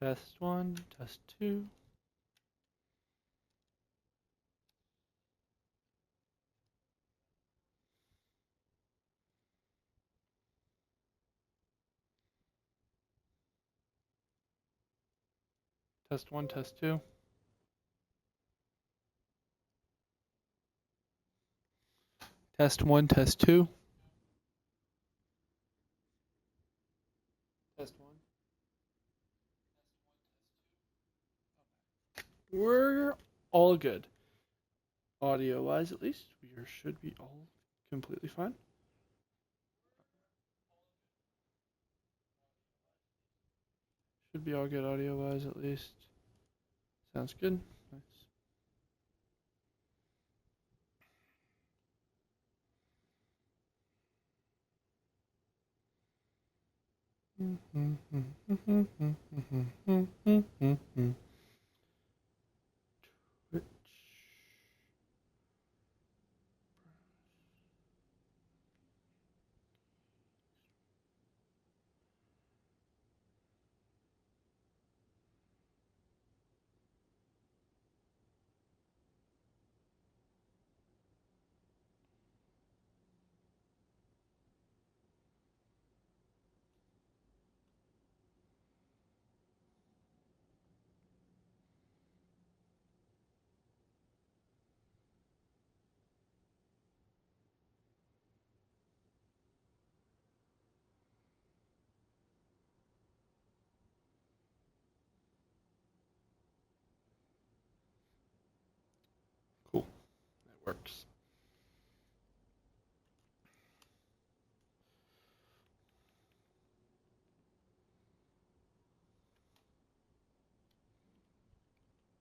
Test 1, test 2. Test 1, test 2. Test 1, test 2. Test 1. We're all good. Audio wise, at least, we should be all completely fine. Should be all good audio wise, at least. Sounds good. Nice. Twitch. Cool. That works.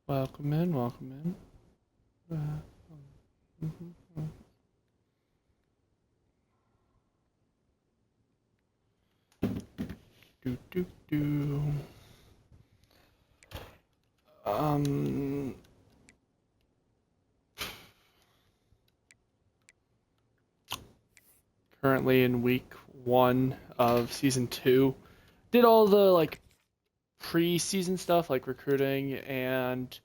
Welcome in, welcome in. Do do do. Currently in week 1 of season 2. Did all the pre-season stuff like recruiting and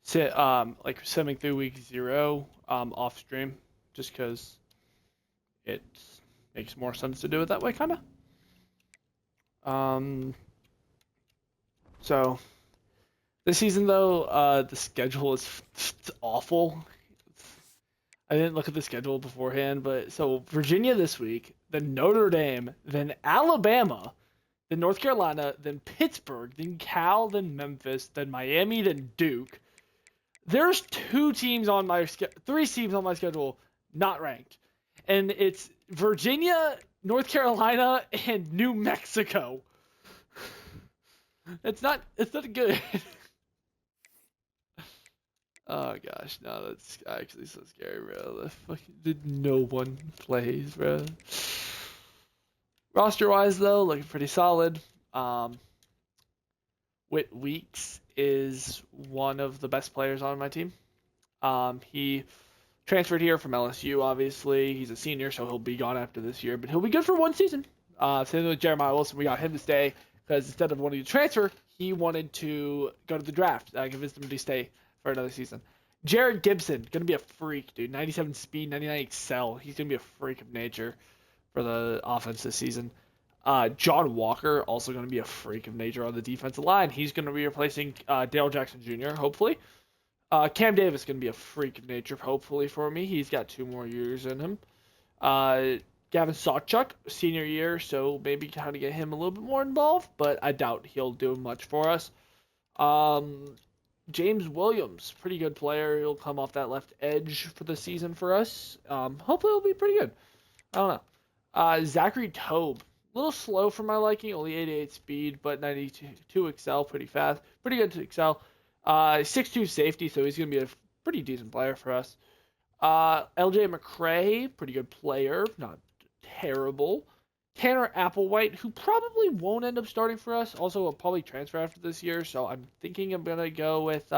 simming through week 0 off stream, just because it makes more sense to do it that way, kind of. So this season though, the schedule is awful. I didn't look at the schedule beforehand, but so Virginia this week, then Notre Dame, then Alabama, then North Carolina, then Pittsburgh, then Cal, then Memphis, then Miami, then Duke. There's 3 teams on my schedule not ranked, and it's Virginia, North Carolina, and New Mexico. It's not good. Oh gosh, no, that's actually so scary, bro. No one plays, bro. Roster wise though, looking pretty solid. Whit Weeks is one of the best players on my team. He transferred here from LSU, obviously. He's a senior, so he'll be gone after this year, but he'll be good for 1 season. Same with Jeremiah Wilson. We got him to stay because instead of wanting to transfer, he wanted to go to the draft. I convinced him to stay for another season. Jared Gibson, going to be a freak, dude. 97 speed, 99 excel. He's going to be a freak of nature for the offense this season. John Walker, also going to be a freak of nature on the defensive line. He's going to be replacing Dale Jackson Jr., hopefully. Cam Davis going to be a freak of nature, hopefully, for me. He's got 2 more years in him. Gavin Sawchuk, senior year, so maybe trying to get him a little bit more involved, but I doubt he'll do much for us. James Williams, pretty good player. He'll come off that left edge for the season for us. Hopefully he'll be pretty good. I don't know. Zachary Tobe, a little slow for my liking, only 88 speed, but 92 excel, pretty fast. Pretty good to excel. 6'2 safety, so he's going to be a pretty decent player for us. LJ McCray, pretty good player, not terrible. Tanner Applewhite, who probably won't end up starting for us, also will probably transfer after this year, so I'm thinking I'm going to go with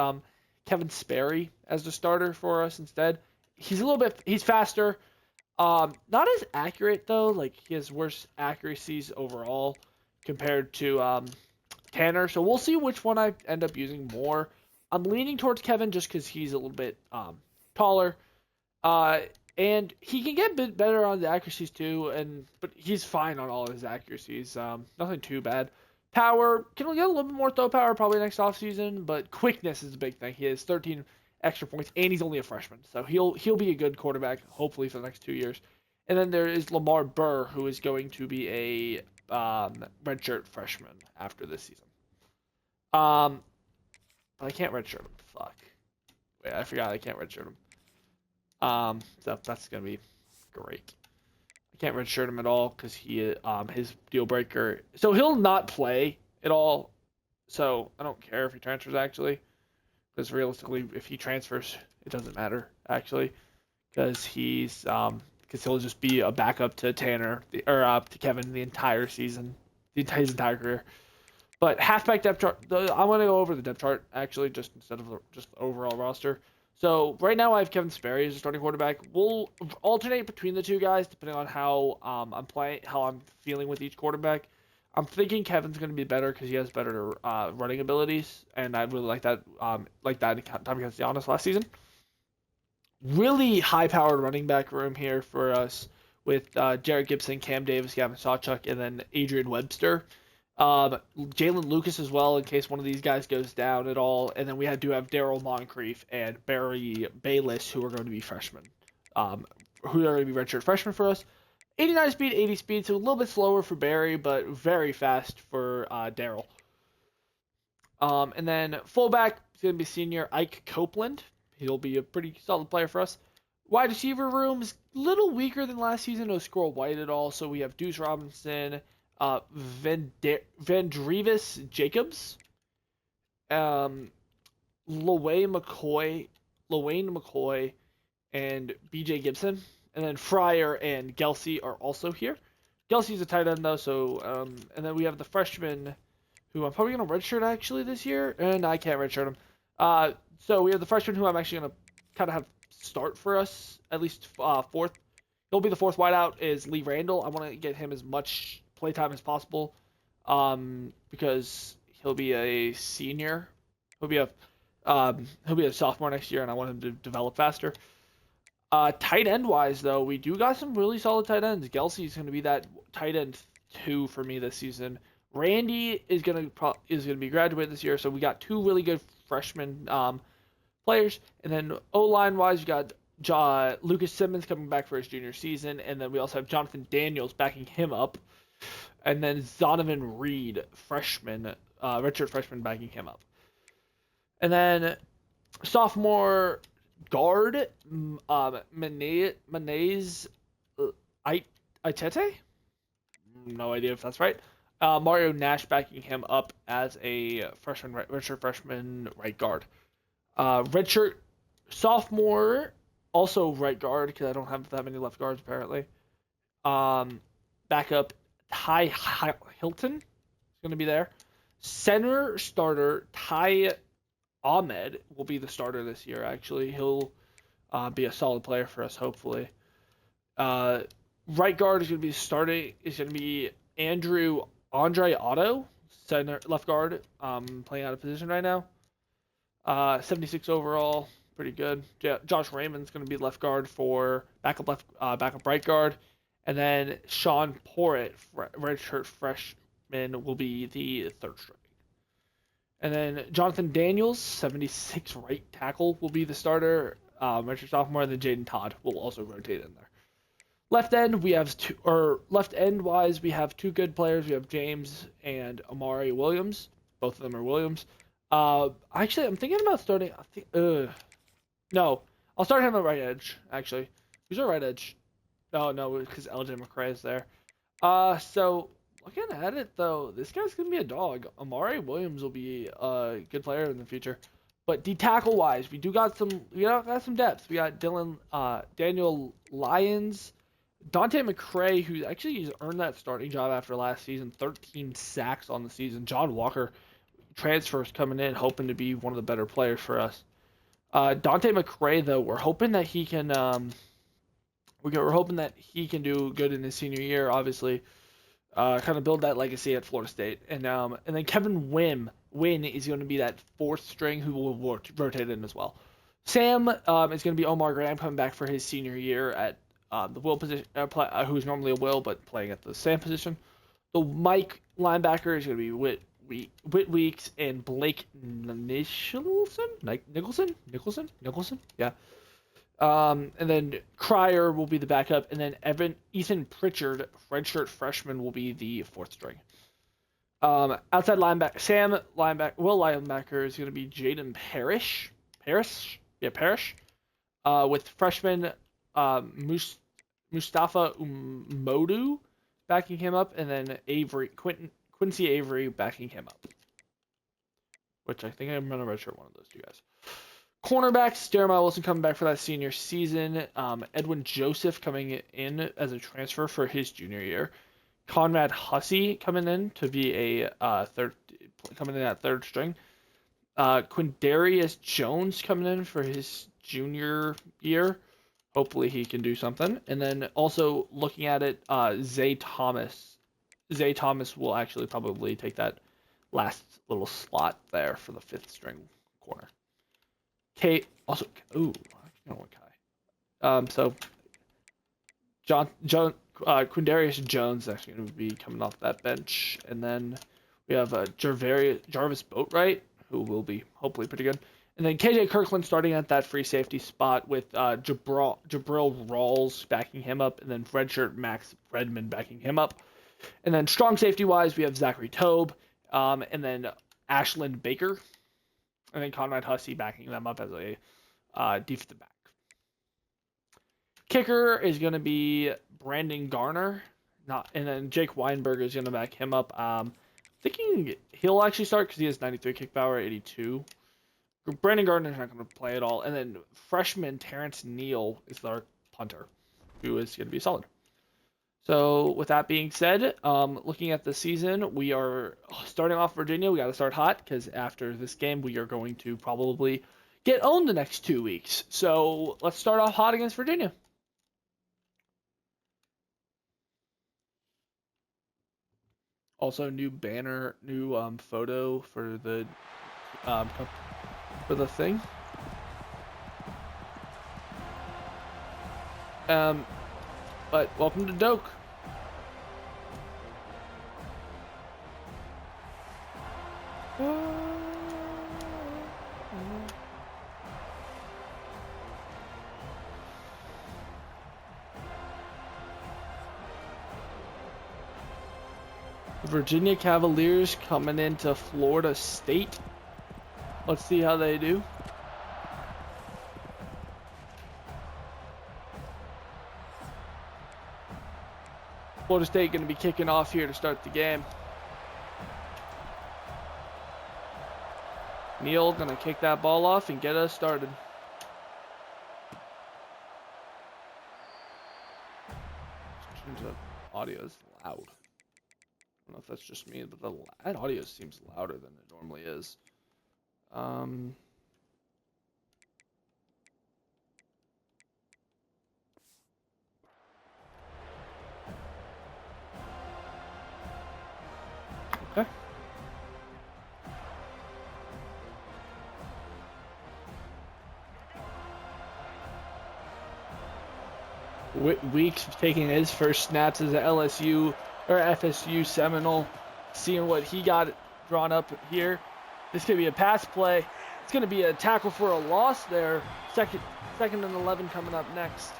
Kevin Sperry as the starter for us instead. He's faster. Not as accurate, though. Like, he has worse accuracies overall compared to Tanner. So we'll see which one I end up using more. I'm leaning towards Kevin just because he's a little bit taller. And he can get a bit better on the accuracies too, but he's fine on all of his accuracies. Nothing too bad. Power, can get a little bit more throw power probably next offseason, but quickness is a big thing. He has 13 extra points, and he's only a freshman, so he'll be a good quarterback hopefully for the next 2 years. And then there is Lamar Burr, who is going to be a redshirt freshman after this season. I can't redshirt him. Fuck. Wait, I forgot I can't redshirt him. So that's gonna be great. I can't redshirt him at all because his deal breaker. So he'll not play at all. So I don't care if he transfers actually, because realistically, if he transfers, it doesn't matter actually, because he'll just be a backup to Tanner or to Kevin the entire season, his entire career. But halfback depth chart. I want to go over the depth chart actually, just instead of just the overall roster. So right now I have Kevin Sperry as a starting quarterback. We'll alternate between the two guys depending on how I'm feeling with each quarterback. I'm thinking Kevin's going to be better because he has better running abilities, and I really like that. Tommy Castellanos last season. Really high-powered running back room here for us with Jared Gibson, Cam Davis, Gavin Sawchuk, and then Adrian Webster. Jalen Lucas as well, in case one of these guys goes down at all. And then we do have Daryl Moncrief and Barry Bayless, who are going to be freshmen. Who are going to be redshirt freshmen for us. 89 speed, 80 speed, so a little bit slower for Barry, but very fast for Daryl. And then fullback is going to be senior Ike Copeland. He'll be a pretty solid player for us. Wide receiver room's a little weaker than last season. No Squirrel White at all. So we have Deuce Robinson, Vandrevis Jacobs, Lawayne McCoy, and BJ Gibson. And then Fryer and Gelsey are also here. Gelsey's a tight end though, so and then we have the freshman who I'm probably gonna redshirt actually this year, and I can't redshirt him. So we have the freshman who I'm actually gonna kind of have start for us at least fourth. He'll be the fourth wideout is Lee Randall. I want to get him as much playtime as possible, because he'll be a senior. He'll be a sophomore next year, and I want him to develop faster. Tight end wise though, we do got some really solid tight ends. Gelsey's going to be that tight end 2 for me this season. Randy is gonna be graduating this year, so we got 2 really good freshman players. And then O-line wise, we got Lucas Simmons coming back for his junior season, and then we also have Jonathan Daniels backing him up, and then Zonovan Reed, redshirt freshman, backing him up. And then sophomore guard Manez Itete? No idea if that's right. Mario Nash backing him up as a redshirt freshman right guard. Redshirt sophomore, also right guard, because I don't have that many left guards apparently. Backup Ty Hilton is going to be there. Center starter Ty Ahmed will be the starter this year. Actually, he'll be a solid player for us, hopefully. Right guard is going to be starting. Is going to be Andre Otto, center left guard, playing out of position right now. 76 overall, pretty good. Josh Raymond's going to be left guard for backup right guard, and then Sean Porritt, redshirt freshman, will be the third string. And then Jonathan Daniels, 76 right tackle, will be the starter. Redshirt sophomore, and then Jaden Todd will also rotate in there. Left end, left end wise, we have 2 good players. We have James and Amari Williams. Both of them are Williams. Actually, I'm thinking about starting. No, I'll start him at right edge. Actually, who's our right edge? No, because LJ McCray is there. So looking at it though, this guy's gonna be a dog. Amari Williams will be a good player in the future. But D tackle wise, we got some depth. We got Daniel Lyons, Dante McCray, who actually has earned that starting job after last season, 13 sacks on the season. John Walker transfers coming in, hoping to be one of the better players for us. Dante McCray, though, we're hoping that he can do good in his senior year. Obviously, kind of build that legacy at Florida State. And then Kevin Wynn is going to be that fourth string who will rotate in as well. Sam is going to be Omar Graham coming back for his senior year at the will position, who's normally a will but playing at the Sam position. The Mike linebacker is going to be Whit Weeks and Blake Nicholson. Yeah. And then Cryer will be the backup, and then Ethan Pritchard, redshirt freshman, will be the fourth string. Outside linebacker, will linebacker is going to be Jaden Parrish, with freshman Mustafa Umodu backing him up, and then Quincy Avery backing him up. Which I think I'm going to redshirt one of those two guys. Cornerbacks, Jeremiah Wilson coming back for that senior season. Edwin Joseph coming in as a transfer for his junior year. Conrad Hussey coming in to be a coming in at third string. Quindarius Jones coming in for his junior year. Hopefully he can do something. And then also looking at it, Zay Thomas. Zay Thomas will actually probably take that last little slot there for the fifth string corner. So Quindarius Jones is actually going to be coming off that bench, and then we have Jarvis Boatwright, who will be hopefully pretty good, and then KJ Kirkland starting at that free safety spot with Jabril Rawls backing him up, and then redshirt Max Redmond backing him up, and then strong safety wise we have Zachary Tobe, and then Ashland Baker. And then Conrad Hussey backing them up as a defensive back. Kicker is going to be Brandon Garner, and then Jake Weinberg is going to back him up. Thinking he'll actually start because he has 93 kick power, 82. Brandon Garner is not going to play at all. And then freshman Terrence Neal is our punter, who is going to be solid. So with that being said, looking at the season, we are starting off Virginia. We got to start hot because after this game, we are going to probably get owned the next 2 weeks. So let's start off hot against Virginia. Also, new banner, new photo for the thing. But welcome to Doak. Virginia Cavaliers coming into Florida State. Let's see how they do. Florida State going to be kicking off here to start the game. Neal going to kick that ball off and get us started. Audio is loud. I don't know if that's just me, but that audio seems louder than it normally is. Okay. Weeks taking his first snaps as an LSU or FSU Seminole, seeing what he got drawn up here. This could be a pass play. It's going to be a tackle for a loss there. Second and 11 coming up next.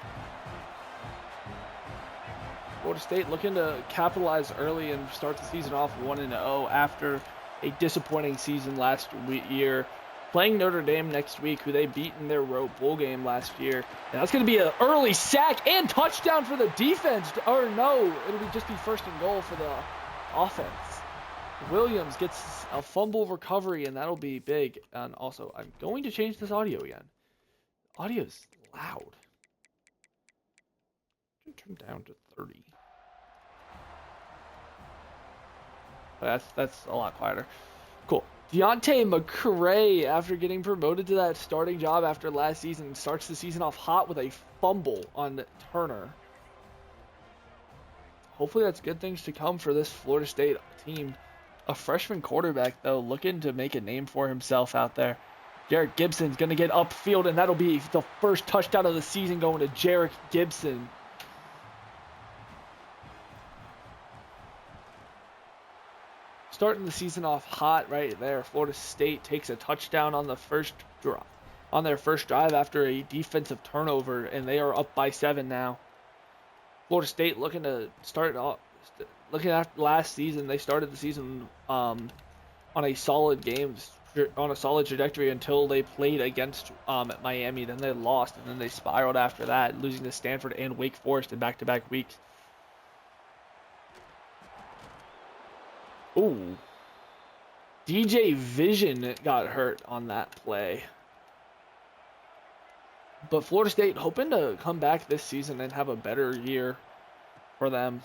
Florida State looking to capitalize early and start the season off 1-0 after a disappointing season last year. Playing Notre Dame next week, who they beat in their bowl game last year. And that's going to be an early sack and touchdown for the defense. Or no, it'll just be first and goal for the offense. Williams gets a fumble recovery, and that'll be big. And also, I'm going to change this audio again. Audio is loud. I'm going to turn down to 30. But that's a lot quieter. Cool. Deontay McCray, after getting promoted to that starting job after last season, starts the season off hot with a fumble on Turner. hopefully that's good things to come for this Florida State team. A freshman quarterback, though, looking to make a name for himself out there. Jarek Gibson's going to get upfield, and that'll be the first touchdown of the season going to Jarek Gibson. Starting the season off hot right there. Florida State takes a touchdown on the first drive, on their first drive after a defensive turnover, and they are up by 7 now. Florida State looking to start off. Looking at last season, they started the season on a solid trajectory until they played against Miami. Then they lost, and then they spiraled after that, losing to Stanford and Wake Forest in back-to-back weeks. Ooh. DJ Vision got hurt on that play. But Florida State hoping to come back this season and have a better year for them.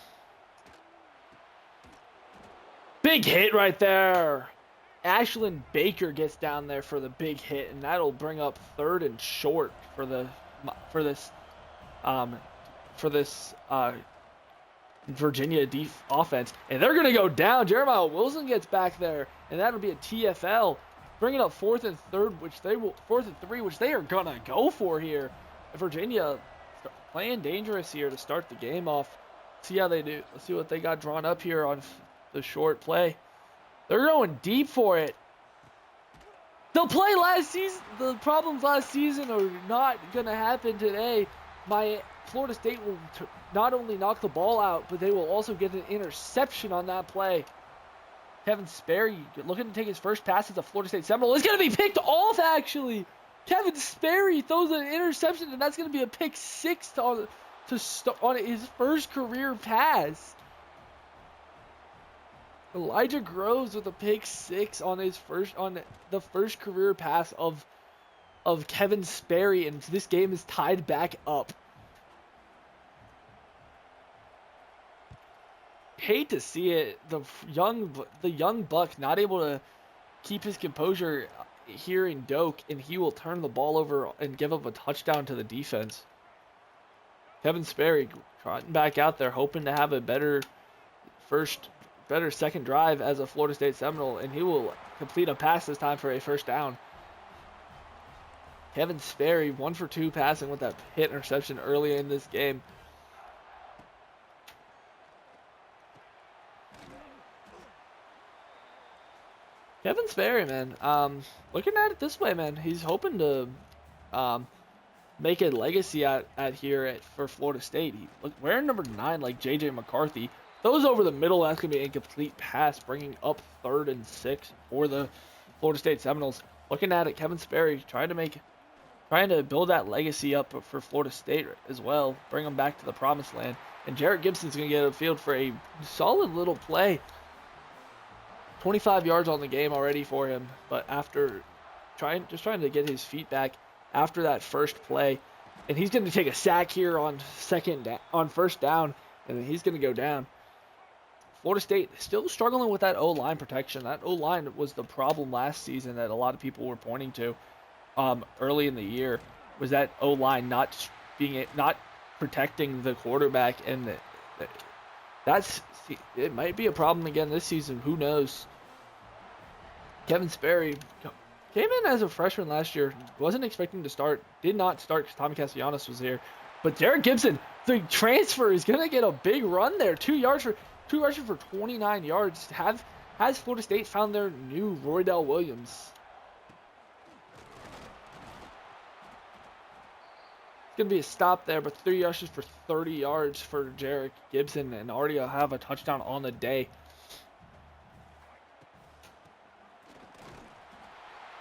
Big hit right there. Ashlyn Baker gets down there for the big hit, and that'll bring up 3rd and short for this Virginia offense, and they're gonna go down. Jeremiah Wilson gets back there, and that'll be a TFL, bringing up 4th and 3rd, fourth and 3, which they are gonna go for here. Virginia playing dangerous here to start the game off. See how they do. Let's see what they got drawn up here on the short play. They're going deep for it. They'll play last season. The problems last season are not going to happen today. Florida State will not only knock the ball out, but they will also get an interception on that play. Kevin Sperry looking to take his first pass as a Florida State Seminole. It's going to be picked off, actually. Kevin Sperry throws an interception, and that's going to be a pick 6 on his first career pass. Elijah Groves with a pick 6 on the first career pass of Kevin Sperry, and this game is tied back up. Hate to see it. The young buck not able to keep his composure here in Doak, and he will turn the ball over and give up a touchdown to the defense. Kevin Sperry trotting back out there, hoping to have a better second drive as a Florida State Seminole, and he will complete a pass this time for a first down. Kevin Sperry 1 for 2 passing with that hit interception early in this game. Kevin Sperry, man, looking at it this way, man, he's hoping to make a legacy for Florida State. Wearing number 9 like J.J. McCarthy. Those over the middle, that's going to be an incomplete pass, bringing up 3rd and 6 for the Florida State Seminoles. Looking at it, Kevin Sperry trying to build that legacy up for Florida State as well, bring them back to the promised land. And Jarek Gibson's going to get a field for a solid little play. 25 yards on the game already for him, but after trying to get his feet back after that first play, and he's going to take a sack here on first down, and then he's going to go down. Florida State still struggling with that O-line protection. That O-line was the problem last season that a lot of people were pointing to early in the year, was that O-line not protecting the quarterback, and it might be a problem again this season. Who knows? Kevin Sperry came in as a freshman last year. Wasn't expecting to start. Did not start because Tommy Castellanos was here. But Derek Gibson, the transfer, is going to get a big run there. 2 rushes for 29 yards. Has Florida State found their new Roydell Williams? It's going to be a stop there, but 3 rushes for 30 yards for Jarek Gibson, and already have a touchdown on the day.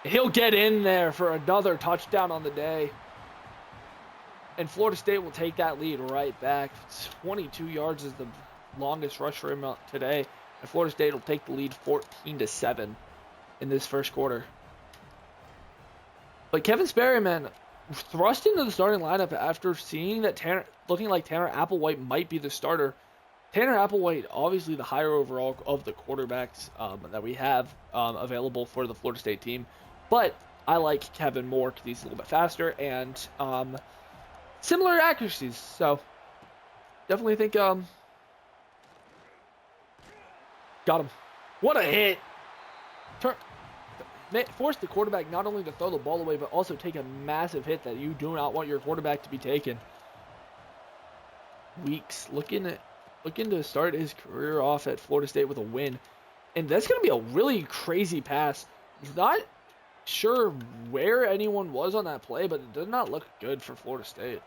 He'll get in there for another touchdown on the day. And Florida State will take that lead right back. 22 yards is the longest rush for him today. And Florida State will take the lead 14-7 in this first quarter. But Kevin Sperry, man, thrust into the starting lineup after seeing that looking like Tanner Applewhite might be the starter. Tanner Applewhite, obviously the higher overall of the quarterbacks that we have available for the Florida State team. But I like Kevin more because he's a little bit faster and similar accuracies. So definitely think Got him. What a hit. Force the quarterback not only to throw the ball away, but also take a massive hit that you do not want your quarterback to be taking. Weeks looking to start his career off at Florida State with a win. And that's going to be a really crazy pass. Not sure where anyone was on that play, but it did not look good for Florida State.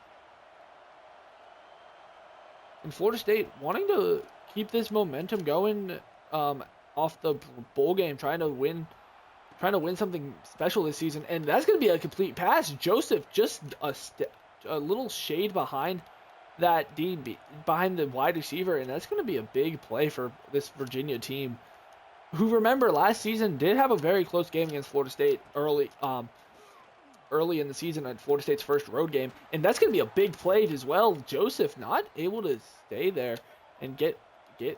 And Florida State wanting to keep this momentum going off the bowl game, trying to win something special this season. And that's going to be a complete pass. Joseph just a little shade behind that DB, behind the wide receiver, and that's going to be a big play for this Virginia team, who, remember, last season did have a very close game against Florida State early in the season at Florida State's first road game, and that's going to be a big play as well. Joseph not able to stay there and get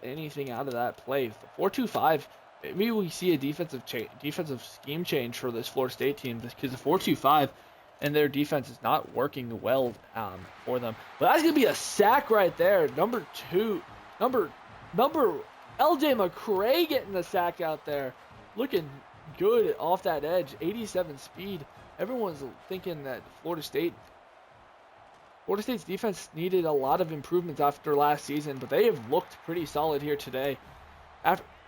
anything out of that play. The 4-2-5, maybe we see a defensive scheme change for this Florida State team, because the 4-2-5 and their defense is not working well for them. But that's going to be a sack right there. Number LJ McCray getting the sack out there. Looking good off that edge. 87 speed. Everyone's thinking that Florida State's defense needed a lot of improvements after last season, but they have looked pretty solid here today.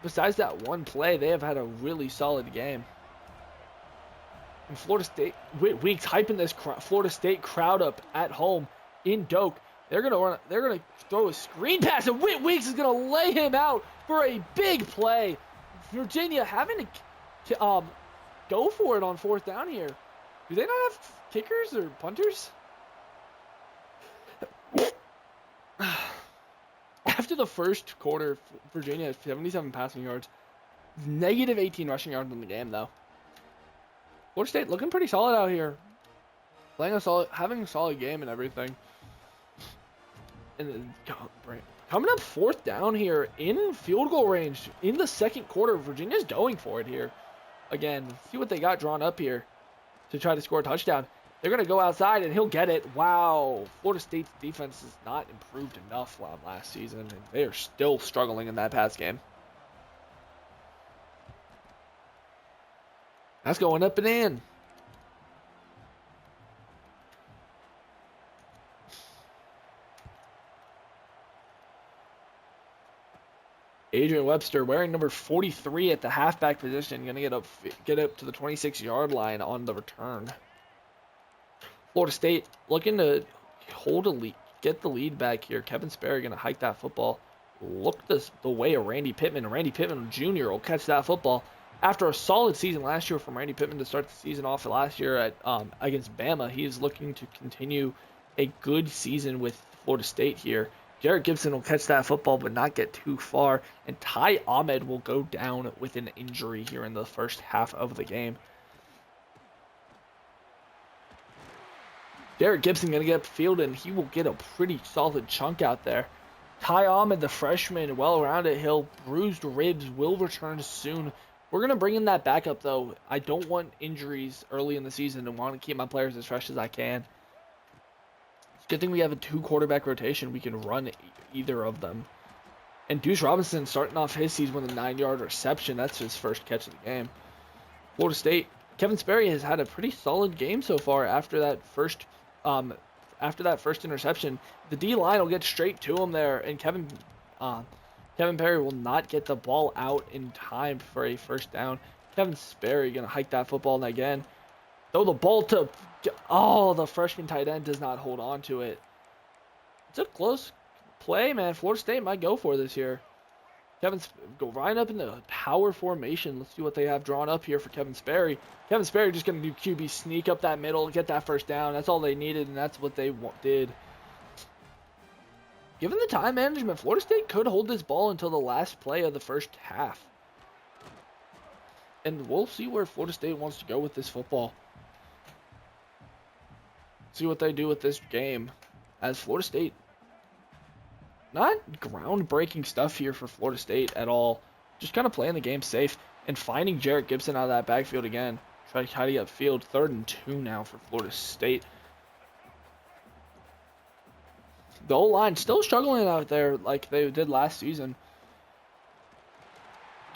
Besides that one play, they have had a really solid game. And Florida State, Weeks hyping this Florida State crowd up at home in Doak. They're gonna throw a screen pass, and Weeks is gonna lay him out for a big play. Virginia having to go for it on fourth down here. Do they not have kickers or punters? After the first quarter, Virginia had 77 passing yards, negative 18 rushing yards in the game though. Florida State looking pretty solid out here, having a solid game and everything. And coming up fourth down here in field goal range in the second quarter, Virginia's going for it here. Again, see what they got drawn up here to try to score a touchdown. They're going to go outside, and he'll get it. Wow. Florida State's defense has not improved enough last season, and they are still struggling in that pass game. That's going up and in. Adrian Webster wearing number 43 at the halfback position, going to get up to the 26-yard line on the return. Florida State looking to hold a lead, get the lead back here. Kevin Sperry going to hike that football. Look the way of Randy Pittman. Randy Pittman Jr. will catch that football. After a solid season last year from Randy Pittman to start the season off last year at against Bama, he is looking to continue a good season with Florida State here. Jarrett Gibson will catch that football but not get too far, and Ty Ahmed will go down with an injury here in the first half of the game. Jarrett Gibson going to get upfield, and he will get a pretty solid chunk out there. Ty Ahmed, the freshman, well-rounded, he'll bruised ribs, will return soon. We're going to bring in that backup, though. I don't want injuries early in the season and want to keep my players as fresh as I can. It's a good thing we have a 2-quarterback rotation. We can run either of them. And Deuce Robinson starting off his season with a 9-yard reception. That's his first catch of the game. Florida State, Kevin Sperry has had a pretty solid game so far after that first interception. The D-line will get straight to him there, and Kevin Perry will not get the ball out in time for a first down. Kevin Sperry going to hike that football, and again, throw the ball to... Oh, the freshman tight end does not hold on to it. It's a close play, man. Florida State might go for this here. Go right up in the power formation. Let's see what they have drawn up here for Kevin Sperry. Kevin Sperry just going to do QB sneak up that middle, get that first down. That's all they needed, and that's what they did. Given the time management, Florida State could hold this ball until the last play of the first half. And we'll see where Florida State wants to go with this football. See what they do with this game. As Florida State, not groundbreaking stuff here for Florida State at all. Just kind of playing the game safe and finding Jarrett Gibson out of that backfield again. Try to tidy up field. 3rd and 2 now for Florida State. The O-line still struggling out there like they did last season.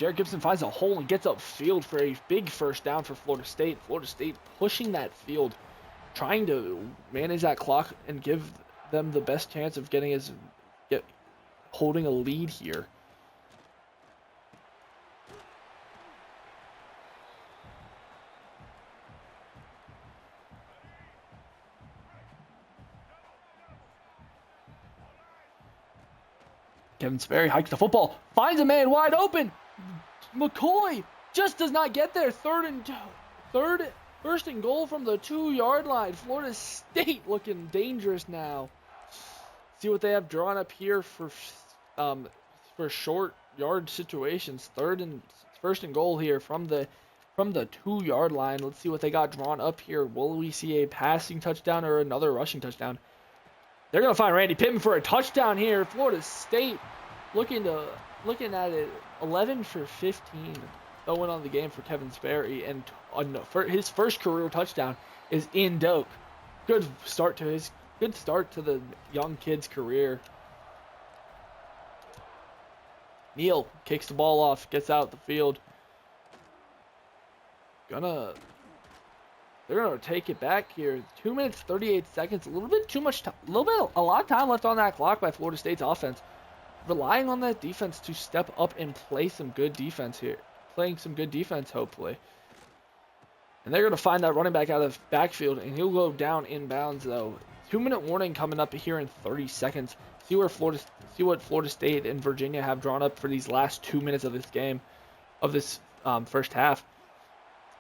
Jared Gibson finds a hole and gets upfield for a big first down for Florida State. Florida State pushing that field, trying to manage that clock and give them the best chance of holding a lead here. Kevin Sperry hikes the football, finds a man wide open. McCoy just does not get there. First and goal from the 2-yard line. Florida State looking dangerous now. See what they have drawn up here for short yard situations. First and goal here from the 2-yard line. Let's see what they got drawn up here. Will we see a passing touchdown or another rushing touchdown? They're going to find Randy Pittman for a touchdown here. Florida State looking at it 11 for 15 going on the game for Kevin Sperry, and for his first career touchdown is in Doak. Good start to the young kid's career. Neal kicks the ball off, gets out the field. They're gonna take it back here. 2 minutes 38 seconds. A little bit too much time. A lot of time left on that clock by Florida State's offense. Relying on that defense to step up and play some good defense here. Playing some good defense, hopefully. And they're gonna find that running back out of the backfield, and he'll go down inbounds though. 2-minute warning coming up here in 30 seconds. See what Florida State and Virginia have drawn up for these last 2 minutes of this game, of this first half.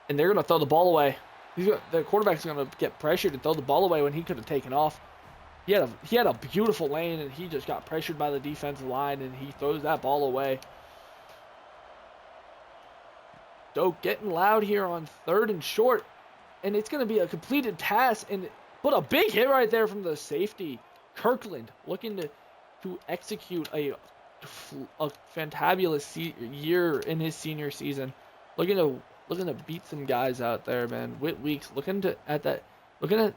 And they're gonna throw the ball away. The quarterback's going to get pressured and throw the ball away when he could have taken off. He had a beautiful lane, and he just got pressured by the defensive line, and he throws that ball away. Doak getting loud here on 3rd and short, and it's going to be a completed pass, but a big hit right there from the safety. Kirkland looking to execute a fantabulous year in his senior season. Looking to beat some guys out there, man. Whit Weeks looking at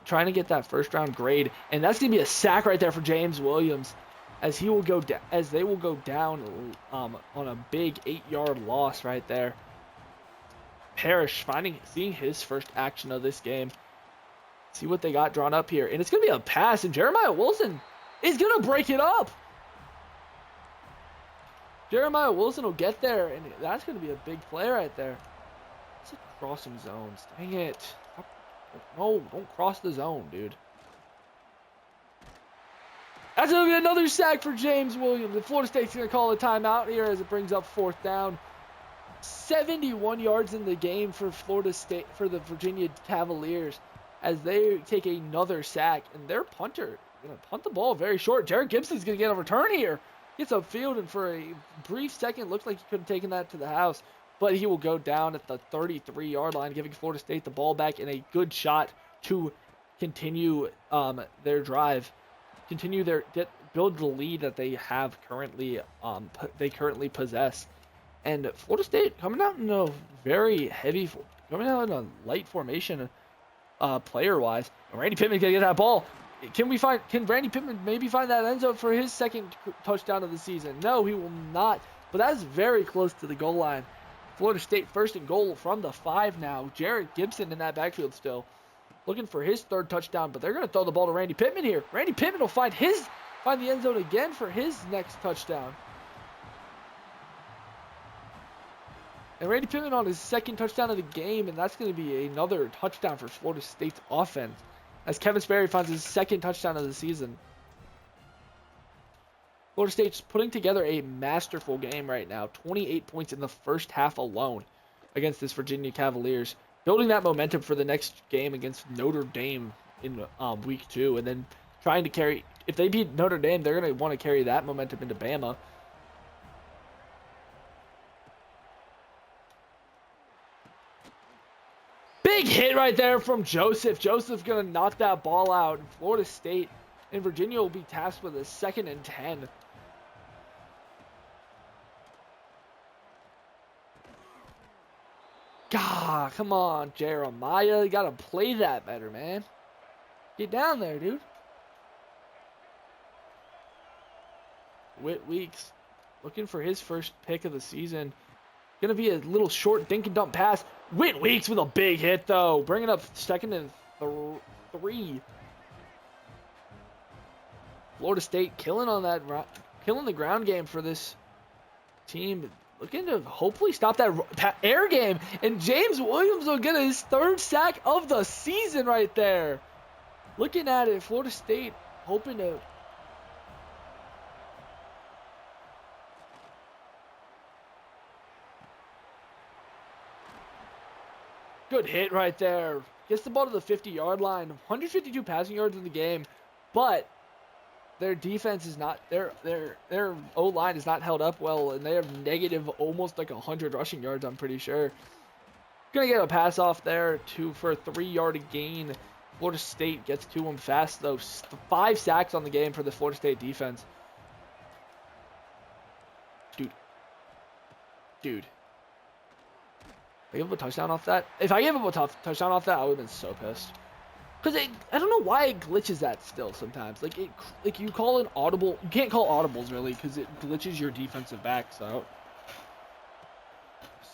trying to get that first round grade, and that's gonna be a sack right there for James Williams, as they will go down on a big 8-yard loss right there. Parrish seeing his first action of this game. See what they got drawn up here, and it's gonna be a pass, and Jeremiah Wilson is gonna break it up. Jeremiah Wilson will get there, and that's gonna be a big play right there. Crossing zones. Dang it. No, don't cross the zone, dude. That's going to be another sack for James Williams. And Florida State's going to call a timeout here as it brings up 4th down. 71 yards in the game for Florida State, for the Virginia Cavaliers, as they take another sack. And their punter going to punt the ball very short. Jared Gibson's going to get a return here. Gets upfield, and for a brief second, looked like he could have taken that to the house. But he will go down at the 33-yard line, giving Florida State the ball back in a good shot to continue their drive, build the lead that they have currently possess. And Florida State coming out in a light formation, player-wise. And Randy Pittman gonna get that ball. Can Randy Pittman maybe find that end zone for his second touchdown of the season? No, he will not. But that's very close to the goal line. Florida State 1st and goal from the 5 now. Jared Gibson in that backfield still, looking for his 3rd touchdown, but they're going to throw the ball to Randy Pittman here. Randy Pittman will find the end zone again for his next touchdown. And Randy Pittman on his 2nd touchdown of the game, and that's going to be another touchdown for Florida State's offense, as Kevin Sperry finds his 2nd touchdown of the season. Florida State's putting together a masterful game right now. 28 points in the first half alone against this Virginia Cavaliers. Building that momentum for the next game against Notre Dame in week 2. And then trying to carry... If they beat Notre Dame, they're going to want to carry that momentum into Bama. Big hit right there from Joseph. Joseph's going to knock that ball out. And Florida State and Virginia will be tasked with a 2nd and 10. God, come on, Jeremiah. You gotta play that better, man. Get down there, dude. Whit Weeks looking for his first pick of the season. Gonna be a little short dink and dump pass. Whit Weeks with a big hit though, bringing up second and 3. Florida State killing on that, killing the ground game for this team. Looking to hopefully stop that air game, and James Williams will get his 3rd sack of the season right there. Looking at it, Florida State hoping to. Good hit right there. Gets the ball to the 50-yard line. 152 passing yards in the game, but their defense is not, their O-line is not held up well, and they have negative almost like 100 rushing yards, I'm pretty sure. Gonna get a pass off there for a 3-yard gain. Florida State gets to him fast though. 5 sacks on the game for the Florida State defense. Dude. I give up a touchdown off that. If I gave up a touchdown off that, I would have been so pissed. Because I don't know why it glitches that still sometimes. Like you call an audible. You can't call audibles really because it glitches your defensive backs out.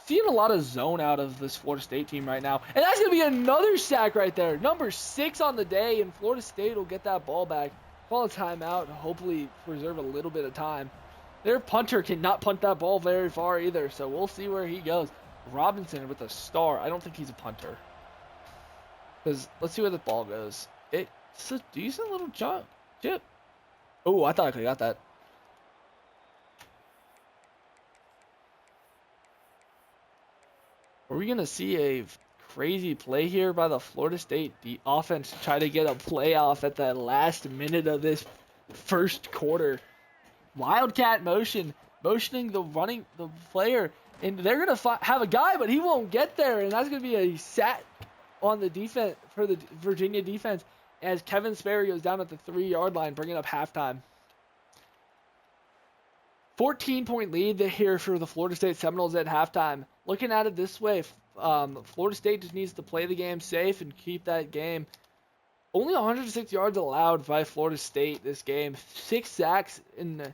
Seeing a lot of zone out of this Florida State team right now. And that's going to be another sack right there. Number 6 on the day, and Florida State will get that ball back. Call a timeout and hopefully preserve a little bit of time. Their punter cannot punt that ball very far either, so we'll see where he goes. Robinson with a star. I don't think he's a punter. Because let's see where the ball goes. It's a decent little chip. Oh, I thought I could have got that. Are we going to see a crazy play here by the Florida State offense try to get a playoff at the last minute of this first quarter? Wildcat motioning the player, and they're going to have a guy, but he won't get there, and that's going to be a sack on the defense for the Virginia defense as Kevin Sperry goes down at the 3-yard line, bringing up halftime. 14-point lead here for the Florida State Seminoles at halftime. Looking at it this way, Florida State just needs to play the game safe and keep that game. Only 106 yards allowed by Florida State this game. 6 sacks and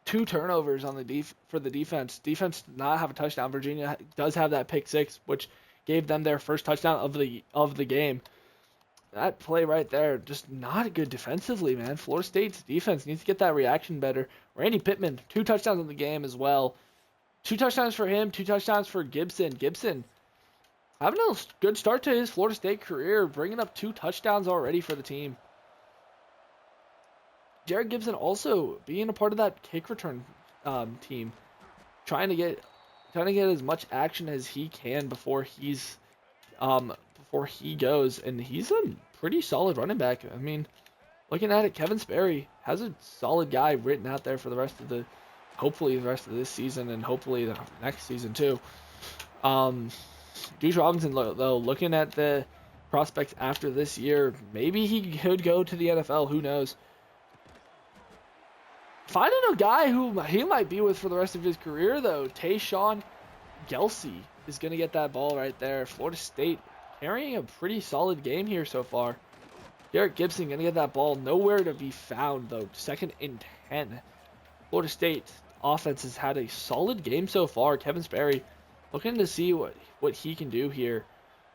2 turnovers on for the defense. Defense did not have a touchdown. Virginia does have that pick 6, which gave them their first touchdown of the game. That play right there, just not good defensively, man. Florida State's defense needs to get that reaction better. Randy Pittman, 2 touchdowns in the game as well. 2 touchdowns for him, 2 touchdowns for Gibson. Gibson having a good start to his Florida State career, bringing up 2 touchdowns already for the team. Jared Gibson also being a part of that kick return team, trying to get as much action as he can before he goes, and he's a pretty solid running back. I mean, looking at it, Kevin Sperry has a solid guy written out there for hopefully the rest of this season, and hopefully the next season too. Deuce Robinson, though, looking at the prospects after this year, maybe he could go to the NFL. Who knows? Finding a guy who he might be with for the rest of his career, though, Tayshawn Gelsey is going to get that ball right there. Florida State carrying a pretty solid game here so far. Derek Gibson going to get that ball. Nowhere to be found, though. 2nd and 10. Florida State offense has had a solid game so far. Kevin Sperry looking to see what he can do here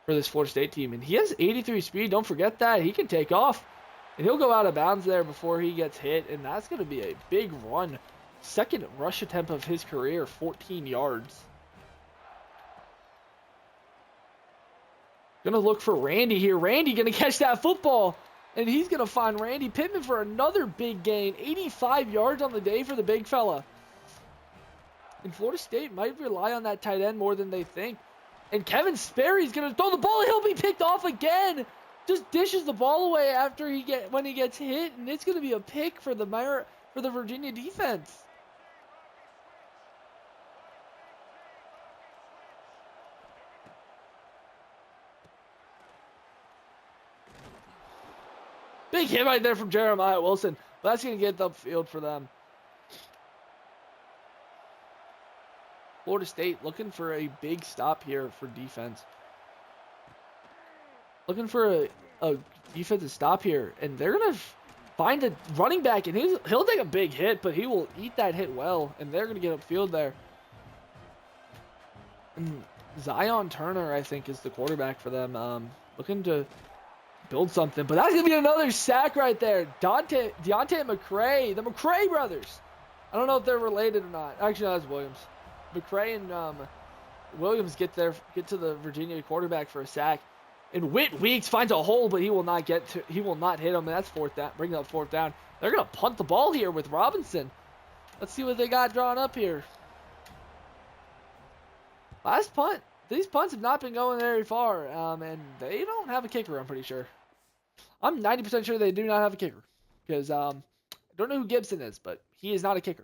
for this Florida State team. And he has 83 speed. Don't forget that. He can take off. And he'll go out of bounds there before he gets hit. And that's going to be a big run. 2nd rush attempt of his career. 14 yards. Going to look for Randy here. Randy going to catch that football. And he's going to find Randy Pittman for another big gain. 85 yards on the day for the big fella. And Florida State might rely on that tight end more than they think. And Kevin Sperry's going to throw the ball. He'll be picked off again. Just dishes the ball away after when he gets hit. And it's going to be a pick for the Virginia defense. Big hit right there from Jeremiah Wilson. But that's going to get upfield for them. Florida State looking for a big stop here for defense. Looking for a defensive stop here. And they're going to find a running back. And he'll take a big hit, but he will eat that hit well. And they're going to get upfield there. And Zion Turner, I think, is the quarterback for them. Looking to build something, but that's gonna be another sack right there. Deontay McCray, the McCray brothers. I don't know if they're related or not. Actually, no, that's Williams. McCray and Williams get to the Virginia quarterback for a sack. And Whit Weeks finds a hole, but he will not hit him. And that's fourth down. Bringing up fourth down. They're gonna punt the ball here with Robinson. Let's see what they got drawn up here. Last punt. These punts have not been going very far, and they don't have a kicker, I'm pretty sure. I'm 90% sure they do not have a kicker, because I don't know who Gibson is, but he is not a kicker.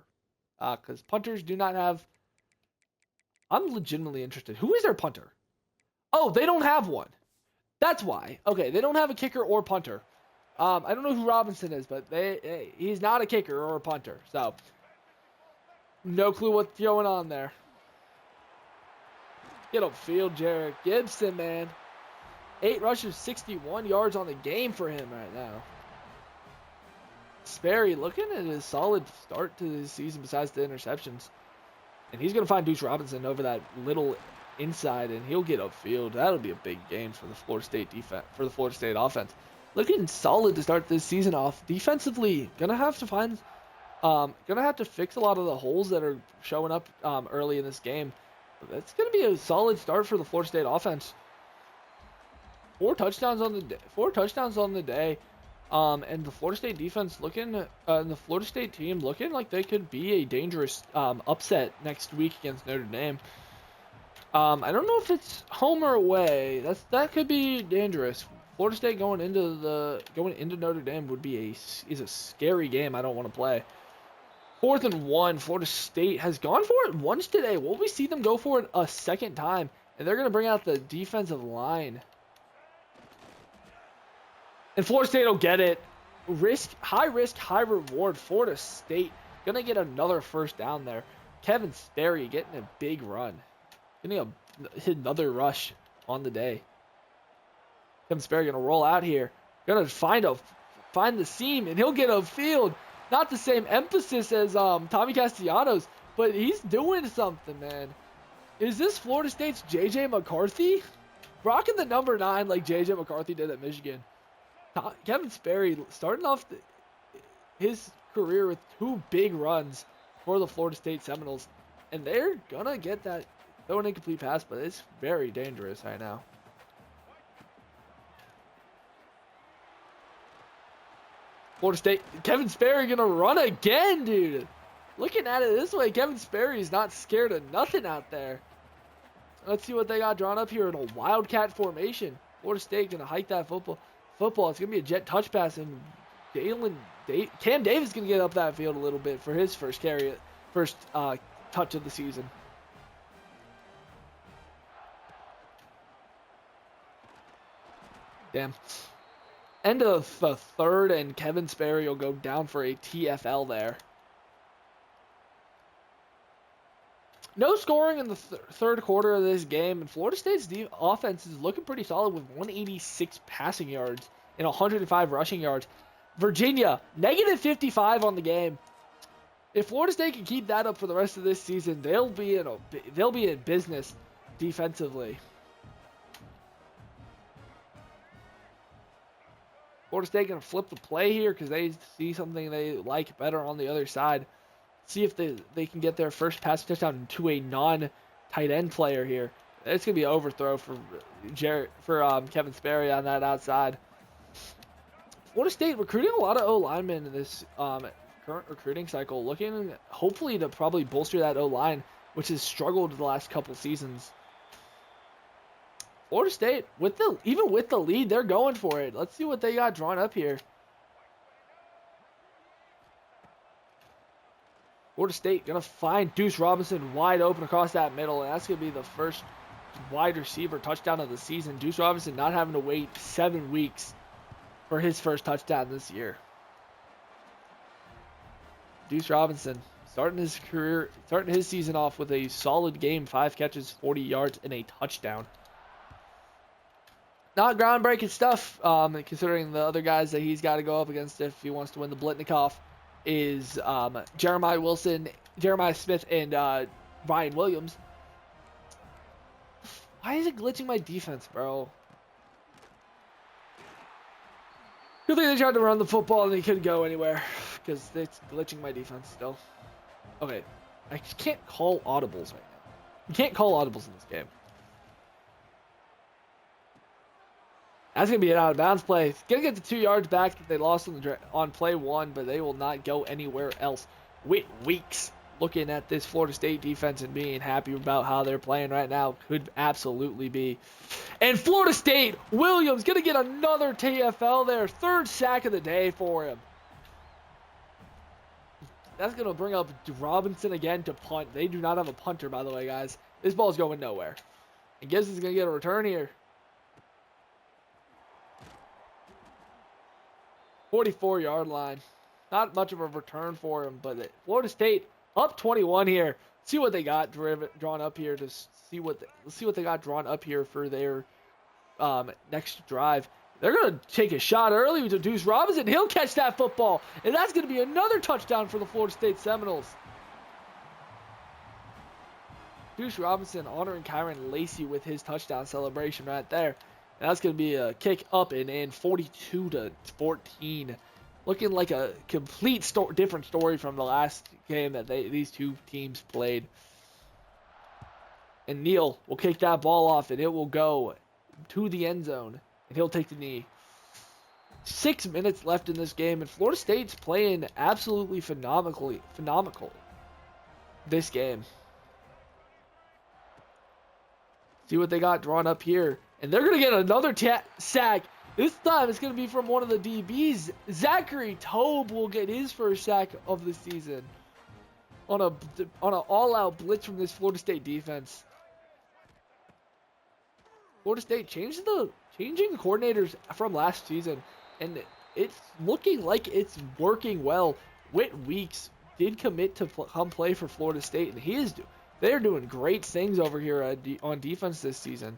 Because punters do not have... I'm legitimately interested. Who is their punter? Oh, they don't have one. That's why. Okay, they don't have a kicker or punter. I don't know who Robinson is, but he's not a kicker or a punter. So, no clue what's going on there. Get upfield, Jarek Gibson, man. 8 rushes, 61 yards on the game for him right now. Sperry looking at a solid start to the season besides the interceptions. And he's going to find Deuce Robinson over that little inside, and he'll get upfield. That'll be a big game for the Florida State defense, for the Florida State offense. Looking solid to start this season off. Defensively, gonna have to fix a lot of the holes that are showing up early in this game. That's going to be a solid start for the Florida State offense. 4 touchdowns on the day. And the Florida State defense and the Florida State team looking like they could be a dangerous upset next week against Notre Dame. I don't know if it's home or away. That could be dangerous. Florida State going into Notre Dame is a scary game. I don't want to play. 4th and 1. Florida State has gone for it once today. Will we see them go for it a second time? And they're going to bring out the defensive line. And Florida State will get it. High risk, high reward. Florida State going to get another first down there. Kevin Sperry getting a big run. Getting another rush on the day. Kevin Sperry going to roll out here. Going to find the seam, and he'll get upfield. Not the same emphasis as Tommy Castellanos, but he's doing something, man. Is this Florida State's J.J. McCarthy? Rocking the number 9 like J.J. McCarthy did at Michigan. Kevin Sperry starting off his career with 2 big runs for the Florida State Seminoles. And they're going to get that, throw an incomplete pass, but it's very dangerous right now. Florida State, Kevin Sperry gonna run again, dude. Looking at it this way, Kevin Sperry's not scared of nothing out there. Let's see what they got drawn up here in a Wildcat formation. Florida State gonna hike that football. It's gonna be a jet touch pass, and Cam Davis gonna get up that field a little bit for his first touch of the season. Damn. End of the 3rd, and Kevin Sperry will go down for a TFL there. No scoring in the third quarter of this game, and Florida State's offense is looking pretty solid with 186 passing yards and 105 rushing yards. Virginia, negative 55 on the game. If Florida State can keep that up for the rest of this season, they'll be in business defensively. Florida State going to flip the play here because they see something they like better on the other side. See if they can get their first pass touchdown to a non-tight end player here. It's going to be an overthrow for Kevin Sperry on that outside. Florida State recruiting a lot of O-linemen in this current recruiting cycle, looking hopefully to probably bolster that O-line, which has struggled the last couple seasons. Florida State, even with the lead, they're going for it. Let's see what they got drawn up here. Florida State going to find Deuce Robinson wide open across that middle, and that's going to be the first wide receiver touchdown of the season. Deuce Robinson not having to wait 7 weeks for his first touchdown this year. Deuce Robinson starting his season off with a solid game, 5 catches, 40 yards, and a touchdown. Not groundbreaking stuff, considering the other guys that he's got to go up against if he wants to win the Blitnikoff is Jeremiah Smith, and Ryan Williams. Why is it glitching my defense, bro? Good thing they tried to run the football and they couldn't go anywhere because it's glitching my defense still. Okay, I just can't call audibles right now. You can't call audibles in this game. That's going to be an out of bounds play. It's going to get the 2 yards back that they lost on play 1, but they will not go anywhere else. Whit Weeks looking at this Florida State defense and being happy about how they're playing right now could absolutely be. And Florida State, Williams going to get another TFL there. 3rd sack of the day for him. That's going to bring up Robinson again to punt. They do not have a punter, by the way, guys. This ball's going nowhere. And Gibbs is going to get a return here. 44-yard line. Not much of a return for him, but Florida State up 21 here. See what they got drawn up here to see what they got drawn up here for their next drive. They're going to take a shot early to Deuce Robinson. He'll catch that football, and that's going to be another touchdown for the Florida State Seminoles. Deuce Robinson honoring Kyron Lacey with his touchdown celebration right there. And that's going to be a kick up and in, 42-14. Looking like a complete different story from the last game that these two teams played. And Neal will kick that ball off, and it will go to the end zone. And he'll take the knee. 6 minutes left in this game, and Florida State's playing absolutely phenomenal this game. See what they got drawn up here. And they're going to get another sack. This time it's going to be from one of the DBs. Zachary Tobe will get his first sack of the season on an all-out blitz from this Florida State defense. Florida State changing coordinators from last season, and it's looking like it's working well. Whit Weeks did commit to come play for Florida State, and they're doing great things over here on defense this season.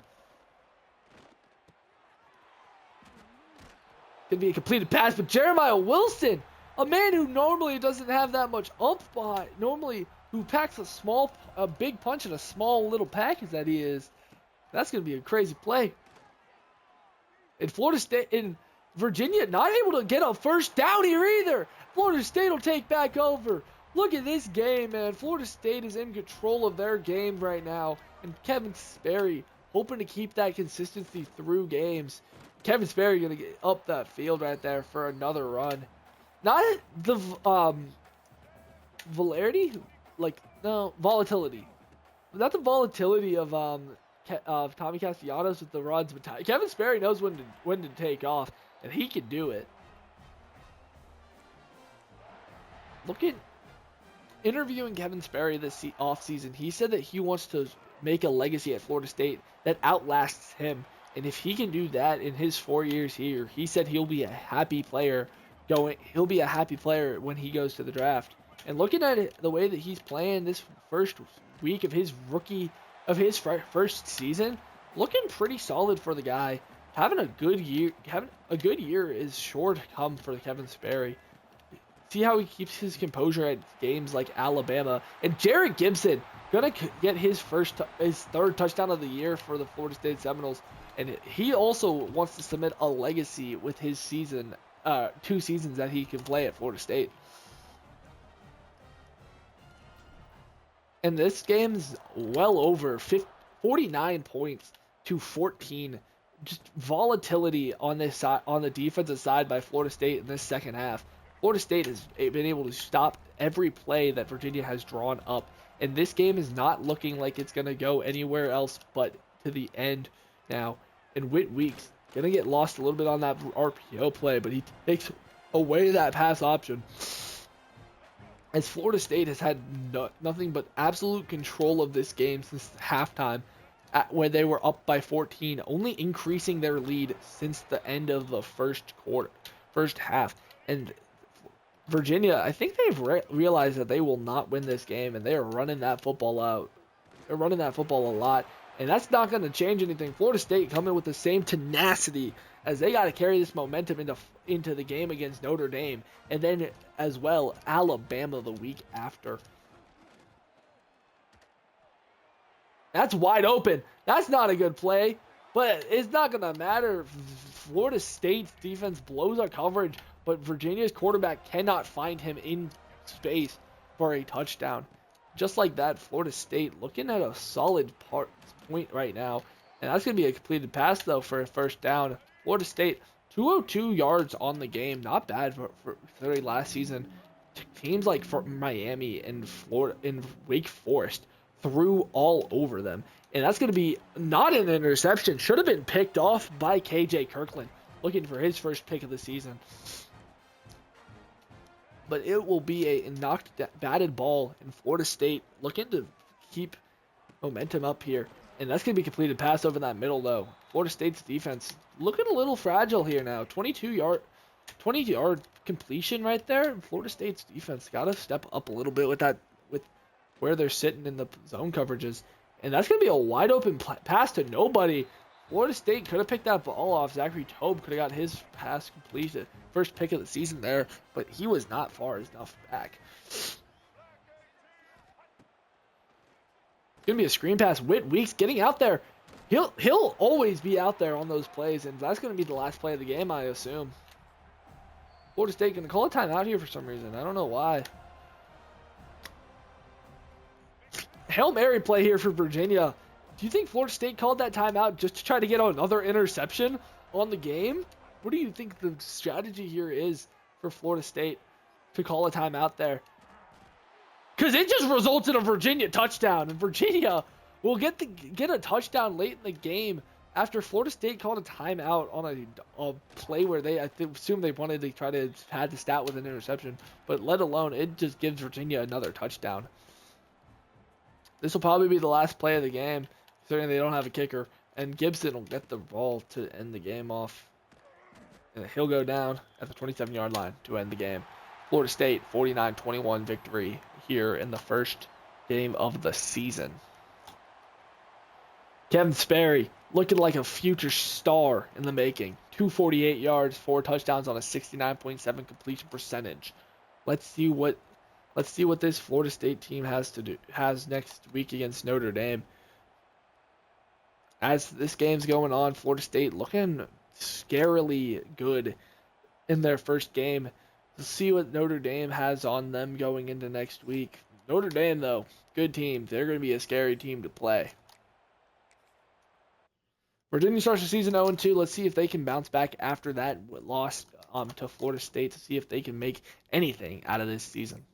Gonna be a completed pass, but Jeremiah Wilson, a man who normally doesn't have that much ump behind, who packs a big punch in a small little package that he is. That's gonna be a crazy play. And Florida State in Virginia not able to get a first down here either. Florida State will take back over. Look at this game, man. Florida State is in control of their game right now, and Kevin Sperry hoping to keep that consistency through games. Kevin Sperry going to get up that field right there for another run. Not the volatility. Not the volatility of Tommy Castellanos with the runs, but Kevin Sperry knows when to take off, and he can do it. Interviewing Kevin Sperry this offseason, he said that he wants to make a legacy at Florida State that outlasts him. And if he can do that in his 4 years here, he said he'll be a happy player he'll be a happy player when he goes to the draft. And looking at it, the way that he's playing this first week of his first season, looking pretty solid for the guy. Having a good year is sure to come for Kevin Sperry. See how he keeps his composure at games like Alabama. And Jared Gibson gonna get his 3rd touchdown of the year for the Florida State Seminoles. And he also wants to submit a legacy with his 2 seasons that he can play at Florida State. And this game's well over 49 points to 14. Just volatility on this side, on the defensive side by Florida State in this second half. Florida State has been able to stop every play that Virginia has drawn up. And this game is not looking like it's going to go anywhere else but to the end now. And Whit Weeks going to get lost a little bit on that RPO play, but he takes away that pass option. As Florida State has had nothing but absolute control of this game since halftime, when they were up by 14, only increasing their lead since the end of the first half. And Virginia, I think they've realized that they will not win this game, and they are running that football out. They're running that football a lot, and that's not going to change anything. Florida State coming with the same tenacity as they got to carry this momentum into the game against Notre Dame, and then as well Alabama the week after. That's wide open. That's not a good play, but it's not going to matter. Florida State's defense blows our coverage, but Virginia's quarterback cannot find him in space for a touchdown. Just like that, Florida State looking at a solid point right now. And that's going to be a completed pass, though, for a first down. Florida State, 202 yards on the game. Not bad for last season. Teams like Miami and Florida and Wake Forest threw all over them. And that's going to be not an interception. Should have been picked off by KJ Kirkland, looking for his first pick of the season. But it will be a batted ball in Florida State, looking to keep momentum up here. And that's going to be completed pass over that middle, though. Florida State's defense looking a little fragile here now. 20-yard completion right there. Florida State's defense got to step up a little bit with where they're sitting in the zone coverages. And that's going to be a wide open pass to nobody. Florida State could have picked that ball off. Zachary Tobe could have got his pass completed. First pick of the season there, but he was not far enough back. It's going to be a screen pass. Whit Weeks getting out there. He'll always be out there on those plays, and that's going to be the last play of the game, I assume. Florida State going to call a timeout here for some reason. I don't know why. Hail Mary play here for Virginia. Do you think Florida State called that timeout just to try to get another interception on the game? What do you think the strategy here is for Florida State to call a timeout there? Because it just results in a Virginia touchdown, and Virginia will get a touchdown late in the game after Florida State called a timeout on a play where I assume they wanted to try to pad the stat with an interception, but let alone it just gives Virginia another touchdown. This will probably be the last play of the game. Certainly they don't have a kicker, and Gibson will get the ball to end the game off. And he'll go down at the 27-yard line to end the game. Florida State 49-21 victory here in the first game of the season. Kevin Sperry looking like a future star in the making. 248 yards, 4 touchdowns on a 69.7 completion percentage. Let's see what this Florida State team has next week against Notre Dame. As this game's going on, Florida State looking scarily good in their first game. Let's see what Notre Dame has on them going into next week. Notre Dame, though, good team. They're going to be a scary team to play. Virginia starts the season 0-2. Let's see if they can bounce back after that loss to Florida State to see if they can make anything out of this season.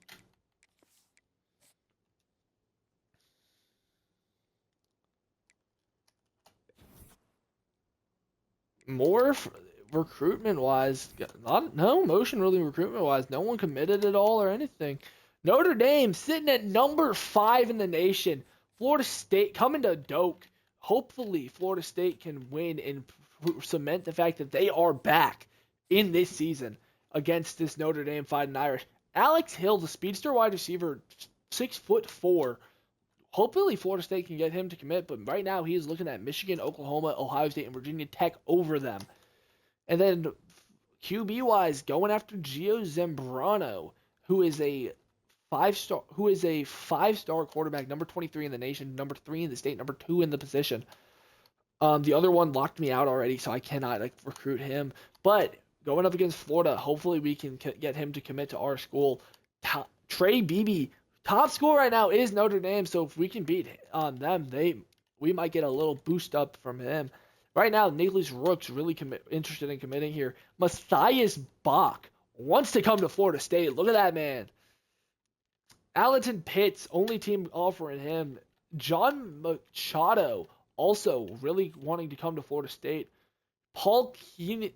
More recruitment-wise, no motion really recruitment-wise. No one committed at all or anything. Notre Dame sitting at number 5 in the nation. Florida State coming to Doak. Hopefully, Florida State can win and cement the fact that they are back in this season against this Notre Dame Fighting Irish. Alex Hill, the speedster wide receiver, 6'4". Hopefully, Florida State can get him to commit, but right now he is looking at Michigan, Oklahoma, Ohio State, and Virginia Tech over them. And then QB-wise, going after Gio Zambrano, who is a five-star quarterback, number 23 in the nation, number 3 in the state, number 2 in the position. The other one locked me out already, so I cannot recruit him. But going up against Florida, hopefully we can get him to commit to our school. Trey Beebe, top school right now is Notre Dame, so if we can beat them, we might get a little boost up from him. Right now, Nicholas Rook's really interested in committing here. Matthias Bach wants to come to Florida State. Look at that man. Allerton Pitts, only team offering him. John Machado, also really wanting to come to Florida State. Paul Kenyon,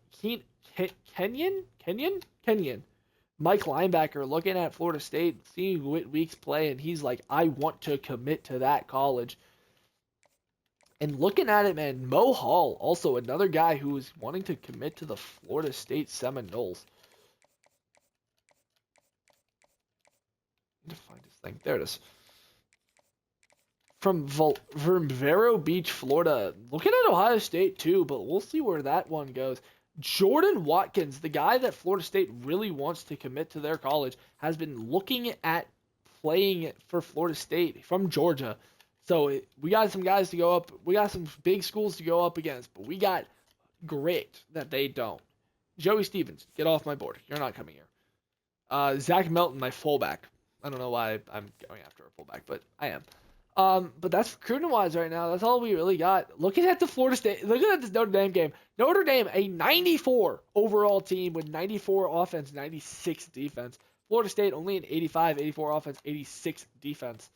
Mike linebacker, looking at Florida State, seeing Whit Weeks play, and he's like, I want to commit to that college. And looking at it, man, Mo Hall, also another guy who is wanting to commit to the Florida State Seminoles. I need to find this thing. There it is. From Vero Beach, Florida. Looking at Ohio State, too, but we'll see where that one goes. Jordan Watkins, the guy that Florida State really wants to commit to their college, has been looking at playing for Florida State from Georgia. So we got some guys to go up. We got some big schools to go up against, but we got grit that they don't. Joey Stevens, get off my board. You're not coming here. Zach Melton, my fullback. I don't know why I'm going after a fullback, but I am. But that's recruiting wise right now. That's all we really got. Looking at the Florida State, looking at this Notre Dame game. Notre Dame, a 94 overall team with 94 offense, 96 defense. Florida State only an 85, 84 offense, 86 defense.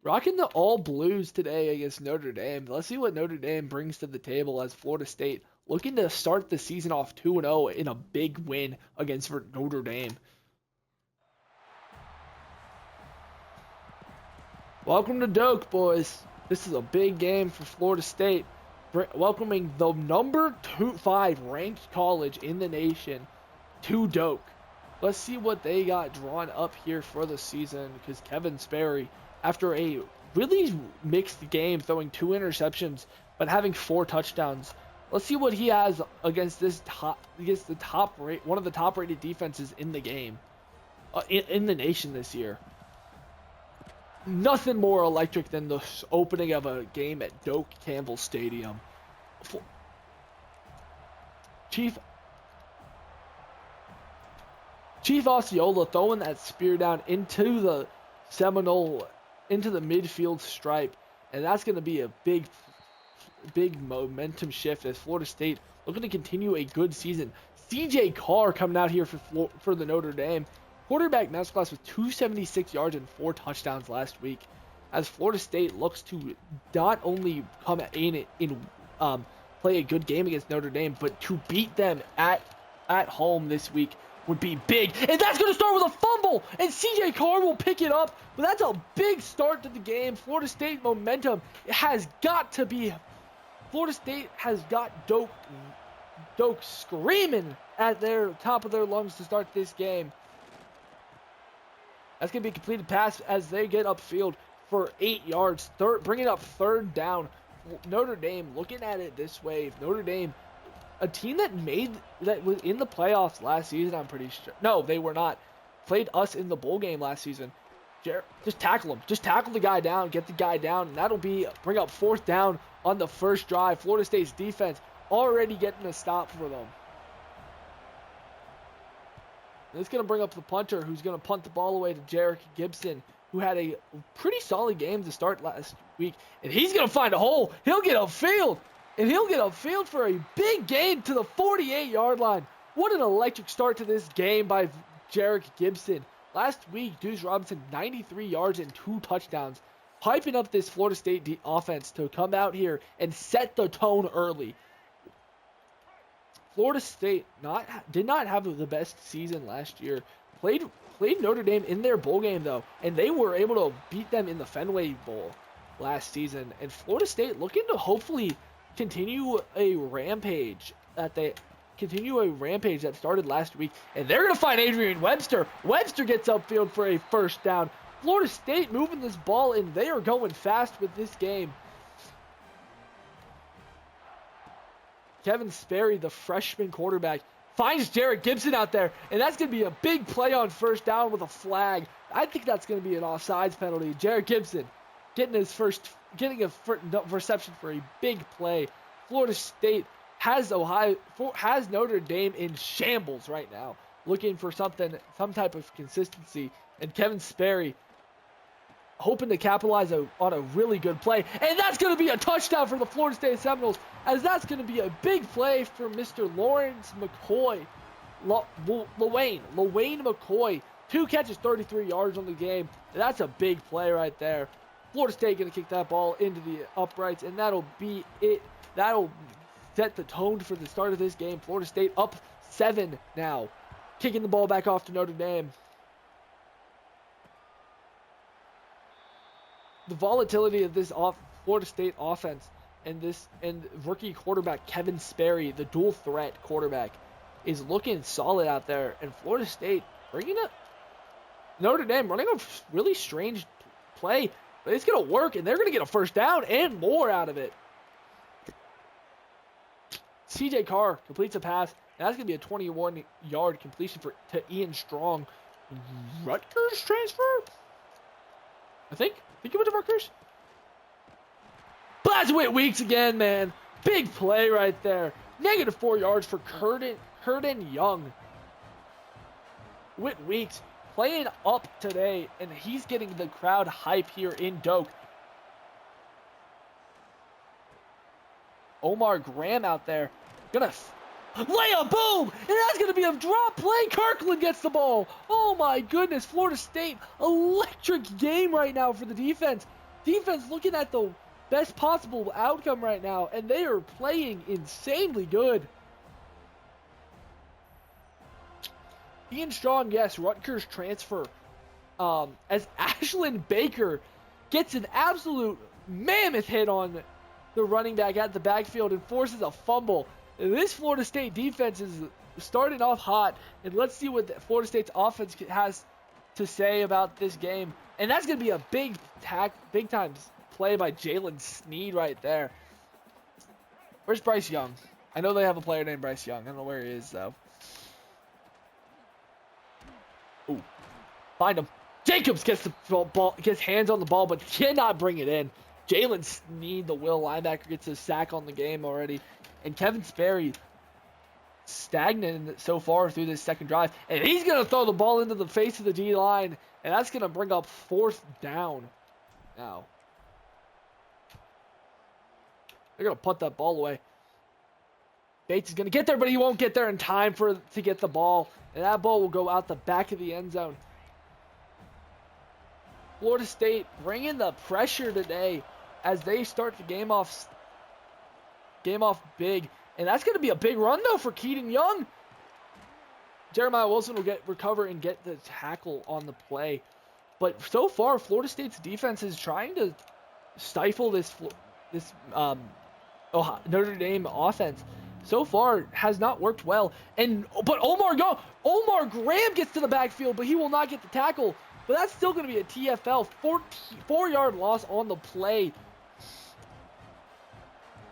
Rocking the all blues today against Notre Dame. Let's see what Notre Dame brings to the table as Florida State looking to start the season off 2-0 in a big win against Notre Dame. Welcome to Doak, boys. This is a big game for Florida State. Welcoming the number 5 ranked college in the nation to Doak. Let's see what they got drawn up here for the season, because Kevin Sperry, after a really mixed game, throwing 2 interceptions but having 4 touchdowns. Let's see what he has against one of the top rated defenses in the game, in the nation this year. Nothing more electric than the opening of a game at Doak Campbell Stadium. Chief Osceola throwing that spear down into the midfield stripe, and that's going to be a big momentum shift as Florida State looking to continue a good season. CJ Carr coming out here for the Notre Dame quarterback masterclass with 276 yards and 4 touchdowns last week, as Florida State looks to not only come in play a good game against Notre Dame, but to beat them at home this week would be big. And that's going to start with a fumble, and CJ Carr will pick it up. But that's a big start to the game. Florida State momentum has got to be. Florida State has got Doak screaming at their top of their lungs to start this game. That's going to be a completed pass as they get upfield for 8 yards. Bringing up 3rd down. Notre Dame looking at it this way. Notre Dame, a team that was in the playoffs last season, I'm pretty sure. No, they were not. Played us in the bowl game last season. Just tackle him. Just tackle the guy down. Get the guy down. And that'll bring up 4th down on the first drive. Florida State's defense already getting a stop for them. And it's going to bring up the punter, who's going to punt the ball away to Jarek Gibson, who had a pretty solid game to start last week. And he's going to find a hole. He'll get upfield. And he'll get upfield for a big gain to the 48-yard line. What an electric start to this game by Jarek Gibson. Last week, Deuce Robinson, 93 yards and 2 touchdowns. Hyping up this Florida State offense to come out here and set the tone early. Florida State did not have the best season last year. Played Notre Dame in their bowl game, though, and they were able to beat them in the Fenway Bowl last season. And Florida State looking to hopefully continue a rampage that started last week. And they're going to find Adrian Webster. Webster gets upfield for a 1st down. Florida State moving this ball, and they are going fast with this game. Kevin Sperry, the freshman quarterback, finds Jarek Gibson out there, and that's going to be a big play on 1st down with a flag. I think that's going to be an offsides penalty. Jarek Gibson getting a reception for a big play. Florida State has Notre Dame in shambles right now, looking for some type of consistency, and Kevin Sperry hoping to capitalize on a really good play. And that's going to be a touchdown for the Florida State Seminoles, as that's going to be a big play for Mr. Lawrence McCoy. Lawayne McCoy, 2 catches, 33 yards on the game. And that's a big play right there. Florida State going to kick that ball into the uprights, and that'll be it. That'll set the tone for the start of this game. Florida State up 7 now, kicking the ball back off to Notre Dame. The volatility of this Florida State offense and rookie quarterback Kevin Sperry, the dual threat quarterback, is looking solid out there. And Florida State bringing up Notre Dame running a really strange play, but it's going to work, and they're going to get a 1st down and more out of it. CJ Carr completes a pass, and that's going to be a 21-yard completion to Ian Strong. Rutgers transfer? I think he went to Rutgers. But that's Whit Weeks again, man. Big play right there. -4 yards for Curtin Young. Whit Weeks playing up today, and he's getting the crowd hype here in Doak. Omar Graham out there. Gonna lay a boom! And that's gonna be a drop play. Kirkland gets the ball. Oh my goodness, Florida State. Electric game right now for the defense. Defense looking at the best possible outcome right now, and they are playing insanely good. Ian Strong, yes, Rutgers transfer. As Ashlyn Baker gets an absolute mammoth hit on the running back at the backfield and forces a fumble. This Florida State defense is starting off hot, and let's see what Florida State's offense has to say about this game. And that's going to be a big time play by Jalen Sneed right there. Where's Bryce Young? I know they have a player named Bryce Young. I don't know where he is, though. Ooh. Find him. Jacobs gets the ball, gets hands on the ball, but cannot bring it in. Jalen Sneed, the Will linebacker, gets a sack on the game already. And Kevin Sperry, stagnant so far through this second drive. And he's going to throw the ball into the face of the D-line. And that's going to bring up 4th down now. They're going to put that ball away. Bates is going to get there, but he won't get there in time to get the ball. And that ball will go out the back of the end zone. Florida State bringing the pressure today as they start the game off big. And that's going to be a big run, though, for Keaton Young. Jeremiah Wilson will recover and get the tackle on the play. But so far, Florida State's defense is trying to stifle this Notre Dame offense. So far, has not worked well. But Omar Graham gets to the backfield, but he will not get the tackle. But that's still going to be a TFL, 4-yard loss on the play.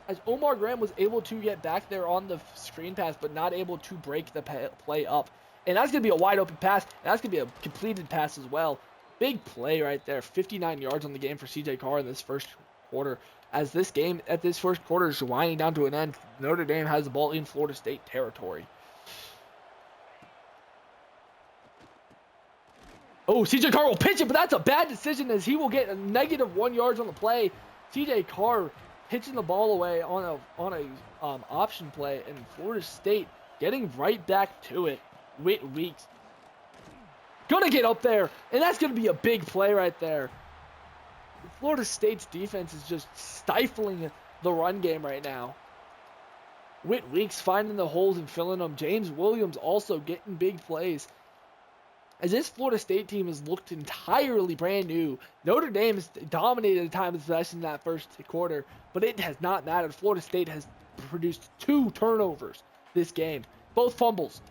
As Omar Graham was able to get back there on the screen pass, but not able to break the play up. And that's going to be a wide open pass. And that's going to be a completed pass as well. Big play right there. 59 yards on the game for CJ Carr in this first quarter. As this game at this first quarter is winding down to an end, Notre Dame has the ball in Florida State territory. Oh, CJ Carr will pitch it, but that's a bad decision as he will get a -1 yards on the play. CJ Carr pitching the ball away on a option play, and Florida State getting right back to it. Whit Weeks gonna get up there, and that's gonna be a big play right there. Florida State's defense is just stifling the run game right now. Whit Weeks finding the holes and filling them. James Williams also getting big plays. As this Florida State team has looked entirely brand new. Notre Dame has dominated the time of possession in that first quarter, but it has not mattered. Florida State has produced 2 turnovers this game, both fumbles.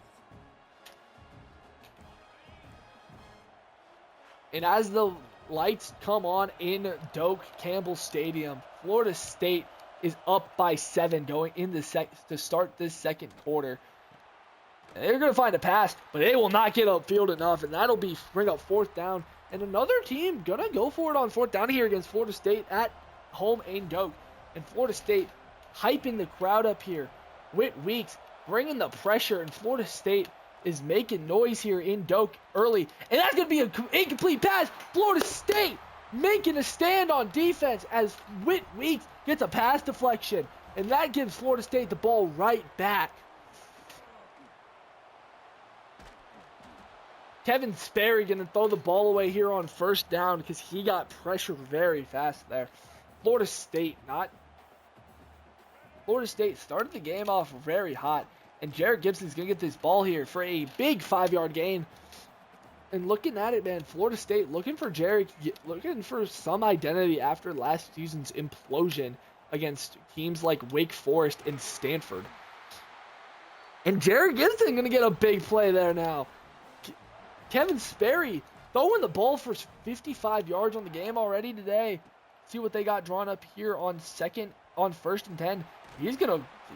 And as the lights come on in Doak Campbell Stadium, Florida State is up by 7 going in to start this second quarter. They're going to find a pass, but they will not get upfield enough, and that'll bring up 4th down. And another team going to go for it on 4th down here against Florida State at home in Doak. And Florida State hyping the crowd up here. Whit Weeks bringing the pressure, and Florida State is making noise here in Doak early. And that's going to be an incomplete pass. Florida State making a stand on defense as Whit Weeks gets a pass deflection. And that gives Florida State the ball right back. Kevin Sperry going to throw the ball away here on 1st down because he got pressure very fast there. Florida State started the game off very hot. And Jared Gibson's going to get this ball here for a big 5-yard gain. And looking at it, man, Florida State looking for some identity after last season's implosion against teams like Wake Forest and Stanford. And Jared Gibson going to get a big play there now. Kevin Sperry throwing the ball for 55 yards on the game already today. See what they got drawn up here on 1st and 10.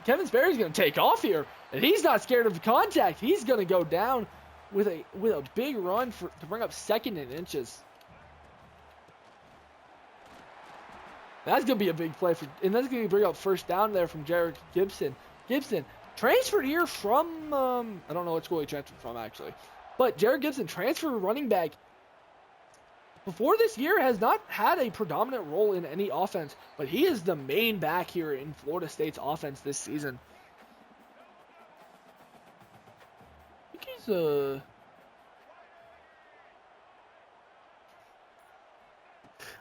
Kevin Sperry's gonna take off here, and he's not scared of contact. He's gonna go down with a big run to bring up 2nd and inches. That's going to be a big play and that's going to bring up first down there from Jared Gibson. Gibson transferred here from, I don't know what school he transferred from actually, but Jared Gibson, transfer running back, before this year has not had a predominant role in any offense, but he is the main back here in Florida State's offense this season. I think he's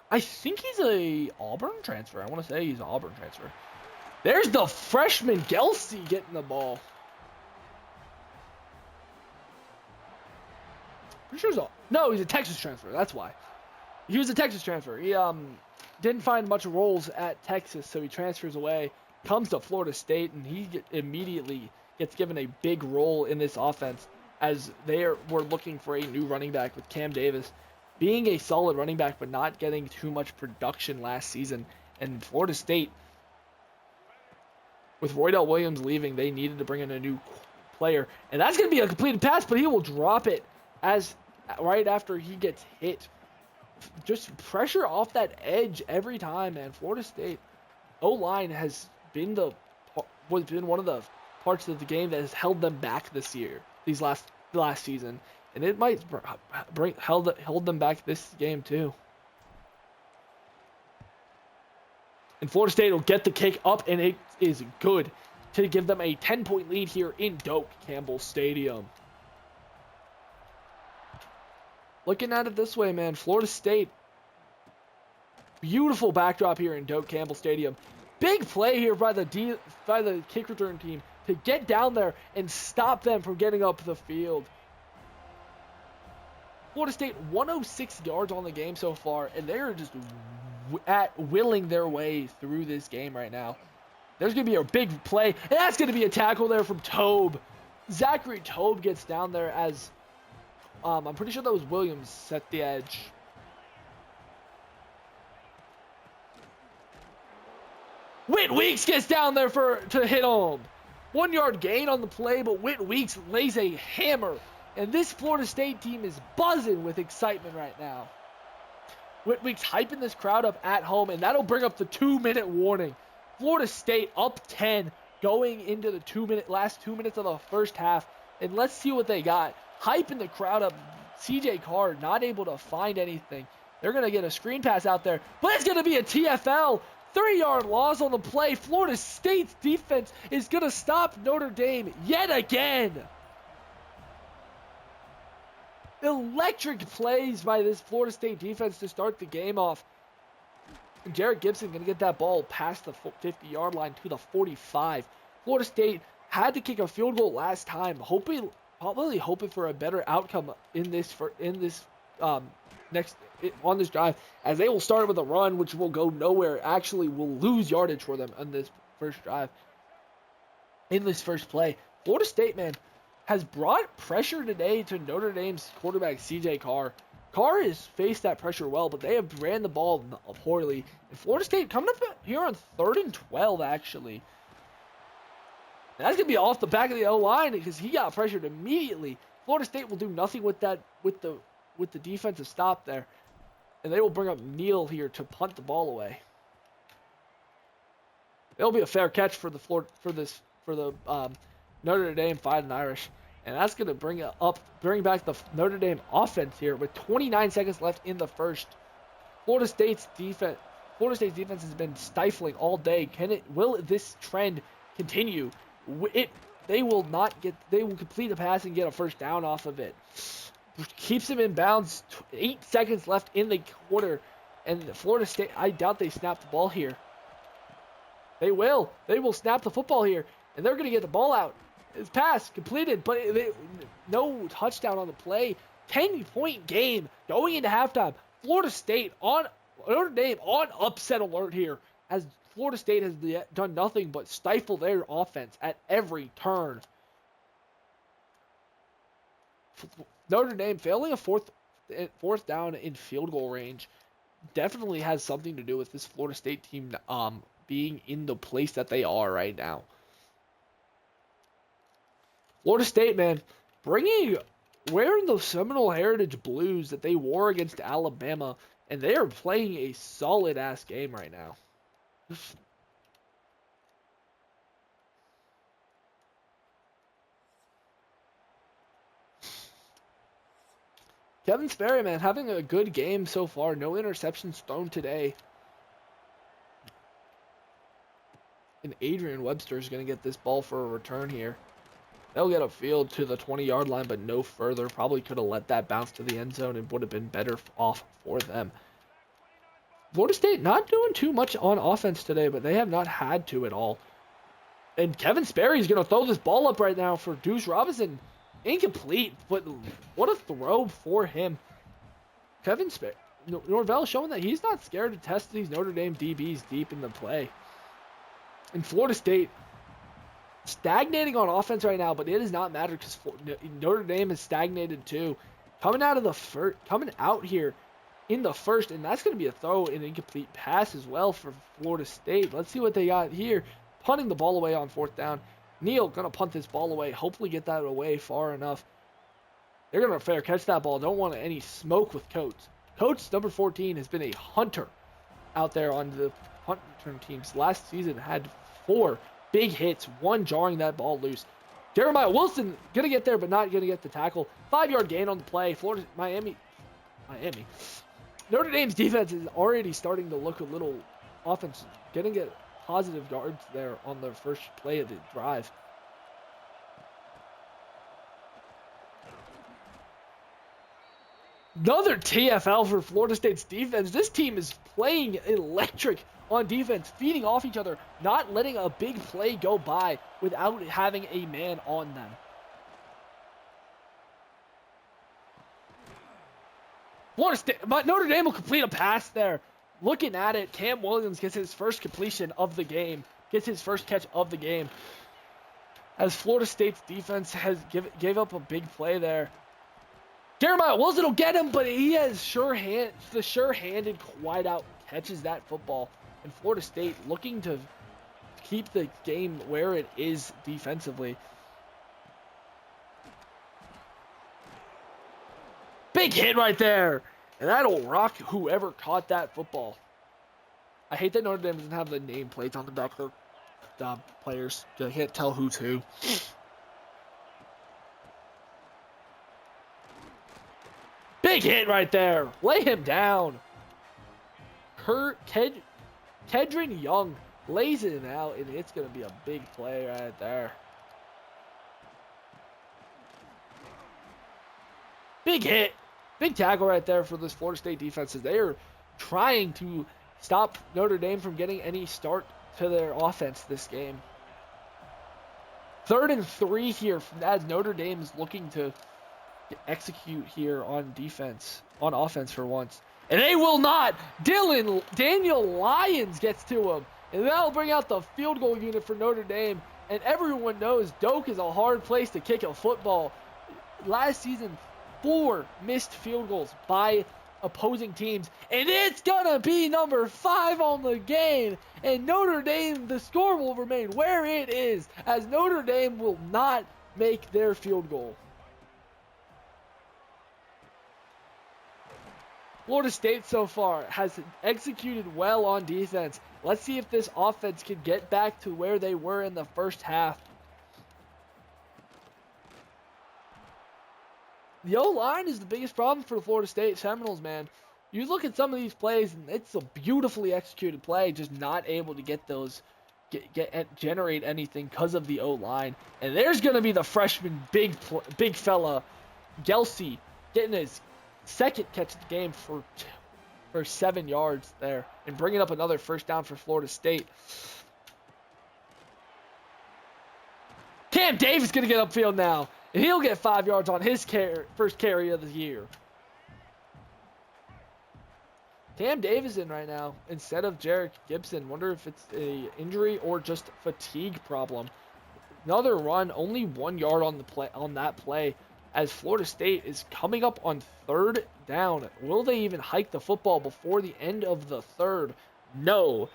I think he's a Auburn transfer. I want to say he's an Auburn transfer. There's the freshman Gelsey getting the ball. Pretty sure he's a Texas transfer. That's why. He was a Texas transfer. He didn't find much roles at Texas, so he transfers away, comes to Florida State, and he immediately gets given a big role in this offense as were looking for a new running back with Cam Davis being a solid running back but not getting too much production last season. And Florida State, with Roydell Williams leaving, they needed to bring in a new player. And that's going to be a completed pass, but he will drop it right after he gets hit. Just pressure off that edge every time, man. Florida State O-line has been one of the parts of the game that has held them back this year, last season. And it might hold them back this game too. And Florida State will get the kick up, and it is good to give them a 10-point lead here in Doak Campbell Stadium. Looking at it this way, man, Florida State, beautiful backdrop here in Doak Campbell Stadium. Big play here by the kick return team to get down there and stop them from getting up the field. Florida State 106 yards on the game so far, and they're just willing their way through this game right now. There's going to be a big play, and that's going to be a tackle there from Tobe. Zachary Tobe gets down there as, I'm pretty sure that was Williams set the edge. Whit Weeks gets down there to hit home. 1 yard gain on the play, but Whit Weeks lays a hammer. And this Florida State team is buzzing with excitement right now. Whit Weeks hyping this crowd up at home, and that'll bring up the 2-minute warning. Florida State up 10 going into the last 2 minutes of the first half. And let's see what they got. Hyping the crowd up. CJ Carr not able to find anything. They're going to get a screen pass out there, but it's going to be a TFL. 3-yard loss on the play. Florida State's defense is going to stop Notre Dame yet again. Electric plays by this Florida State defense to start the game off. And Jared Gibson going to get that ball past the 50-yard line to the 45. Florida State had to kick a field goal last time, probably hoping for a better outcome on this drive, as they will start with a run, which will go nowhere. Actually, will lose yardage for them on this first drive. In this first play, Florida State, man, has brought pressure today to Notre Dame's quarterback, CJ Carr. Carr has faced that pressure well, but they have ran the ball poorly. And Florida State coming up here on 3rd and 12, actually. That's going to be off the back of the O-line because he got pressured immediately. Florida State will do nothing with that, with the defensive stop there. And they will bring up Neal here to punt the ball away. It'll be a fair catch for the Notre Dame Fighting Irish. And that's going to bring back the Notre Dame offense here with 29 seconds left in the first. Florida State's defense has been stifling all day. Will this trend continue? They will complete a pass and get a first down off of it. Keeps him in bounds. 8 seconds left in the quarter. And Florida State, I doubt they snap the ball here. They will snap the football here. And they're going to get the ball out. It's pass completed, but no touchdown on the play. 10-point game going into halftime. Florida State Notre Dame on upset alert here, as Florida State has done nothing but stifle their offense at every turn. Notre Dame failing a fourth down in field goal range definitely has something to do with this Florida State team being in the place that they are right now. Florida State, man, wearing the Seminole Heritage blues that they wore against Alabama, and they are playing a solid-ass game right now. Kevin Sperry, man, having a good game so far. No interceptions thrown today. And Adrian Webster is going to get this ball for a return here. They'll get a field to the 20-yard line, but no further. Probably could have let that bounce to the end zone and would have been better off for them. Florida State not doing too much on offense today, but they have not had to at all. And Kevin Sperry is going to throw this ball up right now for Deuce Robinson. Incomplete, but what a throw for him. Kevin Sperry, Norvell showing that he's not scared to test these Notre Dame DBs deep in the play. And Florida State stagnating on offense right now, but it does not matter because Notre Dame is stagnated too. Coming out here in the first, and that's going to be a throw and incomplete pass as well for Florida State. Let's see what they got here. Punting the ball away on 4th down. Neal going to punt this ball away. Hopefully get that away far enough. They're going to fair catch that ball. Don't want any smoke with Coates. Coates, number 14, has been a hunter out there on the punt return teams. Last season had 4 big hits, 1 jarring that ball loose. Jeremiah Wilson going to get there, but not going to get the tackle. 5-yard gain on the play. Miami. Notre Dame's defense is already starting to look a little offensive. Getting it positive yards there on their first play of the drive. Another TFL for Florida State's defense. This team is playing electric on defense, feeding off each other, not letting a big play go by without having a man on them. Florida State, but Notre Dame will complete a pass there. Looking at it, Cam Williams gets his first completion of the game, gets his first catch of the game. As Florida State's defense gave up a big play there. Jeremiah Wilson will get him, but he has the sure-handed wideout catches that football. And Florida State looking to keep the game where it is defensively. Big hit right there. And that'll rock whoever caught that football. I hate that Notre Dame doesn't have the nameplates on the back of the players. I can't tell who's who. Big hit right there. Lay him down. Kedron Young lays it out, and it's going to be a big play right there. Big hit. Big tackle right there for this Florida State defense. They are trying to stop Notre Dame from getting any start to their offense this game. 3rd and 3 here as Notre Dame is looking to execute here on offense for once. And they will not. Daniel Lyons gets to him. And that'll bring out the field goal unit for Notre Dame. And everyone knows Doak is a hard place to kick a football. Last season, 4 missed field goals by opposing teams. And it's going to be number 5 on the game. And Notre Dame, the score will remain where it is, as Notre Dame will not make their field goal. Florida State so far has executed well on defense. Let's see if this offense can get back to where they were in the first half. The O-line is the biggest problem for the Florida State Seminoles, man. You look at some of these plays, and it's a beautifully executed play, just not able to get those, generate anything because of the O-line. And there's going to be the freshman big fella, Gelsey, getting his second catch of the game for 7 yards there, and bringing up another first down for Florida State. Cam Davis going to get upfield now. And he'll get 5 yards on his first carry of the year. Cam Davis in right now instead of Jarek Gibson. Wonder if it's an injury or just fatigue problem. Another run, only 1 yard on that play, as Florida State is coming up on 3rd down. Will they even hike the football before the end of the 3rd? No.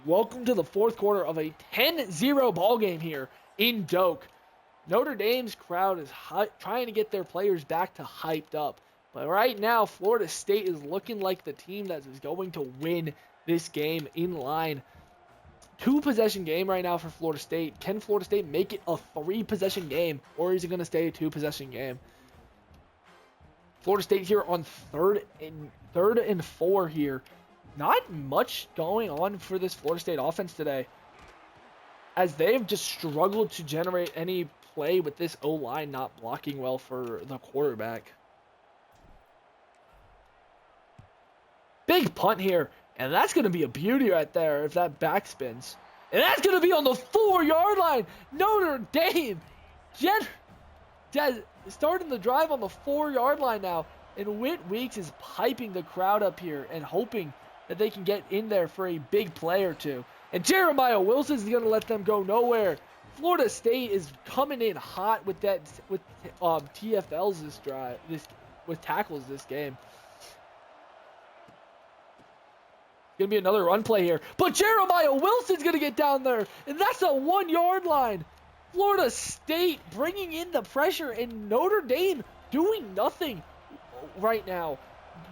Welcome to the 4th quarter of a 10-0 ball game here in Doak. Notre Dame's crowd is trying to get their players back to hyped up. But right now, Florida State is looking like the team that is going to win this game in line. 2-possession game right now for Florida State. Can Florida State make it a 3-possession game, or is it going to stay a 2-possession game? Florida State here on third and 4 here. Not much going on for this Florida State offense today, as they've just struggled to generate any play with this O-line not blocking well for the quarterback. Big punt here, and that's going to be a beauty right there if that backspins. And that's going to be on the 4-yard line. Notre Dame starting the drive on the 4-yard line now. And Whit Weeks is piping the crowd up here and hoping that they can get in there for a big play or two. And Jeremiah Wilson is going to let them go nowhere. Florida State is coming in hot with TFLs this drive, with tackles this game. Going to be another run play here. But Jeremiah Wilson's going to get down there. And that's a 1-yard line. Florida State bringing in the pressure, and Notre Dame doing nothing right now.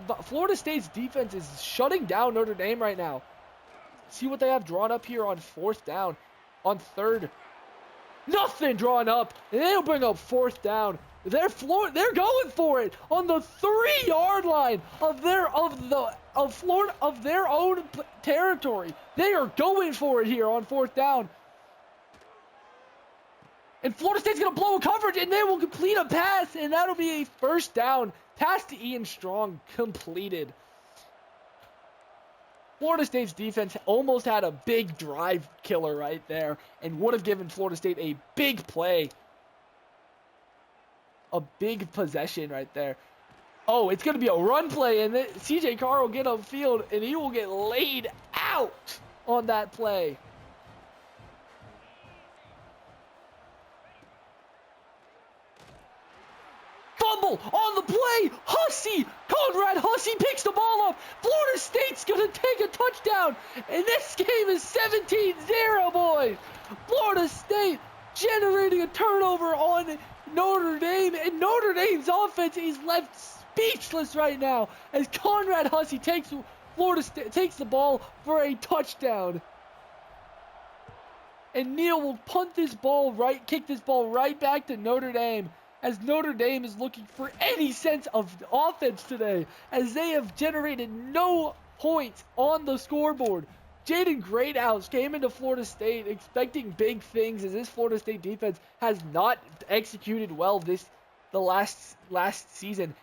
But Florida State's defense is shutting down Notre Dame right now. See what they have drawn up here on 4th down. On 3rd. Nothing drawn up. And they'll bring up 4th down. They're going for it on the 3-yard line of their own territory. They are going for it here on 4th down. And Florida State's going to blow a coverage, and they will complete a pass, and that'll be a 1st down. Pass to Ian Strong completed. Florida State's defense almost had a big drive killer right there and would have given Florida State a big play. A big possession right there. Oh, it's going to be a run play, and C.J. Carr will get upfield, and he will get laid out on that play. Fumble on the play. Conrad Hussey picks the ball up. Florida State's going to take a touchdown, and this game is 17-0, boys. Florida State generating a turnover on Notre Dame, and Notre Dame's offense is left speechless right now as Conrad Hussey takes the ball for a touchdown. And Neal will kick this ball right back to Notre Dame, as Notre Dame is looking for any sense of offense today, as they have generated no points on the scoreboard. Jaden Greathouse came into Florida State expecting big things, as this Florida State defense has not executed well the last season.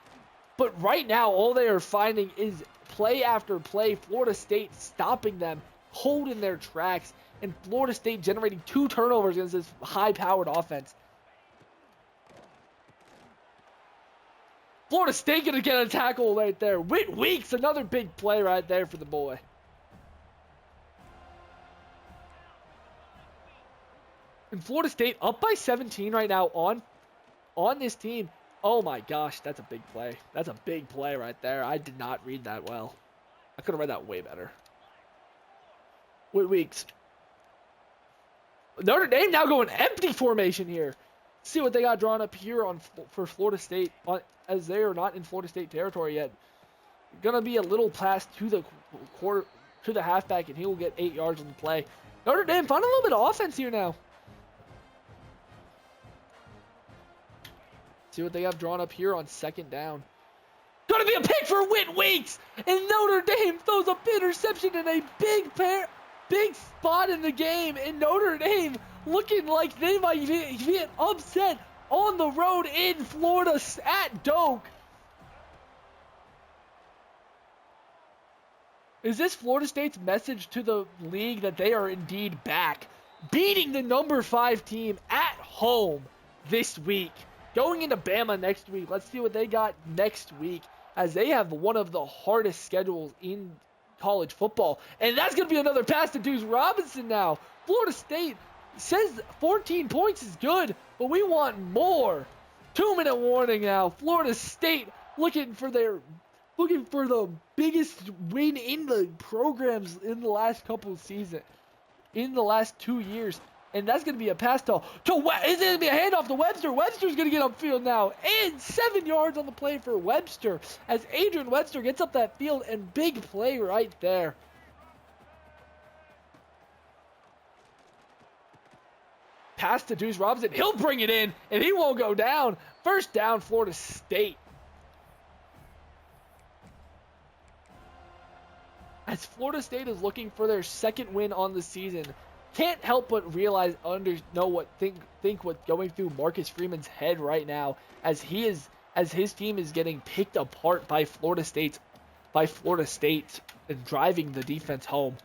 But right now, all they are finding is play after play, Florida State stopping them, holding their tracks, and Florida State generating 2 turnovers against this high-powered offense. Florida State going to get a tackle right there. Whit Weeks, another big play right there for the boy. And Florida State up by 17 right now on this team. Oh my gosh, that's a big play. That's a big play right there. I did not read that well. I could have read that way better. Whit Weeks. Notre Dame now going empty formation here. See what they got drawn up here for Florida State, as they are not in Florida State territory yet. Gonna be a little pass to the halfback, and he will get 8 yards on the play. Notre Dame found a little bit of offense here now. See what they have drawn up here on 2nd down. Gonna be a pick for Whit Weeks, and Notre Dame throws a interception in a big spot in the game, and Notre Dame looking like they might get upset on the road in Florida at Doak. Is this Florida State's message to the league that they are indeed back, beating the number 5 team at home this week, going into Bama next week? Let's see what they got next week, as they have one of the hardest schedules in college football. And that's going to be another pass to Deuce Robinson now. Florida State says 14 points is good, but we want more. 2-minute warning now. Florida State looking for the biggest win in the programs in the last couple of seasons, in the last 2 years. And that's going to be a pass to is it going to be a handoff to Webster? Webster's going to get upfield now. And 7 yards on the play for Webster, as Adrian Webster gets up that field, and big play right there. pass to Deuce Robinson. He'll bring it in, and he won't go down. First down, Florida State. As Florida State is looking for their second win on the season, can't help but realize, think what's going through Marcus Freeman's head right now, as his team is getting picked apart by Florida State, and driving the defense home.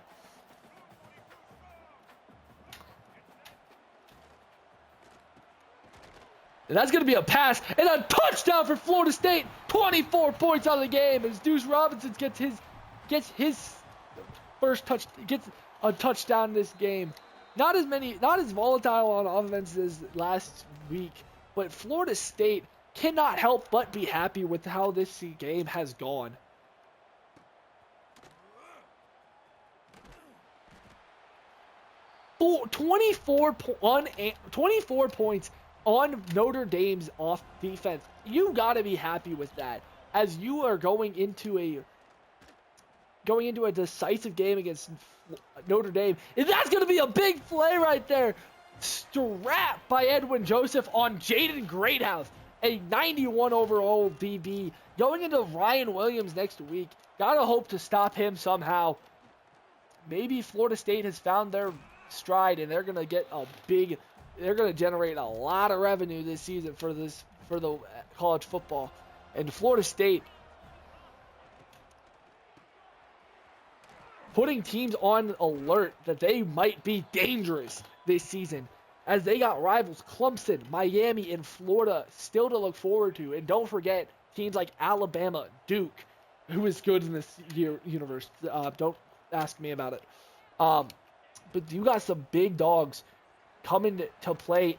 And that's going to be a pass and a touchdown for Florida State. 24 points on the game as Deuce Robinson gets his first gets a touchdown in this game. Not as volatile on offense as last week, but Florida State cannot help but be happy with how this game has gone. For 24 points on Notre Dame's off defense. You got to be happy with that, as you are going into a decisive game against Notre Dame. And that's going to be a big play right there. Strap by Edwin Joseph on Jaden Greathouse, a 91 overall DB. Going into Ryan Williams next week. Gotta hope to stop him somehow. Maybe Florida State has found their stride and they're going to generate a lot of revenue this season for the college football. And Florida State putting teams on alert that they might be dangerous this season, as they got rivals Clemson, Miami, and Florida still to look forward to. And don't forget teams like Alabama, Duke, who is good in this universe. Don't ask me about it. But you got some big dogs coming to play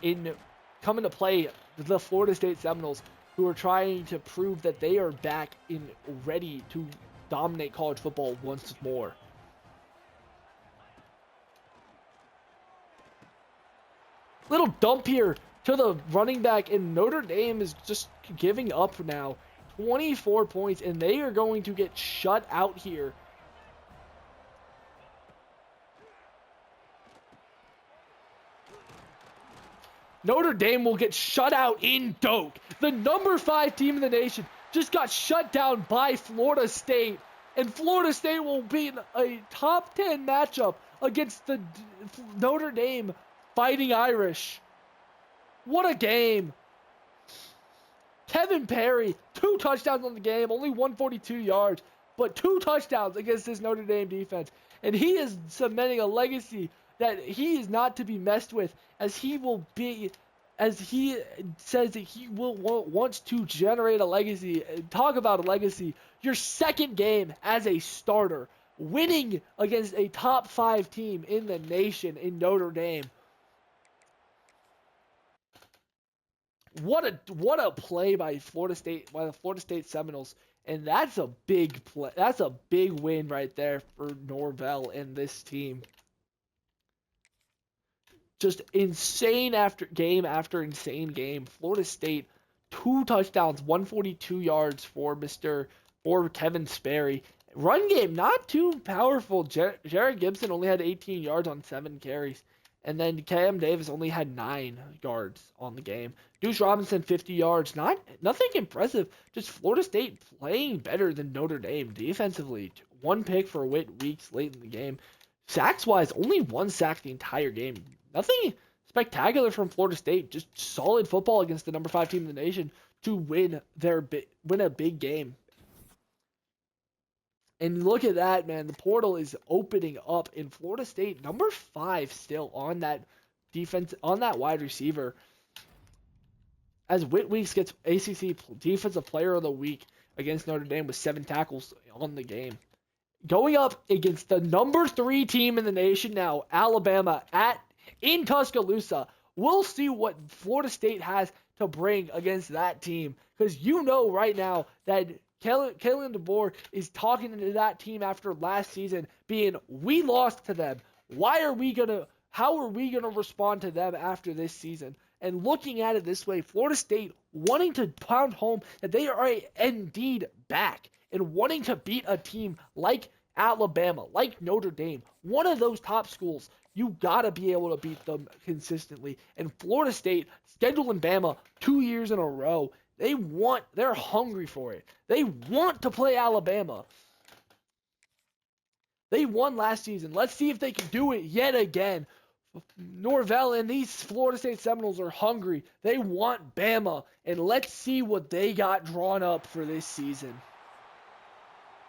the Florida State Seminoles, who are trying to prove that they are back and ready to dominate college football once more. Little dump here to the running back, and Notre Dame is just giving up now. 24 points, and they are going to get shut out here. Notre Dame will get shut out in Doak. The number 5 team in the nation just got shut down by Florida State. And Florida State will be in a top 10 matchup against the Notre Dame Fighting Irish. What a game. Kevin Perry, 2 touchdowns on the game, only 142 yards, but 2 touchdowns against this Notre Dame defense. And he is cementing a legacy that he is not to be messed with, as he says that he wants to generate a legacy. Talk about a legacy. Your second game as a starter, winning against a top 5 team in the nation in Notre Dame. What a play by the Florida State Seminoles. And that's a big play. That's a big win right there for Norvell and this team. Just insane after insane game. Florida State, 2 touchdowns, 142 yards for Kevin Sperry. Run game, not too powerful. Jared Gibson only had 18 yards on 7 carries. And then Cam Davis only had 9 yards on the game. Deuce Robinson, 50 yards. Nothing impressive. Just Florida State playing better than Notre Dame defensively. 1 pick for Whit Weeks late in the game. Sacks-wise, only 1 sack the entire game. Nothing spectacular from Florida State. Just solid football against the number 5 team in the nation to win a big game. And look at that, man. The portal is opening up in Florida State. Number 5 still on that defense, on that wide receiver. As Whit Weeks gets ACC Defensive Player of the Week against Notre Dame with 7 tackles on the game. Going up against the number 3 team in the nation now, Alabama, in Tuscaloosa. We'll see what Florida State has to bring against that team. Because you know right now that Kalen DeBoer is talking to that team after last season, we lost to them. How are we gonna respond to them after this season? And looking at it this way, Florida State wanting to pound home that they are indeed back and wanting to beat a team like Alabama, like Notre Dame, one of those top schools, you got to be able to beat them consistently. And Florida State, scheduling Bama 2 years in a row, they're hungry for it. They want to play Alabama. They won last season. Let's see if they can do it yet again. Norvell and these Florida State Seminoles are hungry. They want Bama. And let's see what they got drawn up for this season.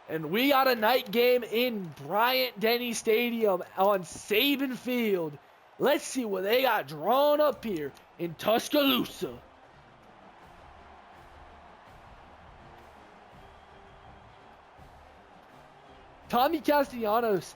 And we got a night game in Bryant-Denny Stadium on Saban Field. Let's see what they got drawn up here in Tuscaloosa. Tommy Castellanos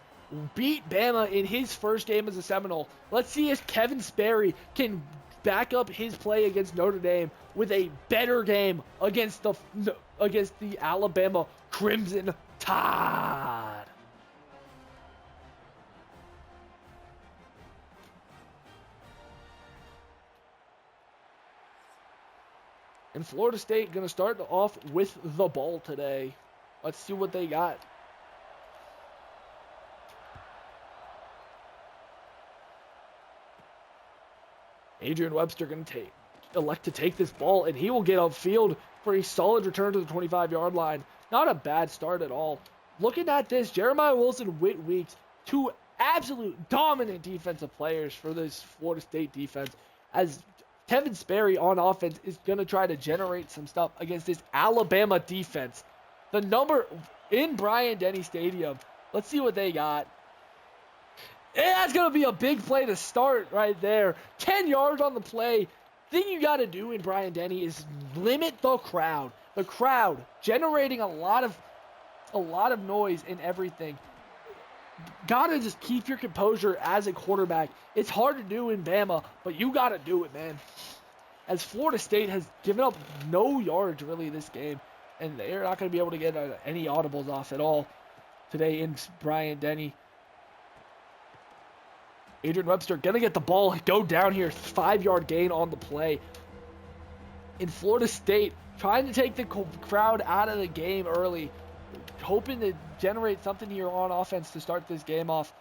beat Bama in his first game as a Seminole. Let's see if Kevin Sperry can back up his play against Notre Dame with a better game against the Alabama Crimson Tide. And Florida State going to start off with the ball today. Let's see what they got. Adrian Webster going to elect to take this ball, and he will get upfield for a solid return to the 25-yard line. Not a bad start at all. Looking at this, Jeremiah Wilson, Whit Weeks, two absolute dominant defensive players for this Florida State defense, as Kevin Sperry on offense is going to try to generate some stuff against this Alabama defense. The number in Bryant-Denny Stadium. Let's see what they got. And that's going to be a big play to start right there. 10 yards on the play. Thing you got to do in Bryant-Denny is limit the crowd. The crowd generating a lot of noise and everything. Got to just keep your composure as a quarterback. It's hard to do in Bama, but you got to do it, man. As Florida State has given up no yards really this game, and they're not going to be able to get any audibles off at all today in Bryant-Denny. Adrian Webster going to get the ball, go down here, 5-yard gain on the play. In Florida State, trying to take the crowd out of the game early, hoping to generate something here on offense to start this game off.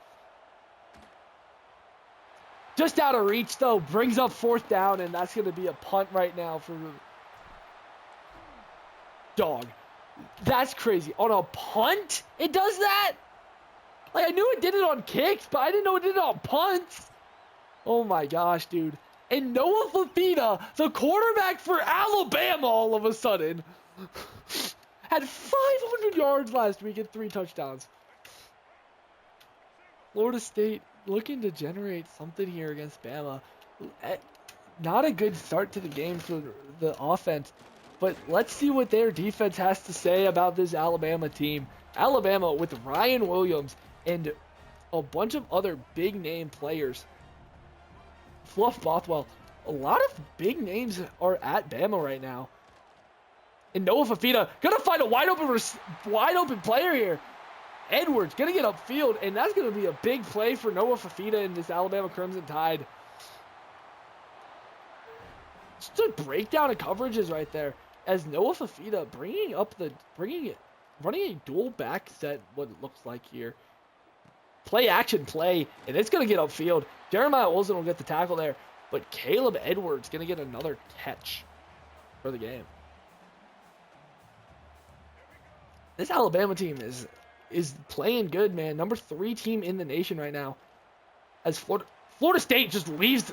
Just out of reach, though, brings up 4th down, and that's going to be a punt right now for Dog. That's crazy. On a punt, it does that? Like, I knew it did it on kicks, but I didn't know it did it on punts. Oh, my gosh, dude. And Noah Fifita, the quarterback for Alabama, all of a sudden, had 500 yards last week and 3 touchdowns. Florida State looking to generate something here against Bama. Not a good start to the game for the offense, but let's see what their defense has to say about this Alabama team. Alabama with Ryan Williams and a bunch of other big-name players. Fluff Bothwell. A lot of big names are at Bama right now. And Noah Fifita gonna find a wide open player here. Edwards gonna get upfield, and that's gonna be a big play for Noah Fifita in this Alabama Crimson Tide. Just a breakdown of coverages right there, as Noah Fifita running a dual back set. What it looks like here. Play action play, and it's gonna get upfield. Jeremiah Wilson will get the tackle there, but Caleb Edwards gonna get another catch for the game. This Alabama team is playing good, man. Number 3 team in the nation right now. As Florida State just leaves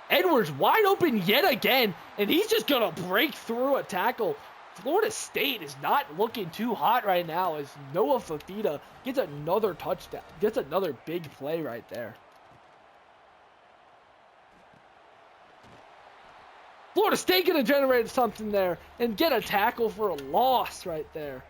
Edwards wide open yet again, and he's just gonna break through a tackle. Florida State is not looking too hot right now as Noah Fifita gets another touchdown, gets another big play right there. Florida State gonna generate something there and get a tackle for a loss right there.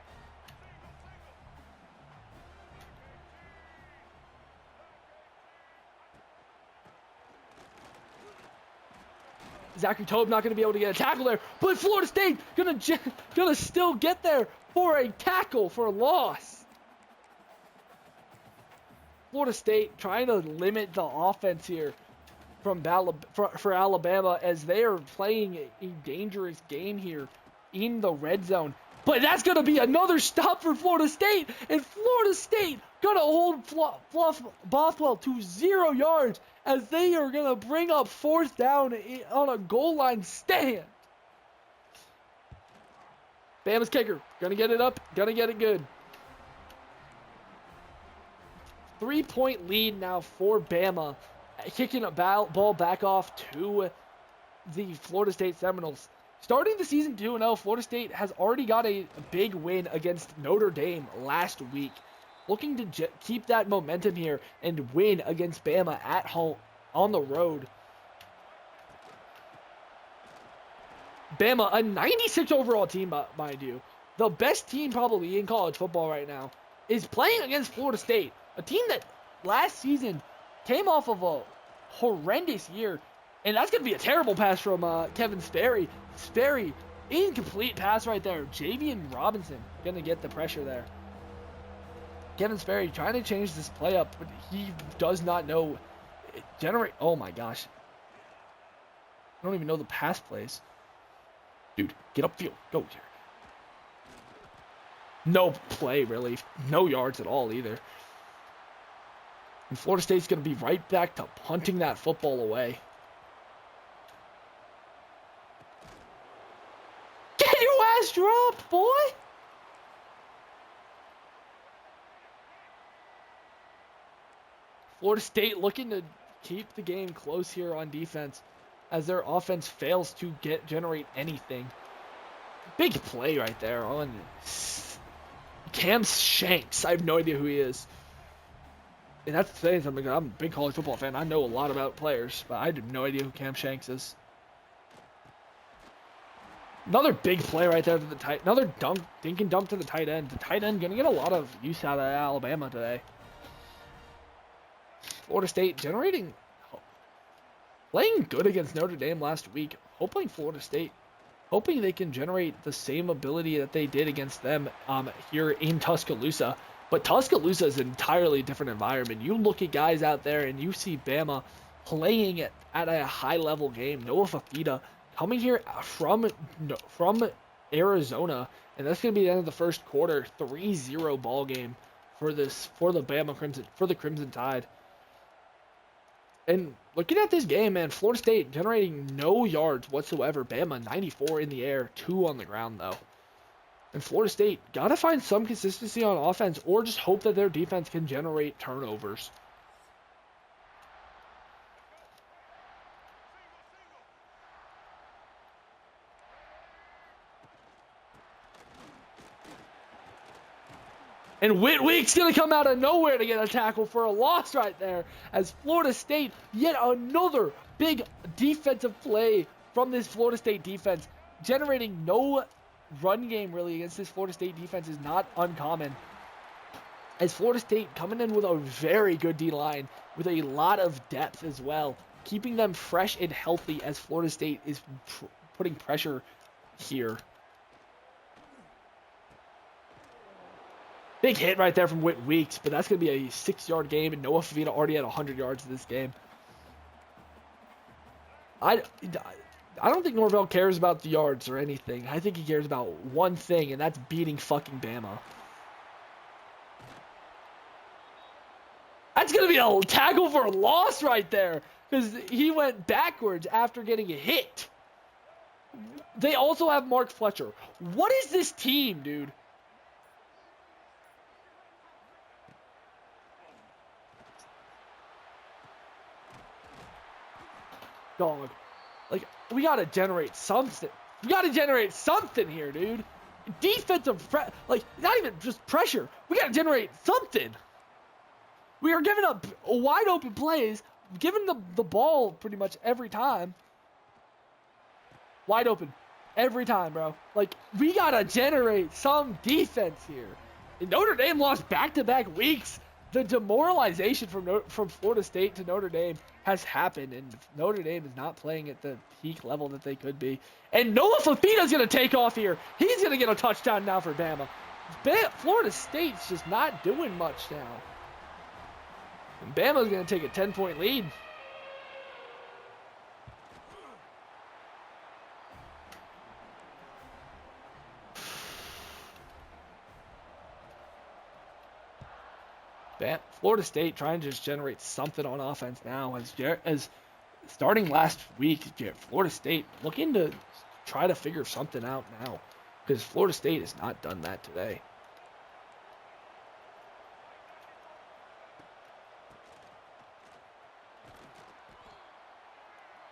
Zachary Tobe not going to be able to get a tackle there, but Florida State gonna still get there for a tackle for a loss. Florida State trying to limit the offense here for Alabama as they are playing a dangerous game here in the red zone. But that's going to be another stop for Florida State. And Florida State going to hold Bothwell to 0 yards as they are going to bring up 4th down on a goal line stand. Bama's kicker. Going to get it up. Going to get it good. 3-point lead now for Bama. Kicking a ball back off to the Florida State Seminoles. Starting the season 2-0, Florida State has already got a big win against Notre Dame last week. Looking to keep that momentum here and win against Bama at home on the road. Bama, a 96 overall team, mind you. The best team probably in college football right now is playing against Florida State. A team that last season came off of a horrendous year. And that's going to be a terrible pass from Kevin Sperry. Sperry, incomplete pass right there. Javian Robinson going to get the pressure there. Kevin Sperry trying to change this play up, but he does not know. Oh my gosh. I don't even know the pass plays. Dude, get upfield. Go here. No play, really. No yards at all, either. And Florida State's going to be right back to punting that football away. Get your ass dropped, boy! Florida State looking to keep the game close here on defense as their offense fails to generate anything. Big play right there on Cam Shanks. I have no idea who he is. And that's saying something. I'm a big college football fan. I know a lot about players, but I have no idea who Cam Shanks is. Another big play right there to the tight. Another dink and dunk to the tight end. The tight end gonna get a lot of use out of Alabama today. Florida State playing good against Notre Dame last week. Hoping they can generate the same ability that they did against them here in Tuscaloosa. But Tuscaloosa is an entirely different environment. You look at guys out there and you see Bama playing it at a high-level game. Noah Fafita coming here from Arizona, and that's going to be the end of the first quarter. 3-0 ball game for the Crimson Tide. And looking at this game, man, Florida State generating no yards whatsoever. Bama 94 in the air, 2 on the ground though. And Florida State got to find some consistency on offense or just hope that their defense can generate turnovers. And Whitweek's going to come out of nowhere to get a tackle for a loss right there as Florida State, yet another big defensive play from this Florida State defense. Generating no run game really against this Florida State defense is not uncommon. As Florida State coming in with a very good D-line with a lot of depth as well. Keeping them fresh and healthy as Florida State is putting pressure here. Big hit right there from Whit Weeks, but that's going to be a 6-yard game, and Noah Fafita already had 100 yards in this game. I don't think Norvell cares about the yards or anything. I think he cares about one thing, and that's beating fucking Bama. That's going to be a tackle for a loss right there, because he went backwards after getting hit. They also have Mark Fletcher. What is this team, dude? Dog. Like, we gotta generate something. We gotta generate something here, dude. Defensive, like, not even just pressure. We gotta generate something. We are giving up wide open plays, giving the ball pretty much every time. Wide open. Every time, bro. Like, we gotta generate some defense here. And Notre Dame lost back-to-back weeks. The demoralization from Florida State to Notre Dame has happened, and Notre Dame is not playing at the peak level that they could be. And Noah Fafita's going to take off here. He's going to get a touchdown now for Bama. Florida State's just not doing much now. And Bama's going to take a 10-point lead. Florida State trying to just generate something on offense now. As starting last week, Florida State looking to try to figure something out now, because Florida State has not done that today.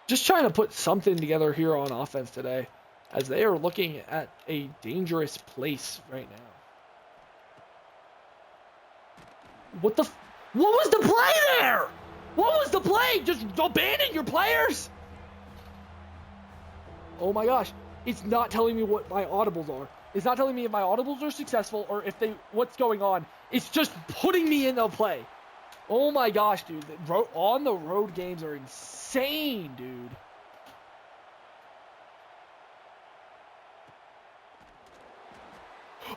Just trying to put something together here on offense today, as they are looking at a dangerous place right now. What was the play there? What was the play? Just abandon your players? Oh my gosh. It's not telling me what my audibles are. It's not telling me if my audibles are successful or if what's going on. It's just putting me in the play. Oh my gosh, dude. On the road games are insane, dude.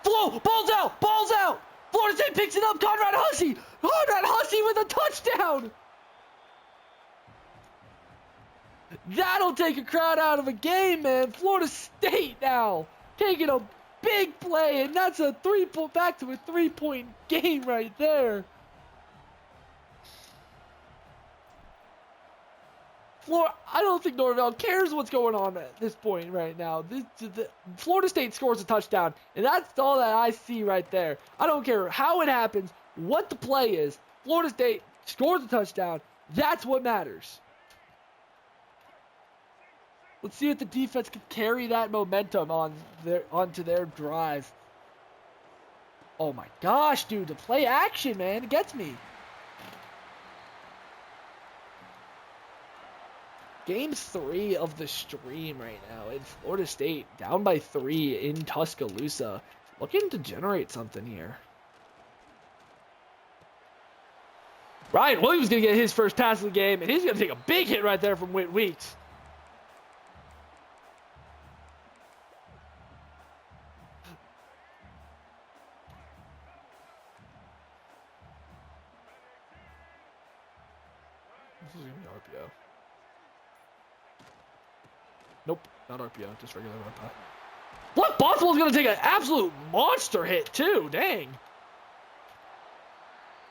Flow! Ball's out! Ball's out! Florida State picks it up. Conrad Hussey! Conrad Hussey with a touchdown! That'll take a crowd out of a game, man. Florida State now taking a big play, and that's a back to a 3-point game right there. I don't think Norvell cares what's going on at this point right now. Florida State scores a touchdown, and that's all that I see right there. I don't care how it happens, what the play is. Florida State scores a touchdown. That's what matters. Let's see if the defense can carry that momentum onto their drive. Oh my gosh, dude, the play action, man, it gets me. Game 3 of the stream right now, and Florida State down by 3 in Tuscaloosa, looking to generate something here. Ryan Williams going to get his first pass of the game, and he's going to take a big hit right there from Whit Weeks. This is going to be RPO. Nope, not RPO, just regular RPO. What? Bothwell's going to take an absolute monster hit, too. Dang.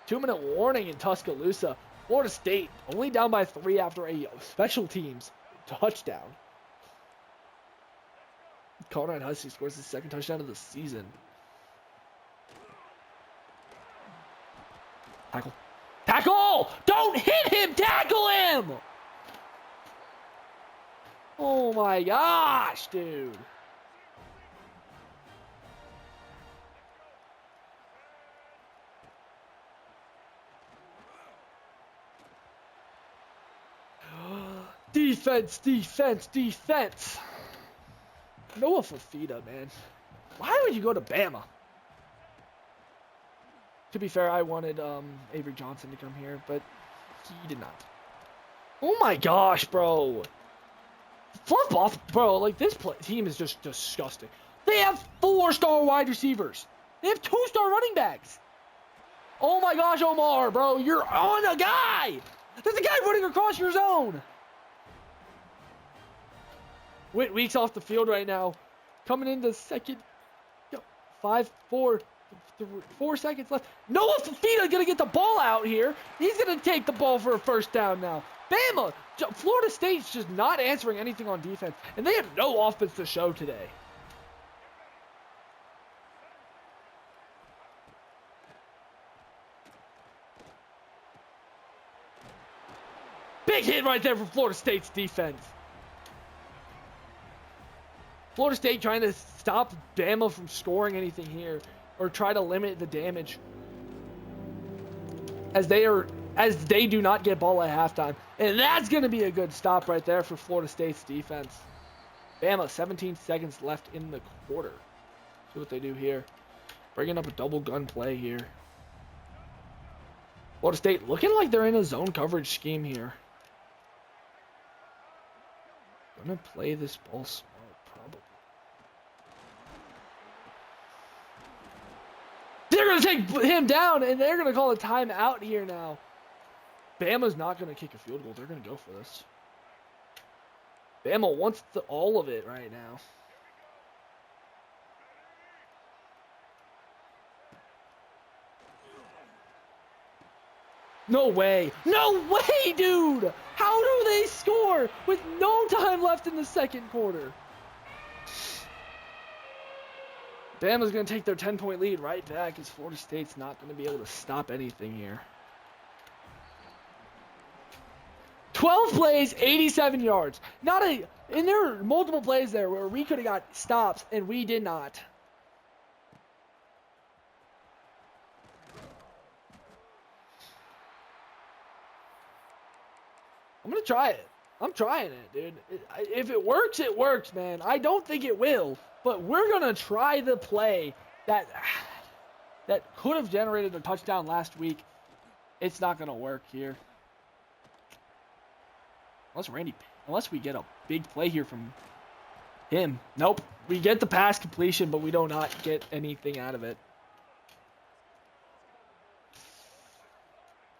2-minute warning in Tuscaloosa. Florida State only down by 3 after a special teams touchdown. Conrad Hussey scores his second touchdown of the season. Tackle. Tackle! Don't hit him! Tackle him! Oh my gosh, dude. Defense, defense, defense. Noah Fifita, man. Why would you go to Bama? To be fair, I wanted Avery Johnson to come here, but he did not. Oh my gosh, bro. Flip off, bro. Like, this team is just disgusting. They have 4-star wide receivers. They have 2-star running backs. Oh my gosh, Omar, bro. You're on a guy. There's a guy running across your zone. Whit Weeks off the field right now. Coming into second. 4 seconds left. Noah Fifita gonna get the ball out here. He's gonna take the ball for a first down now. Bama, Florida State's just not answering anything on defense, and they have no offense to show today. Big hit right there from Florida State's defense. Florida State trying to stop Bama from scoring anything here, or try to limit the damage, as they do not get ball at halftime. And that's going to be a good stop right there for Florida State's defense. Bama, 17 seconds left in the quarter. See what they do here. Bringing up a double gun play here. Florida State looking like they're in a zone coverage scheme here. Gonna play this ball smart, probably. They're gonna take him down, and they're gonna call a timeout here now. Bama's not gonna kick a field goal. They're gonna go for this. Bama wants all of it right now. No way. No way, dude. How do they score with no time left in the second quarter? Bama's going to take their 10-point lead right back as Florida State's not going to be able to stop anything here. 12 plays, 87 yards. And there are multiple plays there where we could have got stops and we did not. I'm going to try it. I'm trying it, dude. If it works, man. I don't think it will, but we're going to try the play that could have generated a touchdown last week. It's not going to work here. Unless we get a big play here from him. Nope. We get the pass completion, but we do not get anything out of it.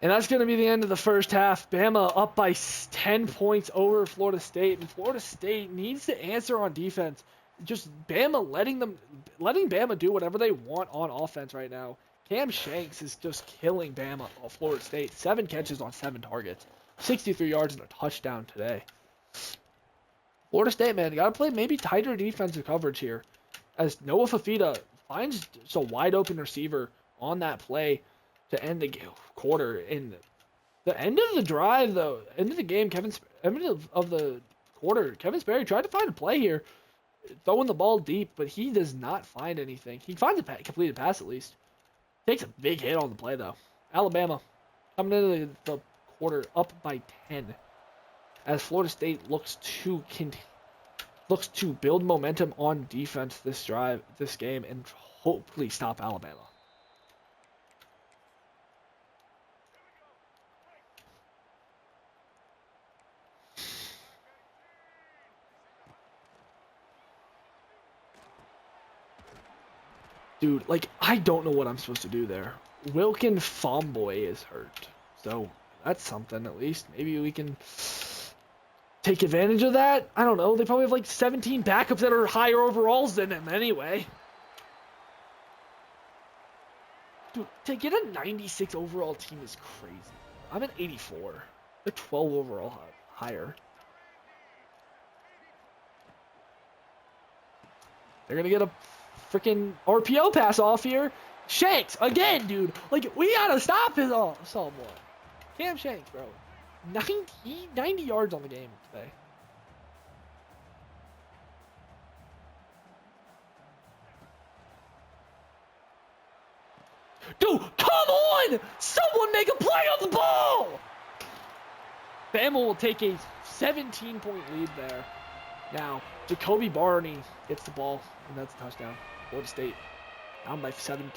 And that's going to be the end of the first half. Bama up by 10 points over Florida State. And Florida State needs to answer on defense. Just Bama letting Bama do whatever they want on offense right now. Cam Shanks is just killing Bama on Florida State. 7 catches on 7 targets. 63 yards and a touchdown today. Florida State, man, got to play maybe tighter defensive coverage here. As Noah Fafita finds just a wide open receiver on that play to end the quarter. In the end of the drive, though, end of the game, end of the quarter, Kevin Sperry tried to find a play here, throwing the ball deep, but he does not find anything. He finds a completed pass at least. Takes a big hit on the play, though. Alabama coming into the quarter up by 10 as Florida State looks to build momentum on defense this game, and hopefully stop Alabama. Dude, like, I don't know what I'm supposed to do there. Wilkin Fomboy is hurt. So, that's something at least. Maybe we can take advantage of that. I don't know. They probably have like 17 backups that are higher overalls than him anyway. Dude, to get a 96 overall team is crazy. I'm at 84. They're 12 overall higher. They're going to get a freaking RPO pass off here. Shanks, again, dude. Like, we got to stop his someone. Cam Shanks, bro. 90 yards on the game today. Dude, come on! Someone make a play on the ball! Bama will take a 17-point lead there. Now, Jacoby Barney gets the ball, and that's a touchdown. Florida State down by 17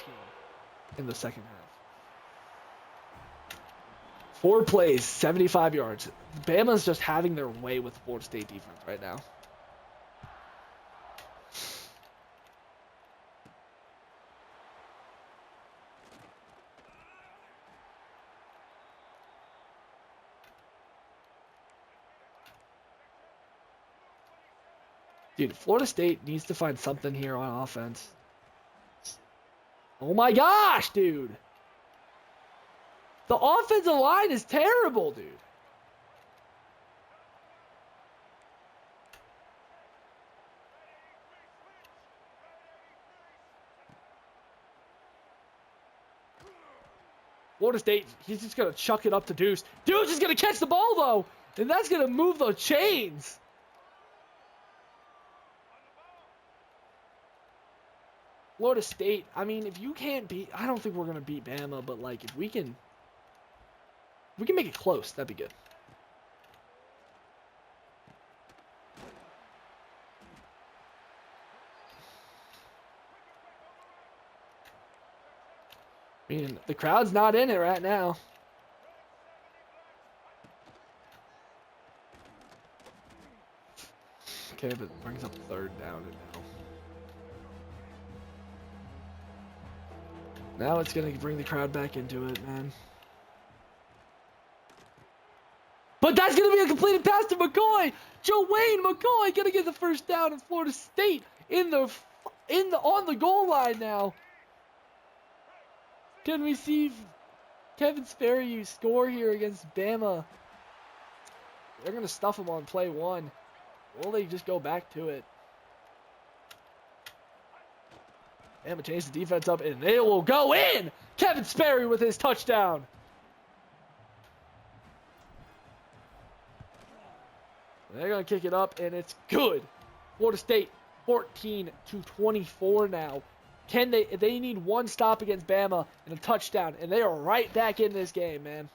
in the second half. 4 plays, 75 yards. Bama's just having their way with Florida State defense right now. Dude, Florida State needs to find something here on offense. Oh my gosh, dude. The offensive line is terrible, dude. Florida State, he's just going to chuck it up to Deuce. Deuce is going to catch the ball, though. And that's going to move the chains. Florida State, I mean, if you can't beat, I don't think we're going to beat Bama, but, like, if we can make it close, that'd be good. I mean, the crowd's not in it right now. Okay, but it brings up 3rd down and now. Now it's going to bring the crowd back into it, man. But that's going to be a completed pass to McCoy. Joe-Wayne McCoy going to get the first down in Florida State on the goal line now. Can we see Kevin Sperry, you score here against Bama. They're going to stuff him on play one. Will they just go back to it? Bama changed the defense up, and they will go in! Kevin Sperry with his touchdown. They're going to kick it up, and it's good. Florida State 14-24 now. They need one stop against Bama and a touchdown, and they are right back in this game, man.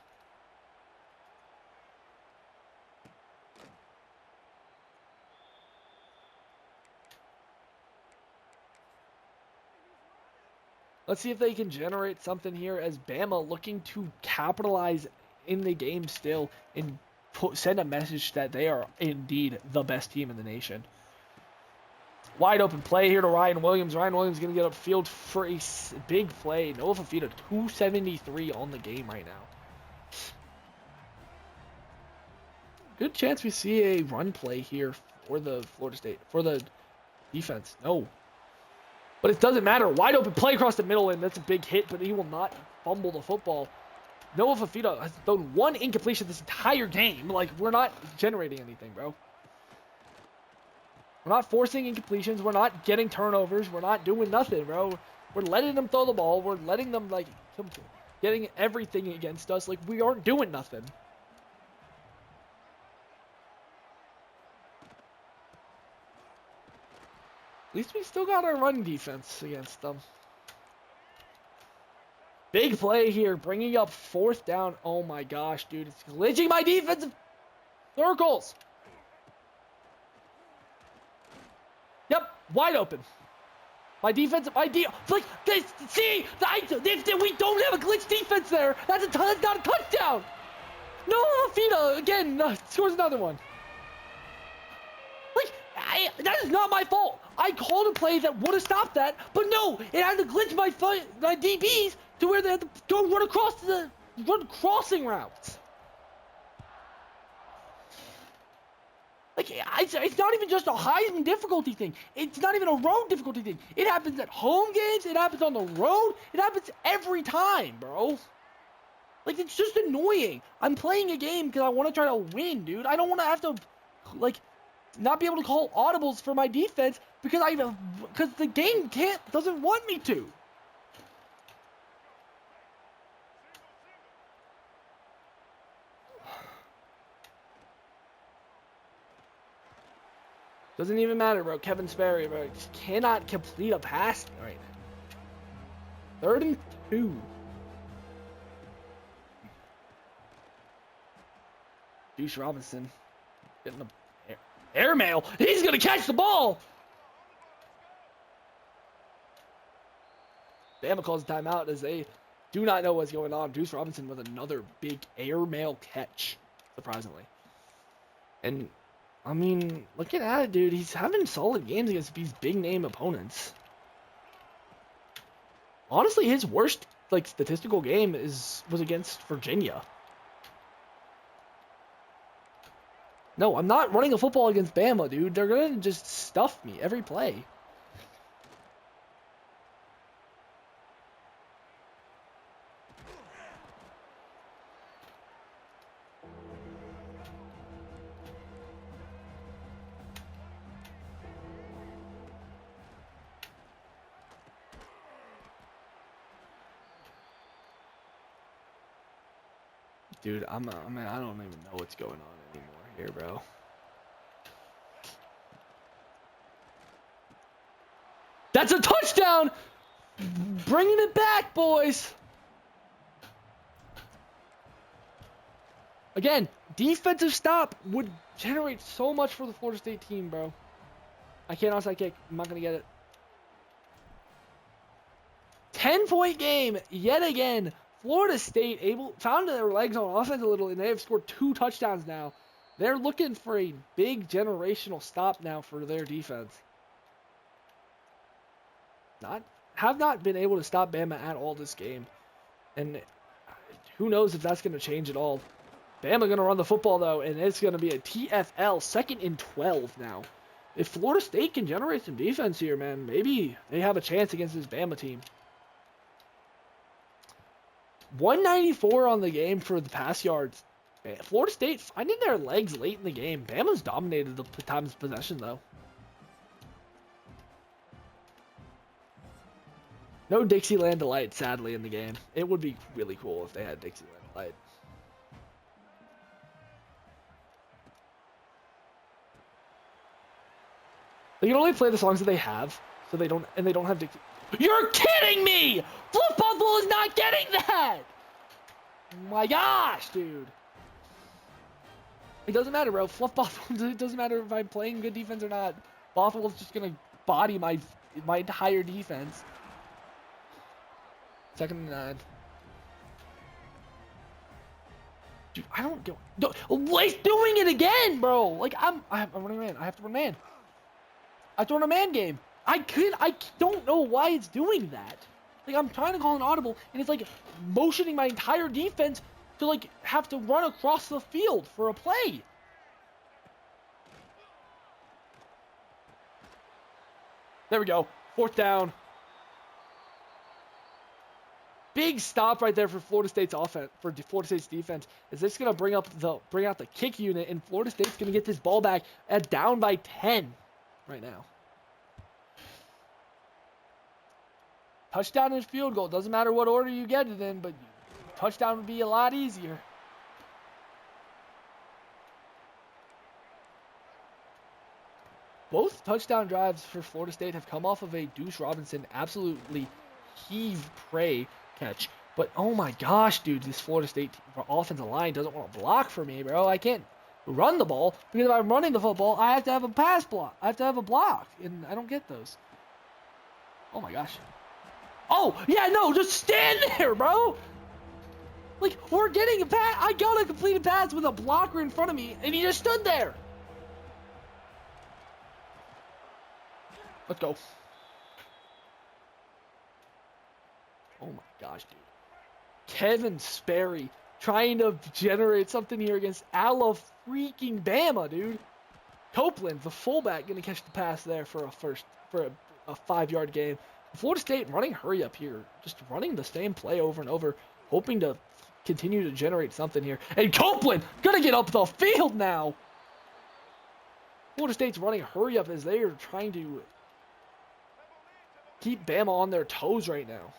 Let's see if they can generate something here as Bama looking to capitalize in the game still and send a message that they are indeed the best team in the nation. Wide open play here to Ryan Williams. Ryan Williams going to get upfield for a big play. Noah Fifita, 273 on the game right now. Good chance we see a run play here for the for the defense. No. But it doesn't matter. Wide open play across the middle, and that's a big hit, but he will not fumble the football. Noah Fifita has thrown one incompletion this entire game. Like, we're not generating anything, bro. We're not forcing incompletions. We're not getting turnovers. We're not doing nothing, bro. We're letting them throw the ball. We're letting them, like, getting everything against us. Like, we aren't doing nothing. At least we still got our run defense against them. Big play here, bringing up 4th down. Oh my gosh, dude. It's glitching my defensive circles. Yep, wide open. My defense, like, see, if we don't have a glitch defense there, that's not a touchdown. No, Fina, again, scores another one. Like, that is not my fault. I called a play that would have stopped that, but no, it had to glitch my DBs to where they had to go run crossing routes. Like, it's not even just a Heisman difficulty thing. It's not even a road difficulty thing. It happens at home games. It happens on the road. It happens every time, bro. Like, it's just annoying. I'm playing a game because I want to try to win, dude. I don't want to have to, like, not be able to call audibles for my defense because the game doesn't want me to. Doesn't even matter, bro. Kevin Sperry, bro, just cannot complete a pass right now. 3rd and 2. Deuce Robinson getting the airmail. He's gonna catch the ball. Bama calls a timeout as they do not know what's going on. Deuce Robinson with another big airmail catch, surprisingly. And I mean, looking at it, dude, he's having solid games against these big-name opponents. Honestly, his worst, like, statistical game was against Virginia. No, I'm not running a football against Bama, dude. They're gonna just stuff me every play. Dude, I don't even know what's going on anymore here, bro. That's a touchdown! Bringing it back, boys! Again, defensive stop would generate so much for the Florida State team, bro. I can't onside kick. I'm not going to get it. 10-point game, yet again. Florida State found their legs on offense a little, and they have scored 2 touchdowns now. They're looking for a big generational stop now for their defense. Have not been able to stop Bama at all this game. And who knows if that's going to change at all. Bama going to run the football, though, and it's going to be a TFL 2nd and 12 now. If Florida State can generate some defense here, man, maybe they have a chance against this Bama team. 194 on the game for the pass yards. Florida State finding their legs late in the game. Bama's dominated the times of possession, though. No Dixieland Delight, sadly, in the game. It would be really cool if they had Dixieland Delight. They can only play the songs that they have, so they don't have Dixie. You're kidding me! Fluff Buffalo is not getting that! Oh my gosh, dude. It doesn't matter, bro. Fluff Buffalo, it doesn't matter if I'm playing good defense or not. Buffalo's just gonna body my entire defense. 2nd and 9. Dude, I don't go. No, he's doing it again, bro. Like I'm running man. I have to run man. I have to run a man game. I don't know why it's doing that. Like I'm trying to call an audible, and it's like motioning my entire defense to like have to run across the field for a play. There we go. 4th down. Big stop right there for Florida State's offense, for Florida State's defense. Is this gonna bring out the kick unit, and Florida State's gonna get this ball back at down by 10 right now. Touchdown and field goal. Doesn't matter what order you get it in, but touchdown would be a lot easier. Both touchdown drives for Florida State have come off of a Deuce Robinson absolutely heave prey catch. But oh my gosh, dude, this Florida State offensive line doesn't want to block for me, bro. I can't run the ball because if I'm running the football, I have to have a pass block. I have to have a block, and I don't get those. Oh my gosh. Oh, yeah, no, just stand there, bro. Like, we're getting a pass. I got a completed pass with a blocker in front of me, and he just stood there. Let's go. Oh my gosh, dude. Kevin Sperry trying to generate something here against Alabama, dude. Copeland, the fullback, gonna catch the pass there for a 5-yard gain. Florida State running hurry up here, just running the same play over and over, hoping to continue to generate something here. And Copeland gonna get up the field now. Florida State's running hurry up as they are trying to keep Bama on their toes right now.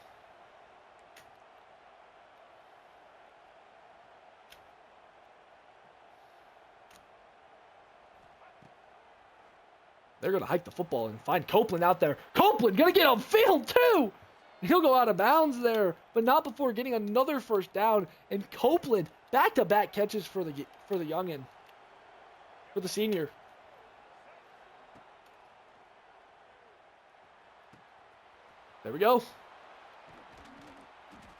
They're going to hike the football and find Copeland out there. Copeland going to get on field too. He'll go out of bounds there, but not before getting another 1st down. And Copeland, back-to-back catches for the youngin, for the senior. There we go.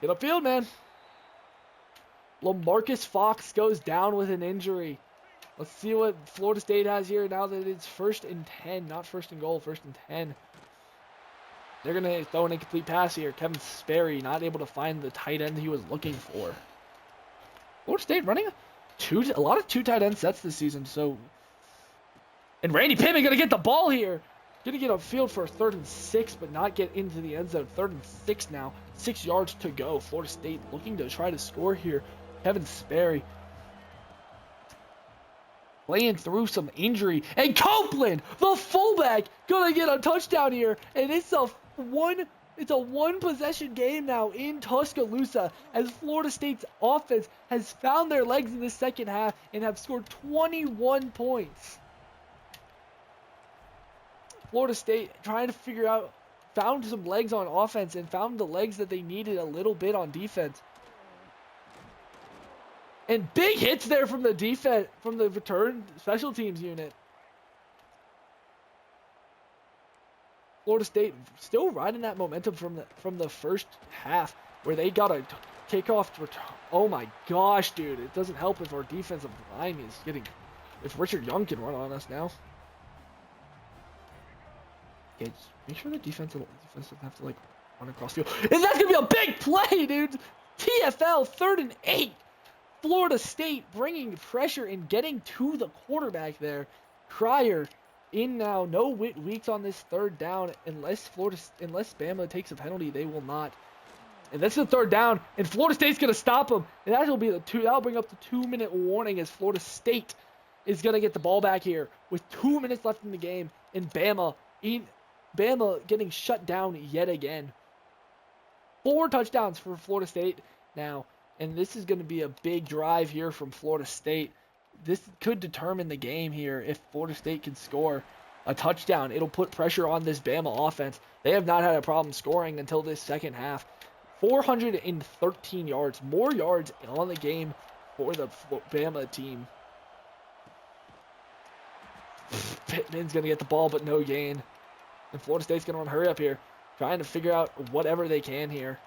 Get upfield, man. LaMarcus Fox goes down with an injury. Let's see what Florida State has here now that it's 1st and 10, not 1st and goal, 1st and 10. They're going to throw an incomplete pass here. Kevin Sperry not able to find the tight end he was looking for. Florida State running a lot of 2 tight end sets this season. And Randy Pittman going to get the ball here. Going to get upfield for a 3rd and 6, but not get into the end zone. 3rd and 6 now. 6 yards to go. Florida State looking to try to score here. Kevin Sperry playing through some injury. And Copeland, the fullback, gonna get a touchdown here. And it's a one possession game now in Tuscaloosa as Florida State's offense has found their legs in the 2nd half and have scored 21 points. Florida State trying to found some legs on offense and found the legs that they needed a little bit on defense. And big hits there from the defense, from the return special teams unit. Florida State still riding that momentum from the 1st half where they got a kickoff. Oh my gosh, dude. It doesn't help if our defensive line is getting... If Richard Young can run on us now. Okay, just make sure the defense doesn't have to, like, run across the field. And that's going to be a big play, dude! TFL, 3rd and 8. Florida State bringing pressure and getting to the quarterback there. Cryer in now. No Weeks on this 3rd down. Unless Bama takes a penalty, they will not And that's the third down, and Florida State's going to stop them. And that'll bring up the 2-minute warning as Florida State is going to get the ball back here with 2 minutes left in the game. And Bama getting shut down yet again. 4 touchdowns for Florida State now. And this is going to be a big drive here from Florida State. This could determine the game here if Florida State can score a touchdown. It'll put pressure on this Bama offense. They have not had a problem scoring until this second half. 413 yards, more yards on the game for the Bama team. Pittman's going to get the ball, but no gain. And Florida State's going to want to hurry up here, trying to figure out whatever they can here.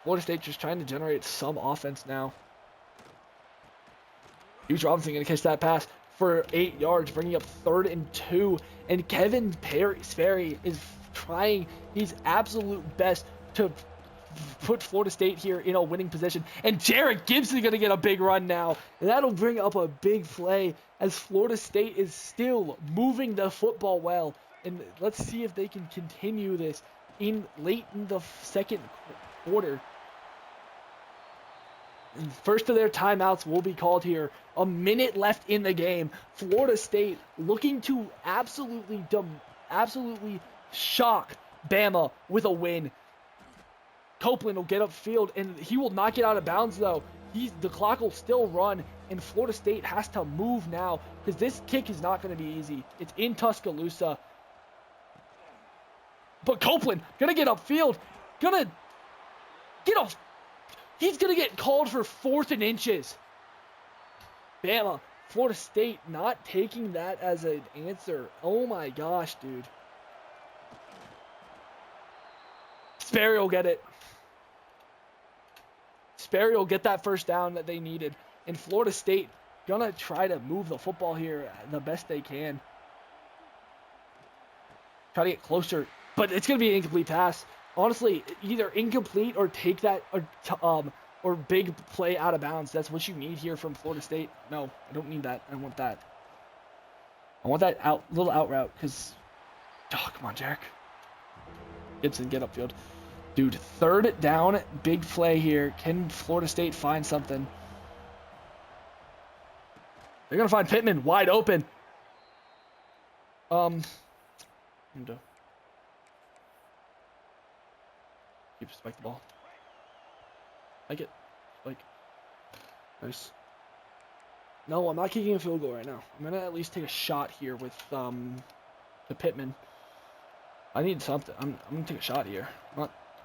Florida State just trying to generate some offense now. Hughes Robinson going to catch that pass for 8 yards, bringing up 3rd and 2. And Kevin Sperry is trying his absolute best to put Florida State here in a winning position. And Jarrett Gibson going to get a big run now. And that'll bring up a big play as Florida State is still moving the football well. And let's see if they can continue this late in the second quarter. And first of their timeouts will be called here. A minute left in the game. Florida State looking to absolutely shock Bama with a win. Copeland will get upfield, and he will not get out of bounds, though. The clock will still run, and Florida State has to move now, because this kick is not going to be easy. It's in Tuscaloosa. But Copeland, going to get upfield. Going to get off. He's going to get called for 4th and inches. Bama, Florida State not taking that as an answer. Oh, my gosh, dude. Sperry will get it. Sperry will get that first down that they needed. And Florida State gonna try to move the football here the best they can. Try to get closer, but it's gonna be an incomplete pass. Honestly, either incomplete or take that or big play out of bounds. That's what you need here from Florida State. No, I don't need that. I want that. I want that little out route because. Oh, come on, Jarek. Gibson, get upfield. Dude, 3rd down, big play here. Can Florida State find something? They're going to find Pittman wide open. Keep spike the ball. Like it. Like. Nice. No, I'm not kicking a field goal right now. I'm going to at least take a shot here with the Pittman. I need something. I'm going to take a shot here.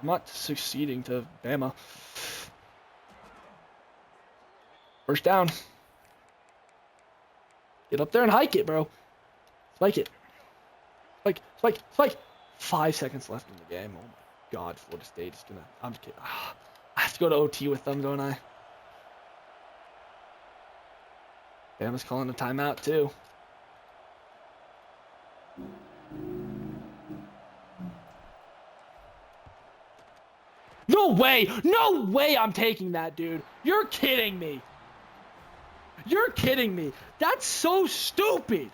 I'm not succeeding to Bama. First down. Get up there and hike it, bro. Spike it. Spike. 5 seconds left in the game. Oh my God, Florida State is gonna. I'm just kidding. I have to go to OT with them, don't I? Bama's calling a timeout too. No way! No way I'm taking that, dude. You're kidding me. You're kidding me. That's so stupid.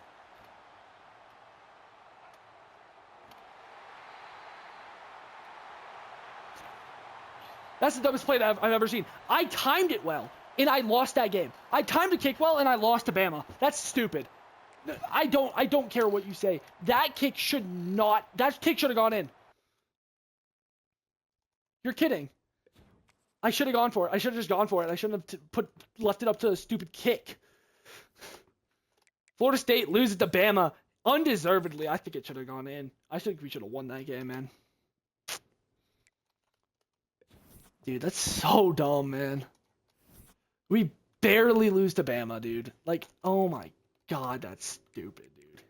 That's the dumbest play that I've ever seen. I timed it well, and I lost that game. I timed the kick well, and I lost to Bama. That's stupid. I don't care what you say. That kick should have gone in. You're kidding. I should have gone for it. I should have just gone for it. I shouldn't have left it up to a stupid kick. Florida State loses to Bama undeservedly. I think it should have gone in. I think we should have won that game, man. Dude, that's so dumb, man. We barely lose to Bama, dude. Like, oh my God, that's stupid, dude.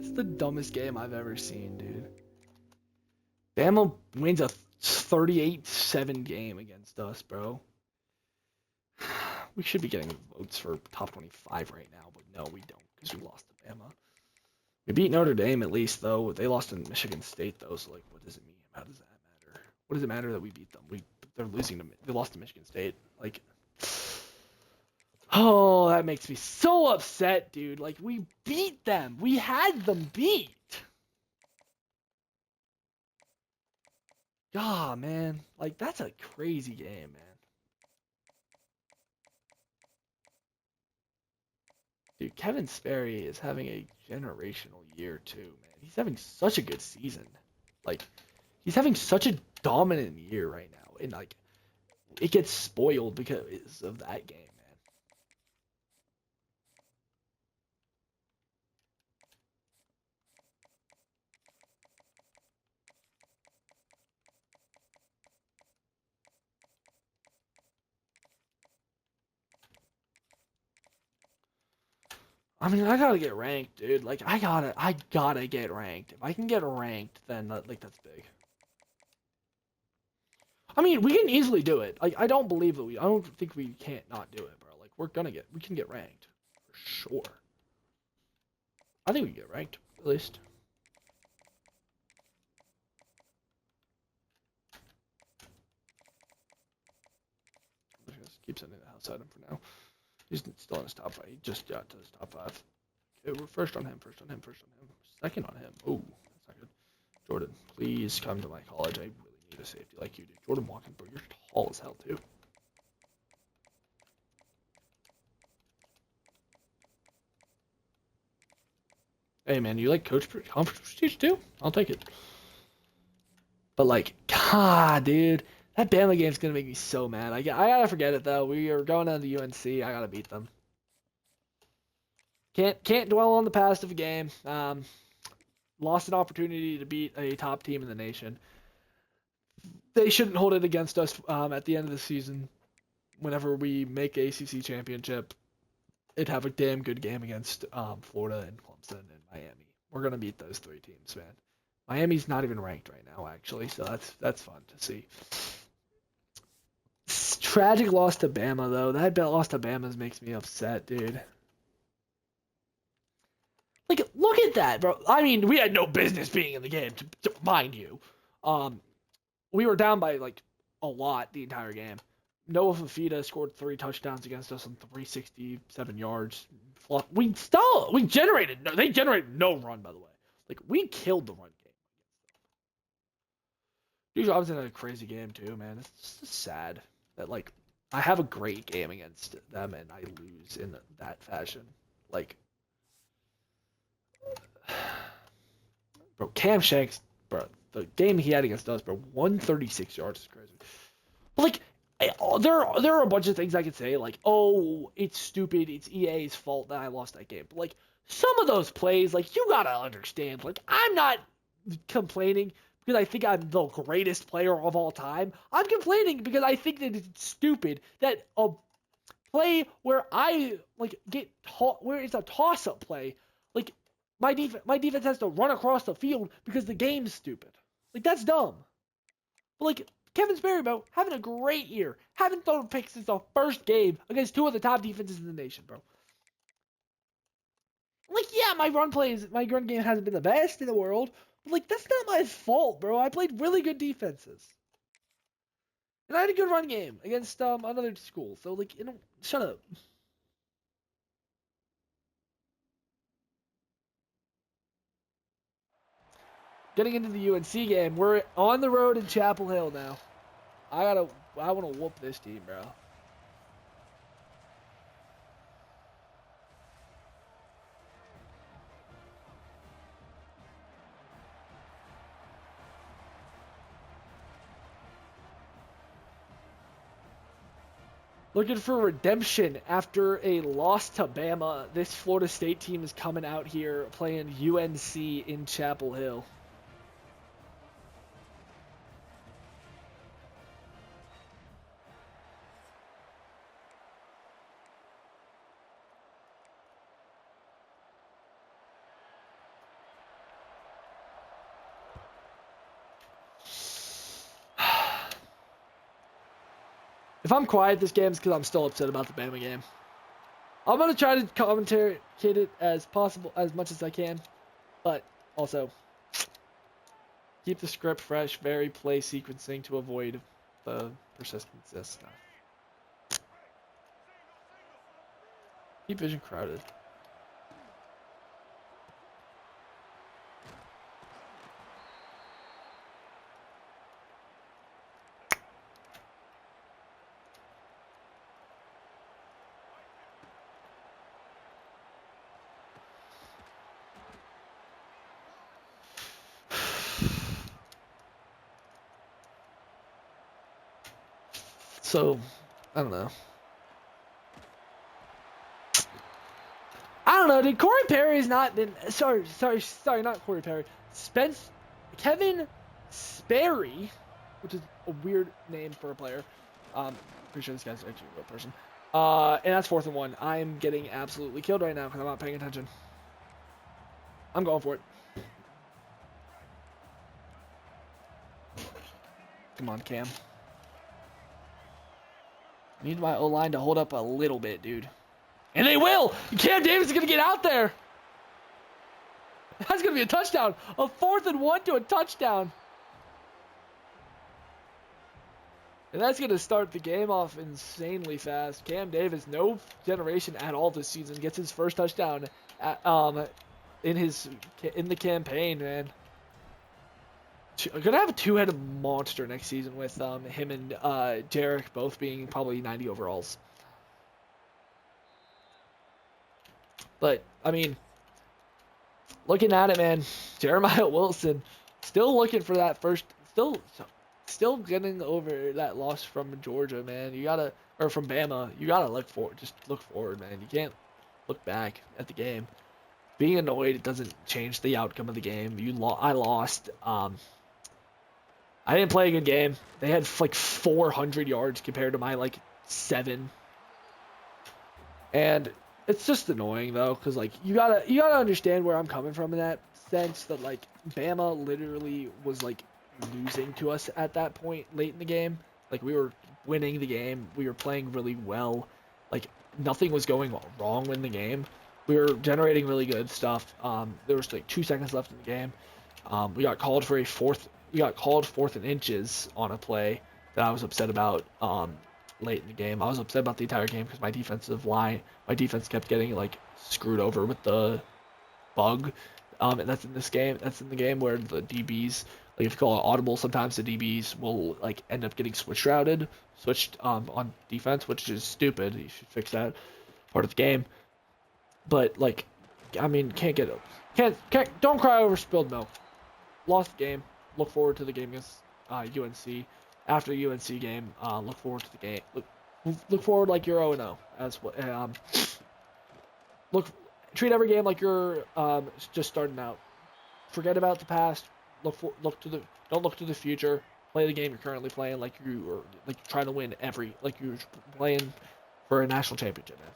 It's the dumbest game I've ever seen, dude. Bama wins a 38-7 game against us, bro. We should be getting votes for top 25 right now, but no, we don't, because we lost to Bama. We beat Notre Dame at least, though. They lost to Michigan State, though, so, like, what does it mean? How does that matter? What does it matter that we beat them? They lost to Michigan State. Like, oh, that makes me so upset, dude. Like, we beat them. We had them beat. God, man. Like, that's a crazy game, man. Dude, Kevin Sperry is having a generational year, too, man. He's having such a good season. Like, he's having such a dominant year right now. And, like, it gets spoiled because of that game, man. I mean, I gotta get ranked, dude. Like, I gotta get ranked. If I can get ranked, then, like, that's big. I mean, we can easily do it. Like, I don't think we can't not do it, bro. Like, we can get ranked. For sure. I think we can get ranked, at least. Just keep sending the outside him for now. He's still in his top five. He just got to his top five. Okay, we're first on him, first on him, first on him. Second on him. Oh, that's not good. Jordan, please come to my college. I really need a safety like you do. Jordan Walken, bro, you're tall as hell, too. Hey, man, you like conference prestige, too? I'll take it. But, like, God, dude. That Bama game's gonna make me so mad. I gotta forget it, though. We are going down to UNC. I gotta beat them. Can't dwell on the past of a game. Lost an opportunity to beat a top team in the nation. They shouldn't hold it against us at the end of the season. Whenever we make ACC championship, it'd have a damn good game against Florida and Clemson and Miami. We're gonna beat those three teams, man. Miami's not even ranked right now, actually, so that's fun to see. Tragic loss to Bama though. That loss to Bama makes me upset, dude. Like, look at that, bro. I mean, we had no business being in the game, to mind you. Um, we were down by like a lot the entire game. Noah Fafita scored 3 touchdowns against us on 367 yards. We generated they generated no run, by the way. Like, we killed the run game. Dude, Robinson had a crazy game too, man. It's just sad that, like, I have a great game against them and I lose in that fashion. Like, bro, Cam Shanks, bro, the game he had against us, bro, 136 yards is crazy. But, like, there are a bunch of things I could say, like, oh, it's stupid, it's EA's fault that I lost that game. But, like, some of those plays, like, you gotta understand, like, I'm not complaining because I think I'm the greatest player of all time. I'm complaining because I think that it's stupid that a play where I, like, where it's a toss-up play, like, my defense has to run across the field because the game's stupid. Like, that's dumb. But, like, Kevin Sperry, bro, having a great year. Haven't thrown a pick since the first game against two of the top defenses in the nation, bro. Like, yeah, my run game hasn't been the best in the world, but, like, that's not my fault, bro. I played really good defenses. And I had a good run game against another school. So, like, shut up. Getting into the UNC game, we're on the road in Chapel Hill now. I want to whoop this team, bro. Looking for redemption after a loss to Bama. This Florida State team is coming out here playing UNC in Chapel Hill. If I'm quiet this game, it's because I'm still upset about the Bama game. I'm gonna try to commentate it as possible, as much as I can, but also keep the script fresh, very play sequencing to avoid the persistence stuff. Keep vision crowded. So, I don't know. I don't know, dude. Corey Perry's not been. Sorry, not Corey Perry. Kevin Sperry, which is a weird name for a player. Pretty sure this guy's actually a real person. And that's 4th and 1. I'm getting absolutely killed right now because I'm not paying attention. I'm going for it. Come on, Cam. I need my O-line to hold up a little bit, dude. And they will! Cam Davis is going to get out there! That's going to be a touchdown! A 4th and 1 to a touchdown! And that's going to start the game off insanely fast. Cam Davis, no generation at all this season, gets his first touchdown in the campaign, man. Gonna have a 2-headed monster next season with him and Jarek both being probably 90 overalls. But I mean, looking at it, man, Jeremiah Wilson still looking for that first, still getting over that loss from Georgia, man. Or from Bama. You gotta look forward. Just look forward, man. You can't look back at the game. Being annoyed, it doesn't change the outcome of the game. I lost. I didn't play a good game. They had like 400 yards compared to my like 7. And it's just annoying though, because like you gotta understand where I'm coming from in that sense, that like Bama literally was like losing to us at that point late in the game. Like we were winning the game, we were playing really well, like nothing was going wrong in the game. We were generating really good stuff. There was like 2 seconds left in the game. We got called for 4th and inches on a play that I was upset about late in the game. I was upset about the entire game because my defense kept getting like screwed over with the bug. And that's in this game. That's in the game where the DBs, like if you call it audible, sometimes the DBs will like end up getting switched on defense, which is stupid. You should fix that part of the game. But like, I mean, don't cry over spilled milk. Lost the game. Look forward to the game against UNC. After the UNC game, look forward to the game. Look forward like you're 0-0. Treat every game like you're just starting out. Forget about the past. Don't look to the future. Play the game you're currently playing like you are like trying to win like you're playing for a national championship, man.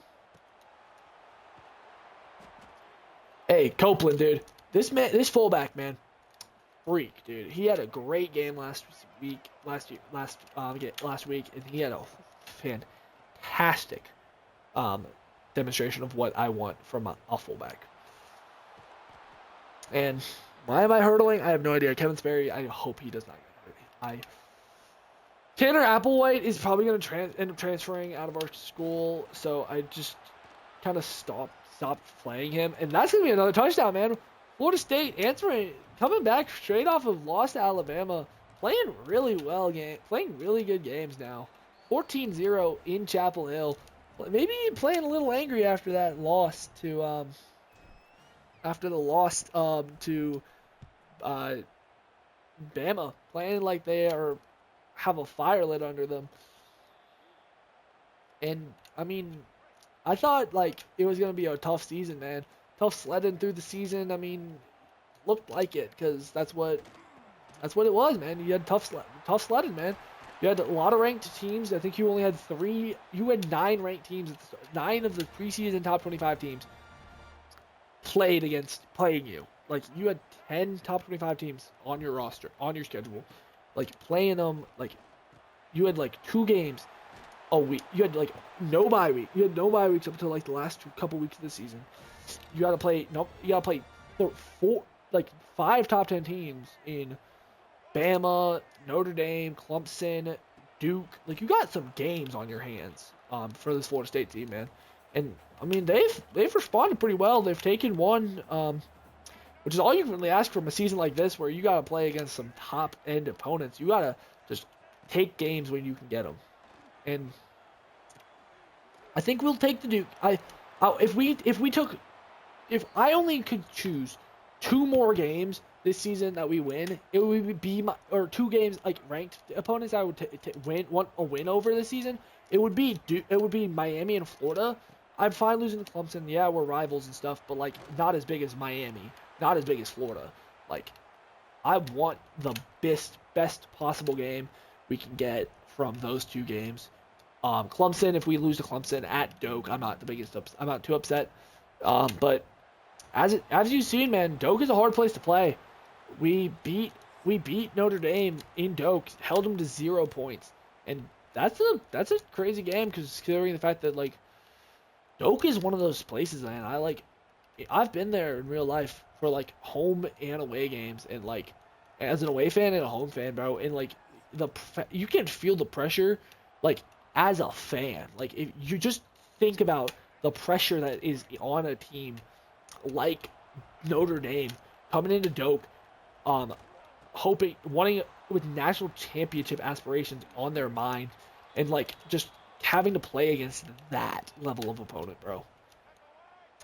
Hey, Copeland, dude. This fullback, man. Freak, dude. He had a great game last week, and he had a fantastic demonstration of what I want from a fullback. And why am I hurdling? I have no idea. Kevin Sperry, I hope he does not get hurt. Tanner Applewhite is probably going to end up transferring out of our school, so I just kind of stopped playing him, and that's going to be another touchdown, man. Florida State coming back straight off of loss to Alabama, playing really well, playing really good games now. 14-0 in Chapel Hill. Maybe playing a little angry after that loss to Bama, playing like they have a fire lit under them. And I mean, I thought like it was gonna be a tough season, man. Tough sledding through the season. I mean, looked like it because that's what it was, man. You had tough sledding, man. You had a lot of ranked teams. I think you only had 3. You had 9 ranked teams. 9 of the preseason top 25 teams playing you. Like you had 10 top 25 teams on your roster, on your schedule, like playing them. Like you had like 2 games a week. You had like no bye week. You had no bye weeks up until like the last couple weeks of the season. You gotta play 5 top 10 teams in Bama, Notre Dame, Clemson, Duke. Like you got some games on your hands for this Florida State team, man. And I mean they've responded pretty well. They've taken one, which is all you can really ask from a season like this, where you gotta play against some top end opponents. You gotta just take games when you can get them. And I think we'll take the Duke. If I only could choose 2 more games this season that we win, it would be or 2 games like ranked opponents I would want a win over this season. It would be Miami and Florida. I'm fine losing to Clemson. Yeah, we're rivals and stuff, but like not as big as Miami, not as big as Florida. Like I want the best possible game we can get from those 2 games. Clemson, if we lose to Clemson at Doak, I'm not too upset. But as you've seen, man, Doak is a hard place to play. We beat Notre Dame in Doak, held them to 0 points, and that's a crazy game considering the fact that like Doak is one of those places, man. I've been there in real life for like home and away games, and like as an away fan and a home fan, bro, and like you can feel the pressure, like as a fan, like if you just think about the pressure that is on a team like Notre Dame coming into Doak, wanting with national championship aspirations on their mind, and like just having to play against that level of opponent, bro.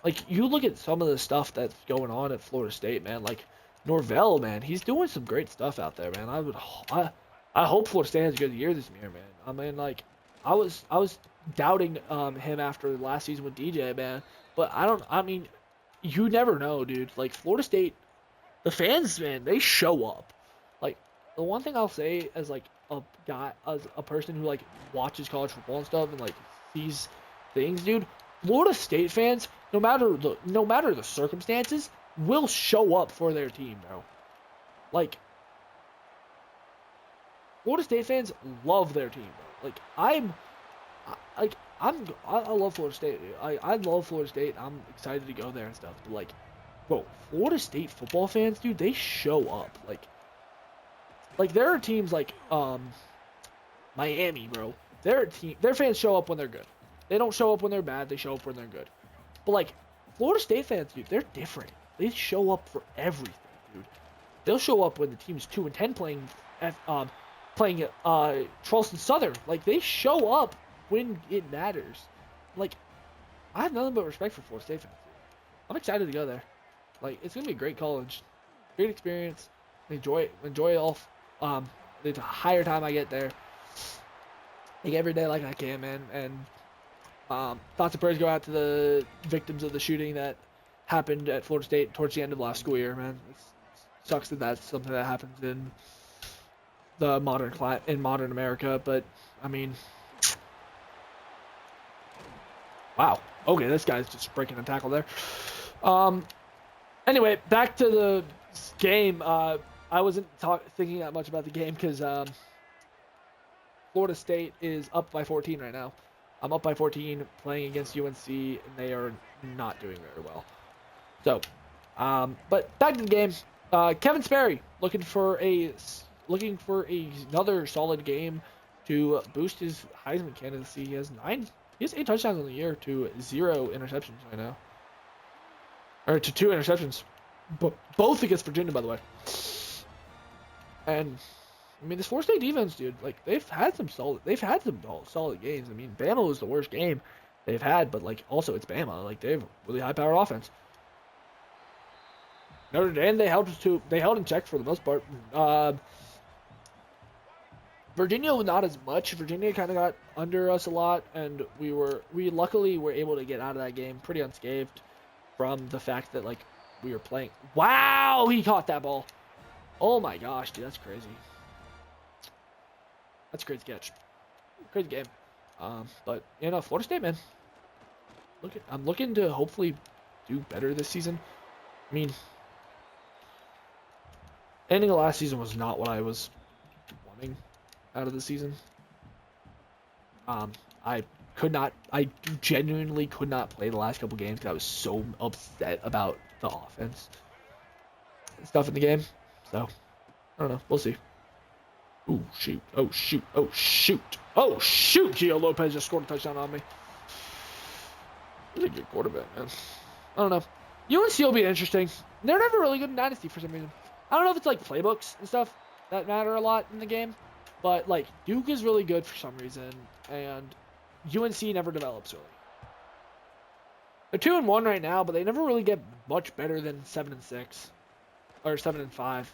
Like you look at some of the stuff that's going on at Florida State, man. Like Norvell, man, he's doing some great stuff out there, man. I hope Florida State has a good year this year, man. I mean, like I was doubting him after last season with DJ, man. But I mean, you never know, dude. Like Florida State, the fans, man, they show up. Like the one thing I'll say as like a guy, as a person who like watches college football and stuff and like sees things, dude. Florida State fans, no matter the circumstances, will show up for their team, bro. Like Florida State fans love their team, bro. I love Florida State. I love Florida State. I'm excited to go there and stuff. But like, bro, Florida State football fans, dude, they show up. Like there are teams like Miami, bro. Their fans show up when they're good. They don't show up when they're bad. They show up when they're good. But like Florida State fans, dude, they're different. They show up for everything, dude. They'll show up when the team's 2-10 playing Charleston Southern. Like they show up when it matters. Like I have nothing but respect for Florida State fans, dude. I'm excited to go there. Like it's gonna be a great college, great experience. Enjoy it all. The higher time I get there, like every day like I can, man. And thoughts and prayers go out to the victims of the shooting that happened at Florida State towards the end of last school year, man. It sucks that that's something that happens in the modern America, but I mean, wow. Okay, this guy's just breaking a tackle there. Anyway, back to the game. I wasn't thinking that much about the game because Florida State is up by 14 right now. I'm up by 14 playing against UNC, and they are not doing very well. So, but back to the game. Kevin Sperry looking for another solid game to boost his Heisman candidacy. He has 8 touchdowns on the year to 0 interceptions right now, or to 2 interceptions, both against Virginia, by the way. And I mean, this Florida State defense, dude, like they've had some solid games. I mean, Bama was the worst game they've had, but like also it's Bama. Like they have really high-powered offense. Notre Dame, they held in check for the most part. Virginia not as much. Virginia kind of got under us a lot, and we luckily were able to get out of that game pretty unscathed from the fact that like we were playing. Wow, he caught that ball. Oh my gosh, dude, that's crazy. That's a great catch. Crazy game. But you know, Florida State, man. I'm looking to hopefully do better this season. I mean, ending of last season was not what I was wanting out of the season. I genuinely could not play the last couple games because I was so upset about the offense and stuff in the game. So, I don't know. We'll see. Ooh, shoot. Oh, shoot. Oh, shoot. Oh, shoot. Gio Lopez just scored a touchdown on me. He's a good quarterback, man. I don't know. UNC will be interesting. They're never really good in Dynasty for some reason. I don't know if it's like playbooks and stuff that matter a lot in the game, but like Duke is really good for some reason, and UNC never develops really. They're 2-1 right now, but they never really get much better than 7-6. or 7-5.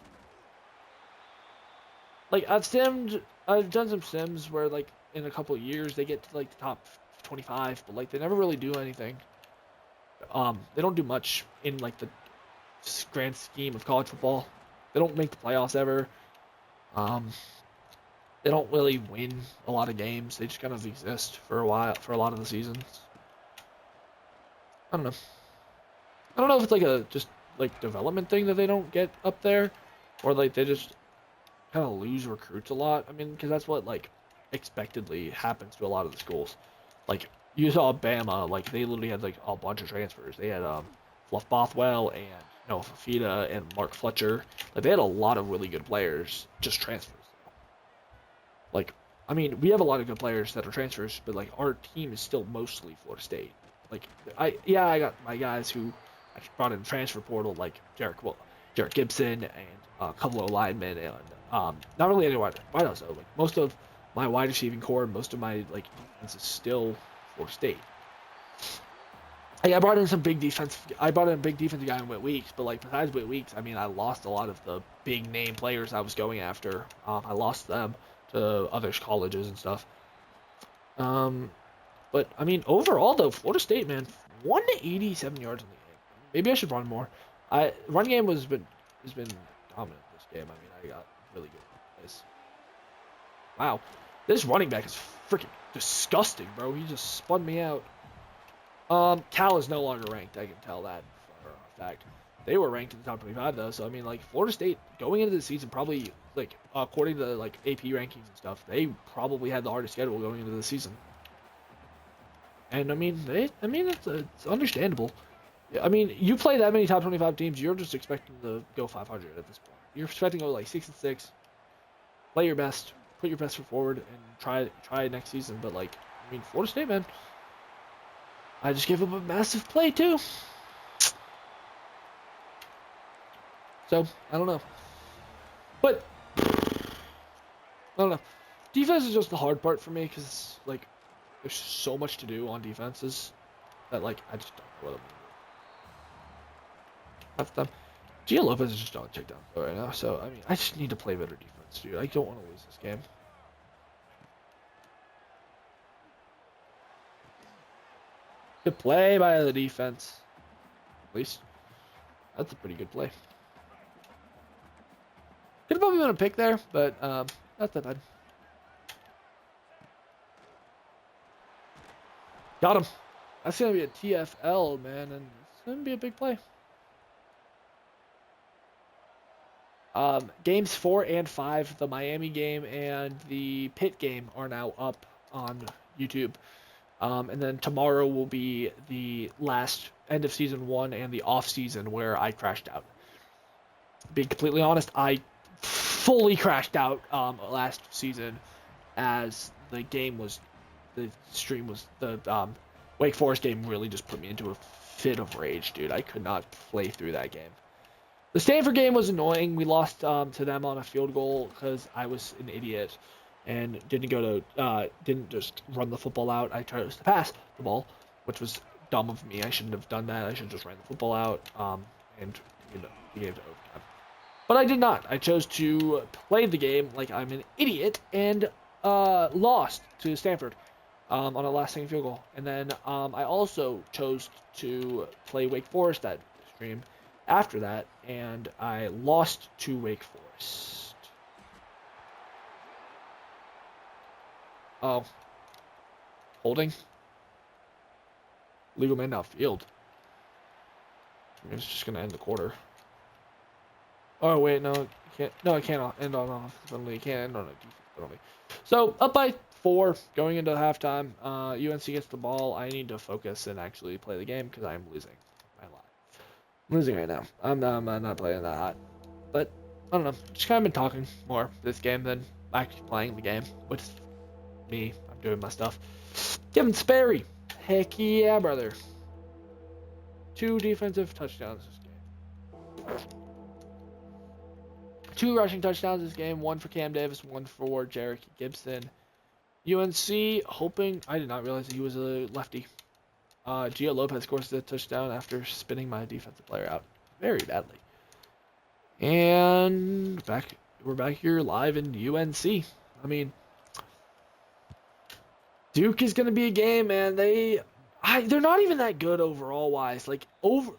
Like I've done some sims where like in a couple of years they get to like the top 25, but like they never really do anything. They don't do much in like the grand scheme of college football. They don't make the playoffs ever. Um, they don't really win a lot of games. They just kind of exist for a while, for a lot of the seasons. I don't know. I don't know if it's like a just like development thing that they don't get up there, or like they just kind of lose recruits a lot. I mean, because that's what like expectedly happens to a lot of the schools. Like you saw Bama, like they literally had like a bunch of transfers. They had Fluff Bothwell and Noah Fafita and Mark Fletcher. Like they had a lot of really good players, just transfers. Like, I mean, we have a lot of good players that are transfers, but like our team is still mostly Florida State. Like I got my guys who I brought in transfer portal like Jarek Gibson and a couple of linemen and not really any wide wideouts though. Like most of my wide receiving core, most of my like defense is still Florida State. Like, I brought in some big defense. I brought in a big defensive guy in Whit Weeks, but like besides Whit Weeks, I mean, I lost a lot of the big name players I was going after. I lost them to other colleges and stuff. Um, but I mean, overall though, Florida State, man, 187 yards in the game. Maybe I should run more. Run game has been dominant this game. I mean, I got really good plays. Wow, this running back is freaking disgusting, bro. He just spun me out. Cal is no longer ranked. I can tell that for a fact. They were ranked in the top 25 though, so I mean, like Florida State going into the season probably like according to like AP rankings and stuff, they probably had the hardest schedule going into the season. And I mean, it's understandable. I mean, you play that many top 25 teams, you're just expecting to go 500 at this point. You're expecting to go like 6-6, play your best, put your best foot forward, and try next season. But like, I mean, Florida State, man, I just gave up a massive play too. So I don't know, but I don't know. Defense is just the hard part for me because like there's so much to do on defenses that like I just don't know what I'm gonna do. Half the time. Gio Lopez is just on a check down right now, so I mean I just need to play better defense, dude. I don't want to lose this game. Good play by the defense. At least that's a pretty good play. Could have probably been a pick there, but not that bad. Got him. That's gonna be a TFL, man, and it's gonna be a big play. Games 4 and 5, the Miami game and the Pitt game are now up on YouTube. And then tomorrow will be the last end of season 1 and the off season where I crashed out. Being completely honest, I fully crashed out last season as the stream was the Wake Forest game really just put me into a fit of rage, dude. I could not play through that game. The Stanford game was annoying. We lost to them on a field goal because I was an idiot and didn't just run the football out. I chose to pass the ball, which was dumb of me. I shouldn't have done that. I should have just ran the football out and the game to overtime. But I did not. I chose to play the game like I'm an idiot and lost to Stanford on a last-second field goal. And then I also chose to play Wake Forest that stream after that, and I lost to Wake Forest. Oh. Holding. Legal man downfield. It's just going to end the quarter. Oh, wait, no. It can't. No, it can't end on offense penalty. It can't end on a defense penalty. So, up by 4 going into halftime. UNC gets the ball. I need to focus and actually play the game because I'm losing. I lied. I'm losing right now. I'm not playing that hot. But, I don't know. Just kind of been talking more this game than actually playing the game. Which is me. I'm doing my stuff. Kevin Sperry. Heck yeah, brother. 2 defensive touchdowns this game. 2 rushing touchdowns this game. 1 for Cam Davis, 1 for Jarek Gibson. UNC hoping... I did not realize that he was a lefty. Gio Lopez scores the touchdown after spinning my defensive player out very badly. And we're back here live in UNC. I mean, Duke is going to be a game, man. They're not even that good overall wise. Like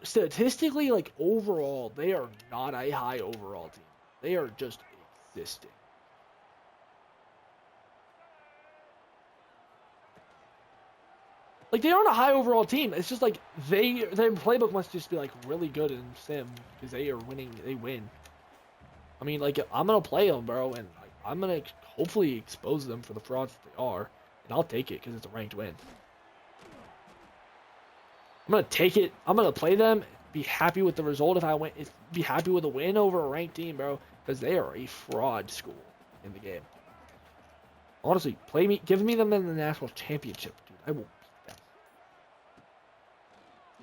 statistically, like overall, they are not a high overall team. They are just existing. Like they aren't a high overall team. It's just like their playbook must just be like really good in Sim because they are winning. They win. I mean, like I'm gonna play them, bro, and like, I'm gonna hopefully expose them for the frauds that they are, and I'll take it because it's a ranked win. I'm gonna take it. I'm gonna play them. Be happy with the result if I win. Be happy with a win over a ranked team, bro, because they are a fraud school in the game. Honestly, give me them in the national championship, dude. I will beat them.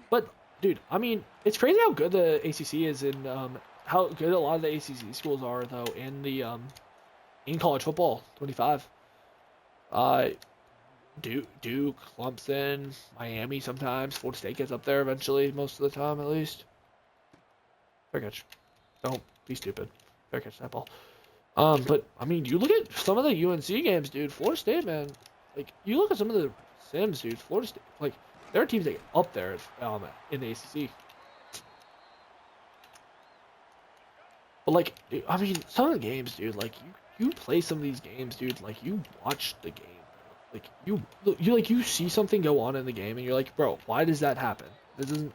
But, dude, I mean, it's crazy how good the ACC is and how good a lot of the ACC schools are, though, in college football. 25. Duke, Clemson, Miami sometimes. Florida State gets up there eventually, most of the time at least. Fair catch. Don't be stupid. Fair catch that ball. But I mean, you look at some of the UNC games, dude. Florida State, man. Like, you look at some of the Sims, dude. Florida State, like, there are teams that get up there in the ACC. But like, dude, I mean, some of the games, dude. Like, you play some of these games, dude. Like, you watch the game. Like you see something go on in the game and you're like, bro, why does that happen? This isn't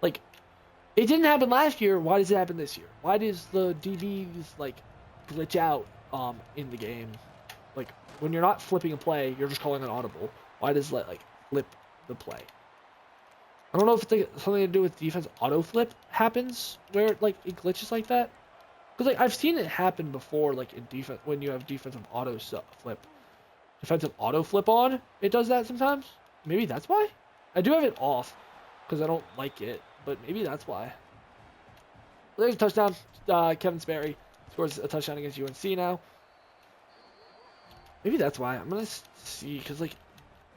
like it didn't happen last year. Why does it happen this year? Why does the DBs like glitch out in the game? Like when you're not flipping a play, you're just calling an audible. Why does like flip the play? I don't know if it's something to do with defense auto flip happens where like it glitches like that. Because like I've seen it happen before, like in defense when you have defensive auto flip. Defensive auto flip on, it does that sometimes. Maybe that's why. I do have it off because I don't like it, but maybe that's why. There's a touchdown. Kevin Sperry scores a touchdown against UNC now. Maybe that's why. I'm gonna see because like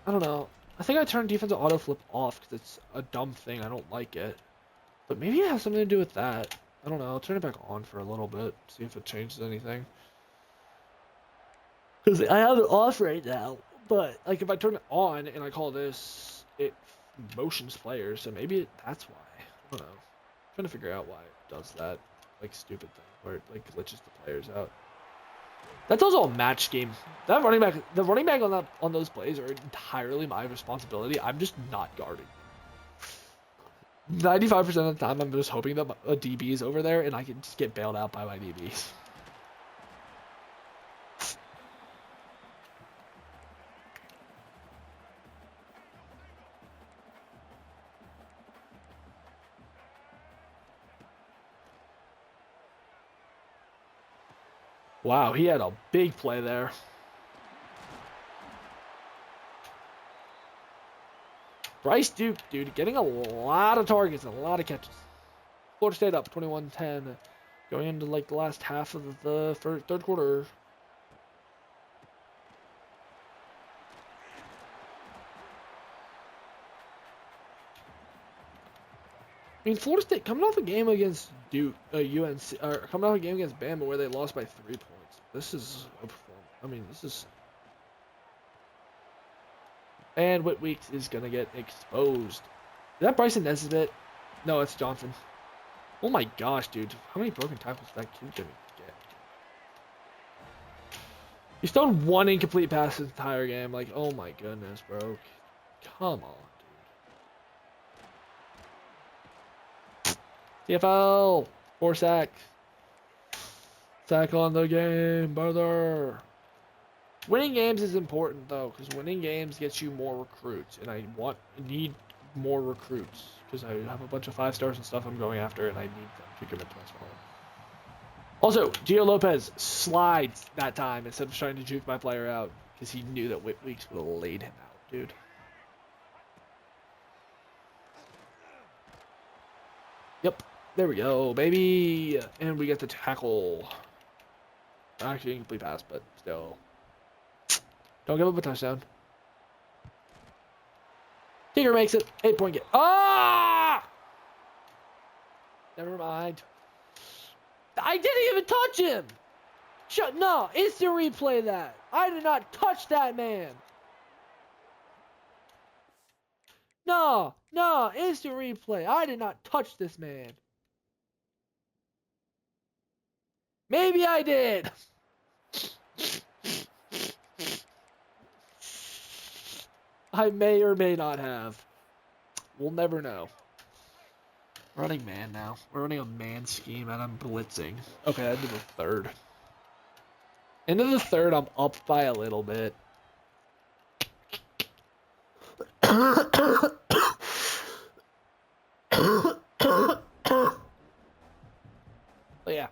I don't know. I think I turned defensive auto flip off because it's a dumb thing. I don't like it, but maybe it has something to do with that. I don't know. I'll turn it back on for a little bit, see if it changes anything. Because I have it off right now, but like if I turn it on and I call this, it motions players, so maybe that's why. I don't know. I'm trying to figure out why it does that, like stupid thing where it like glitches the players out. That's also a match game. The running back on those plays are entirely my responsibility. I'm just not guarding. 95% of the time, I'm just hoping that a DB is over there and I can just get bailed out by my DBs. Wow, he had a big play there. Bryce Duke, dude, getting a lot of targets and a lot of catches. Florida State up 21-10, going into like the last half of the third quarter. I mean, Florida State coming off a game against Duke, UNC, or coming off a game against Bama where they lost by 3 points. This is a performance. I mean, this is. And Whit Weeks is gonna get exposed. Is that Bryson Nesbitt? No, it's Johnson. Oh my gosh, dude! How many broken tackles did that kid gonna get? He's thrown one incomplete pass this entire game. Like, oh my goodness, bro! Come on. TFL! 4 sacks. Sack on the game, brother. Winning games is important though, because winning games gets you more recruits, and I need more recruits because I have a bunch of 5 stars and stuff I'm going after, and I need them to commit to my school. Also, Gio Lopez slides that time instead of trying to juke my player out because he knew that Whit Weeks would have laid him out, dude. Yep. There we go, baby. And we get the tackle. Actually, incomplete pass, but still. Don't give up a touchdown. Tigger makes it. 8-point game. Ah! Never mind. I didn't even touch him. No, instant replay that. I did not touch that man. No, instant replay. I did not touch this man. Maybe I did. I may or may not have. We'll never know. Running man now. We're running a man scheme and I'm blitzing. Okay, into the third. Into the third, I'm up by a little bit. But yeah.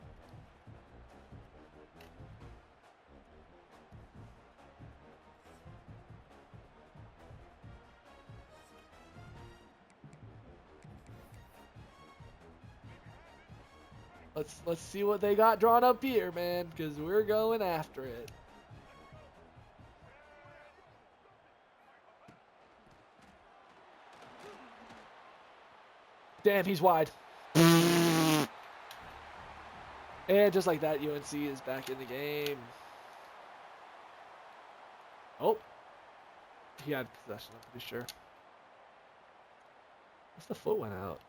Let's see what they got drawn up here, man, because we're going after it. Damn, he's wide. And just like that, UNC is back in the game. Oh. He had possession, I'm pretty sure. What's the foot went out?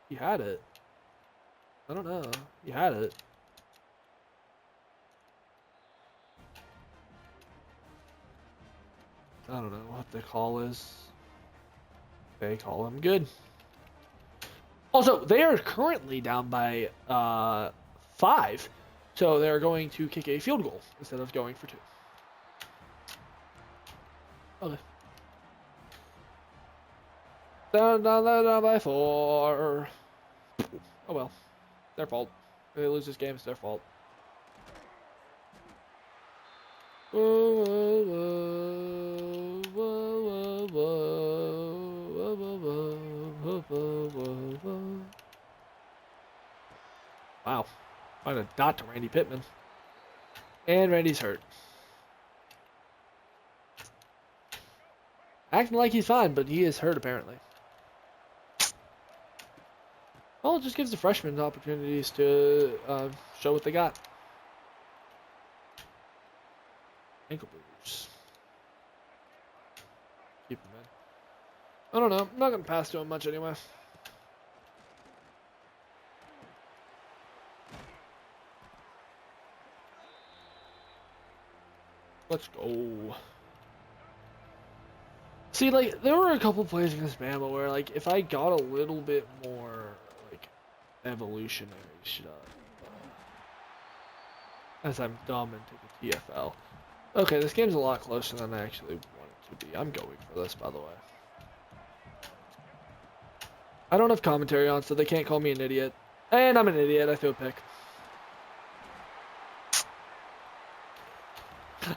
He had it. I don't know. He had it. I don't know what the call is. They call him good. Also, they are currently down by 5. So they're going to kick a field goal instead of going for 2. Okay. Down by 4. Oh well. Their fault. If they lose this game, it's their fault. Whoa, whoa, whoa, whoa, whoa, whoa, whoa, whoa, whoa, whoa. Wow. Find a dot to Randy Pittman. And Randy's hurt. Acting like he's fine, but he is hurt apparently. Well, it just gives the freshmen opportunities to show what they got. Ankle booters. Keep them in. I don't know. I'm not going to pass to him much anyway. Let's go. See, like, there were a couple plays against Bama where, like, if I got a little bit more, like, evolutionary stuff. As I'm dumb and take a TFL. Okay, this game's a lot closer than I actually want it to be. I'm going for this, by the way. I don't have commentary on, so they can't call me an idiot. And I'm an idiot. I threw a pick.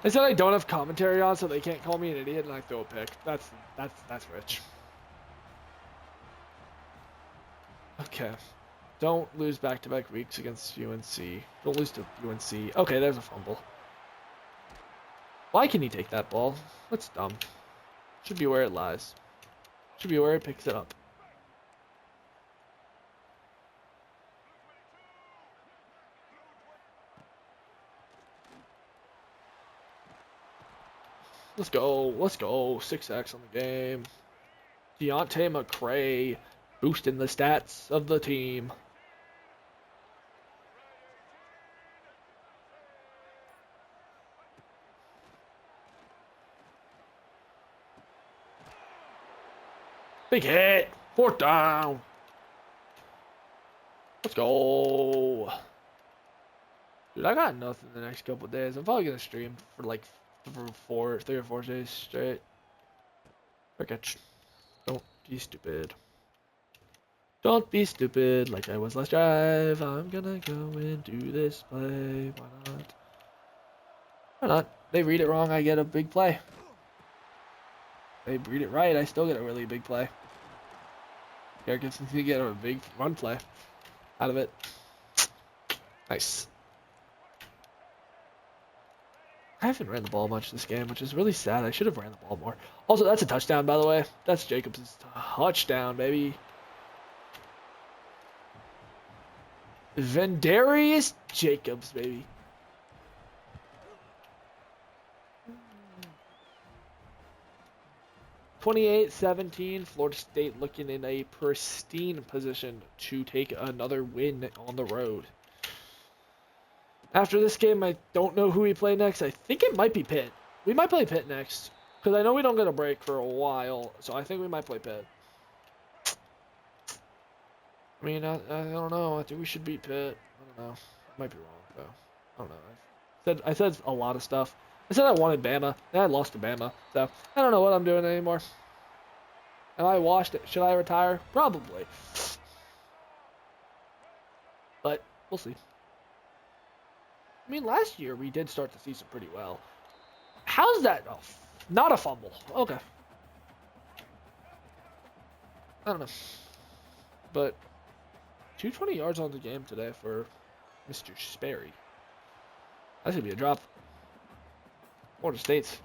I said I don't have commentary on, so they can't call me an idiot, and I throw a pick. That's rich. Okay. Don't lose back-to-back weeks against UNC. Don't lose to UNC. Okay, there's a fumble. Why can he take that ball? That's dumb. Should be where it lies. Should be where it picks it up. Let's go. Let's go. 6 sacks on the game. Deontay McCray boosting the stats of the team. Big hit. 4th down. Let's go. Dude, I got nothing the next couple days. I'm probably going to stream for like 3 or 4 days straight. Okay. Don't be stupid. Don't be stupid like I was last drive. I'm gonna go and do this play. Why not? Why not? They read it wrong, I get a big play. They read it right, I still get a really big play. Garrett Gibson's gonna get a big run play out of it. Nice. I haven't ran the ball much this game, which is really sad. I should have ran the ball more. Also, that's a touchdown, by the way. That's Jacobs' touchdown, baby. Vendarius Jacobs, baby. 28-17, Florida State looking in a pristine position to take another win on the road. After this game, I don't know who we play next. I think it might be Pitt. We might play Pitt next. Because I know we don't get a break for a while, so I think we might play Pitt. I mean, I don't know. I think we should beat Pitt. I don't know. I might be wrong, though. I don't know. I said a lot of stuff. I said I wanted Bama, and I lost to Bama. So, I don't know what I'm doing anymore. Am I washed? Should I retire? Probably. But, we'll see. I mean, last year we did start the season pretty well. How's that? Oh, not a fumble. Okay. I don't know. But 220 yards on the game today for Mr. Sperry. That's going to be a drop. Florida State's.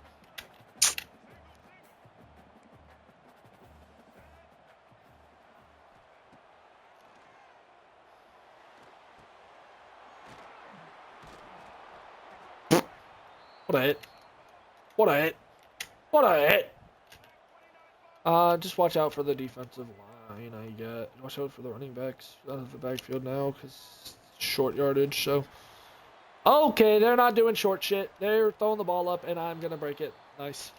What a hit. What a hit. What a hit. Just watch out for the defensive line. Watch out for the running backs out of the backfield now because short yardage. So, okay, they're not doing short shit. They're throwing the ball up, and I'm gonna break it. Nice.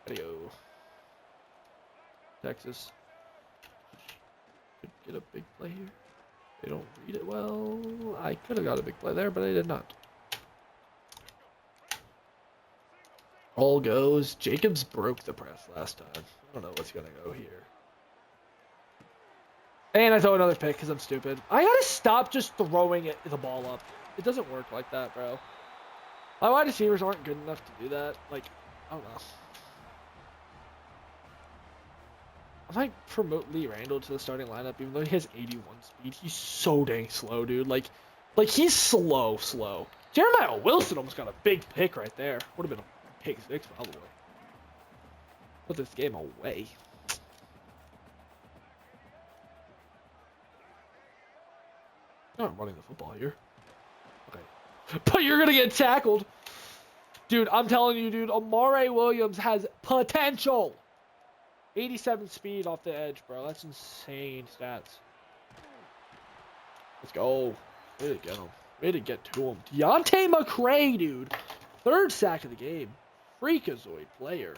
There you go. Texas could get a big play here. They don't read it well. I could have got a big play there, but I did not. All goes. Jacobs broke the press last time. I don't know what's going to go here. And I throw another pick because I'm stupid. I got to stop just throwing the ball up. It doesn't work like that, bro. My wide receivers aren't good enough to do that. Like, I don't know. I might promote Lee Randall to the starting lineup even though he has 81 speed. He's so dang slow, dude. Like he's slow. Jeremiah Wilson almost got a big pick right there. Would have been a Pick 6, probably. Put this game away. I'm not running the football here. Okay. But you're going to get tackled. Dude, I'm telling you, dude. Amare Williams has potential. 87 speed off the edge, bro. That's insane stats. Let's go. Way to get him. Way to get to him. Deontay McCray, dude. 3rd sack of the game. Freakazoid player.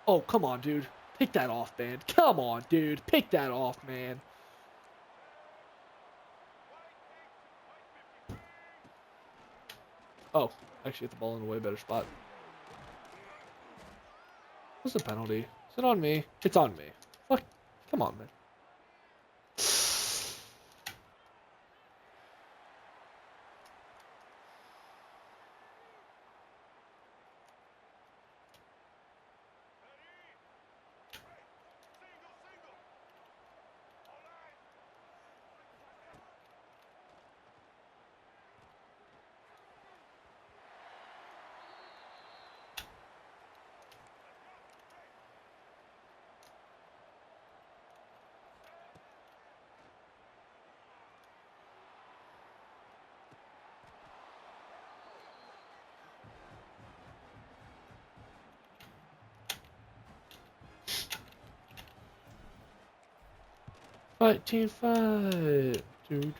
Oh, come on, dude. Pick that off, man. Come on, dude. Pick that off, man. Oh, actually get the ball in a way better spot. What's the penalty? Is it on me? It's on me. Fuck. Come on, man. Fight, team, fight. Do.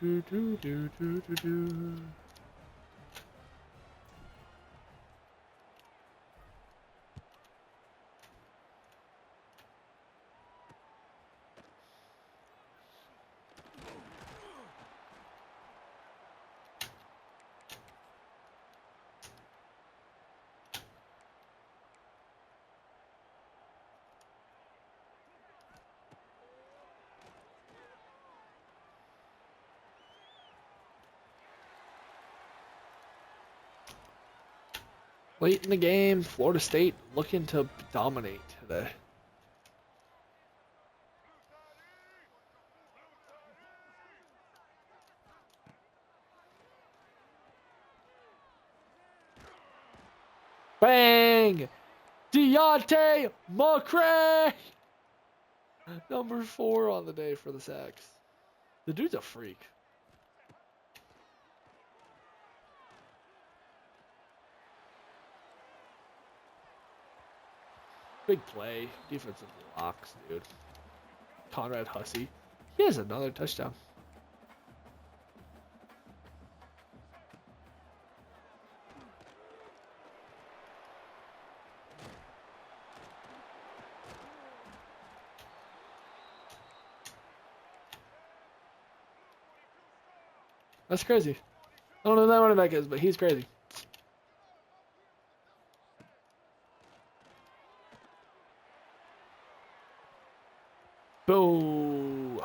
Late in the game, Florida State looking to dominate today. Bang! Deontay McCray! Number 4 on the day for the sacks. The dude's a freak. Big play. Defensive blocks, dude. Conrad Hussey. He has another touchdown. That's crazy. I don't know who that running back is, but he's crazy. Boo.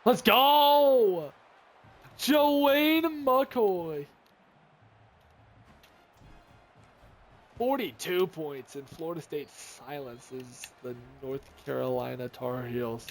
Let's go! Joanne McCoy. 42 points, and Florida State silences the North Carolina Tar Heels.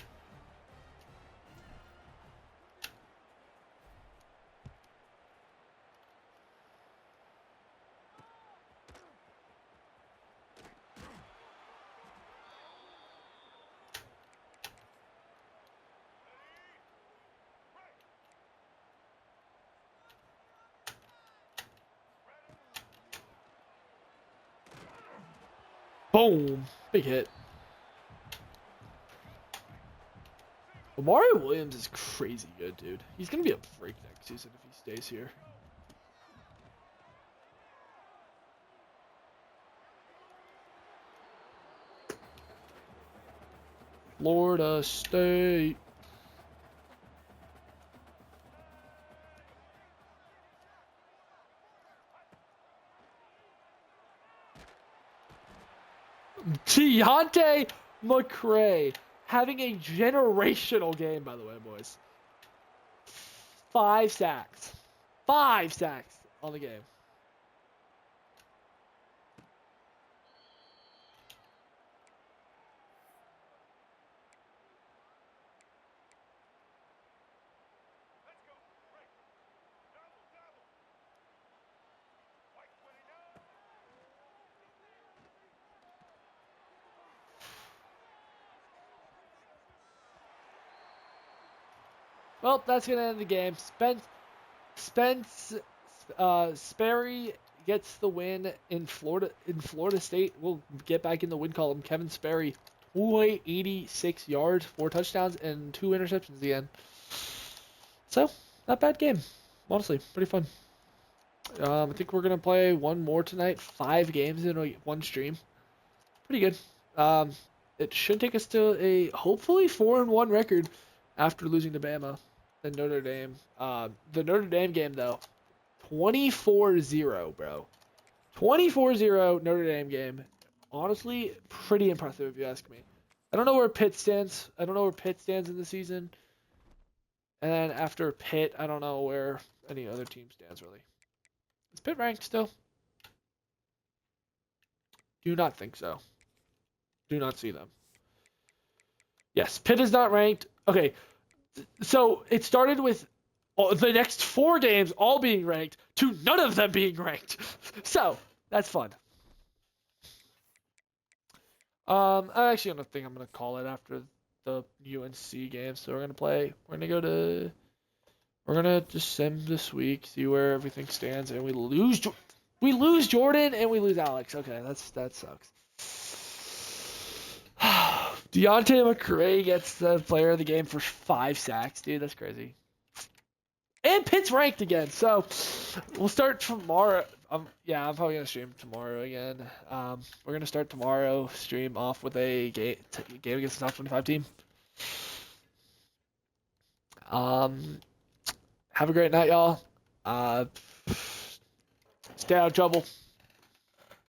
Boom! Big hit. Amari Williams is crazy good, dude. He's going to be a freak next season if he stays here. Florida State. Deontay McCray having a generational game, by the way, boys. 5 sacks. 5 sacks on the game. Well, that's going to end the game. Sperry gets the win in Florida State. We'll get back in the win column. Kevin Sperry, 286 yards, 4 touchdowns, and 2 interceptions again. So, not bad game. Honestly, pretty fun. I think we're going to play one more tonight. 5 games in one stream. Pretty good. It should take us to a hopefully 4-1 record after losing to Bama and Notre Dame. The Notre Dame game, though, 24-0, bro. 24-0 Notre Dame game. Honestly, pretty impressive if you ask me. I don't know where Pitt stands. I don't know where Pitt stands in the season. And then after Pitt, I don't know where any other team stands, really. Is Pitt ranked still? Do not think so. Do not see them. Yes, Pitt is not ranked. Okay, so it started with the next 4 games all being ranked to none of them being ranked. So, that's fun. I actually don't think I'm going to call it after the UNC game. So we're gonna play. We're gonna just sim this week, see where everything stands, and we lose. We lose Jordan and we lose Alex. Okay, that sucks. Deontay McRae gets the player of the game for 5 sacks, dude. That's crazy. And Pitt's ranked again, so we'll start tomorrow. Yeah, I'm probably gonna stream tomorrow again. We're gonna start tomorrow. Stream off with a game against the top 25 team. Have a great night, y'all. Stay out of trouble.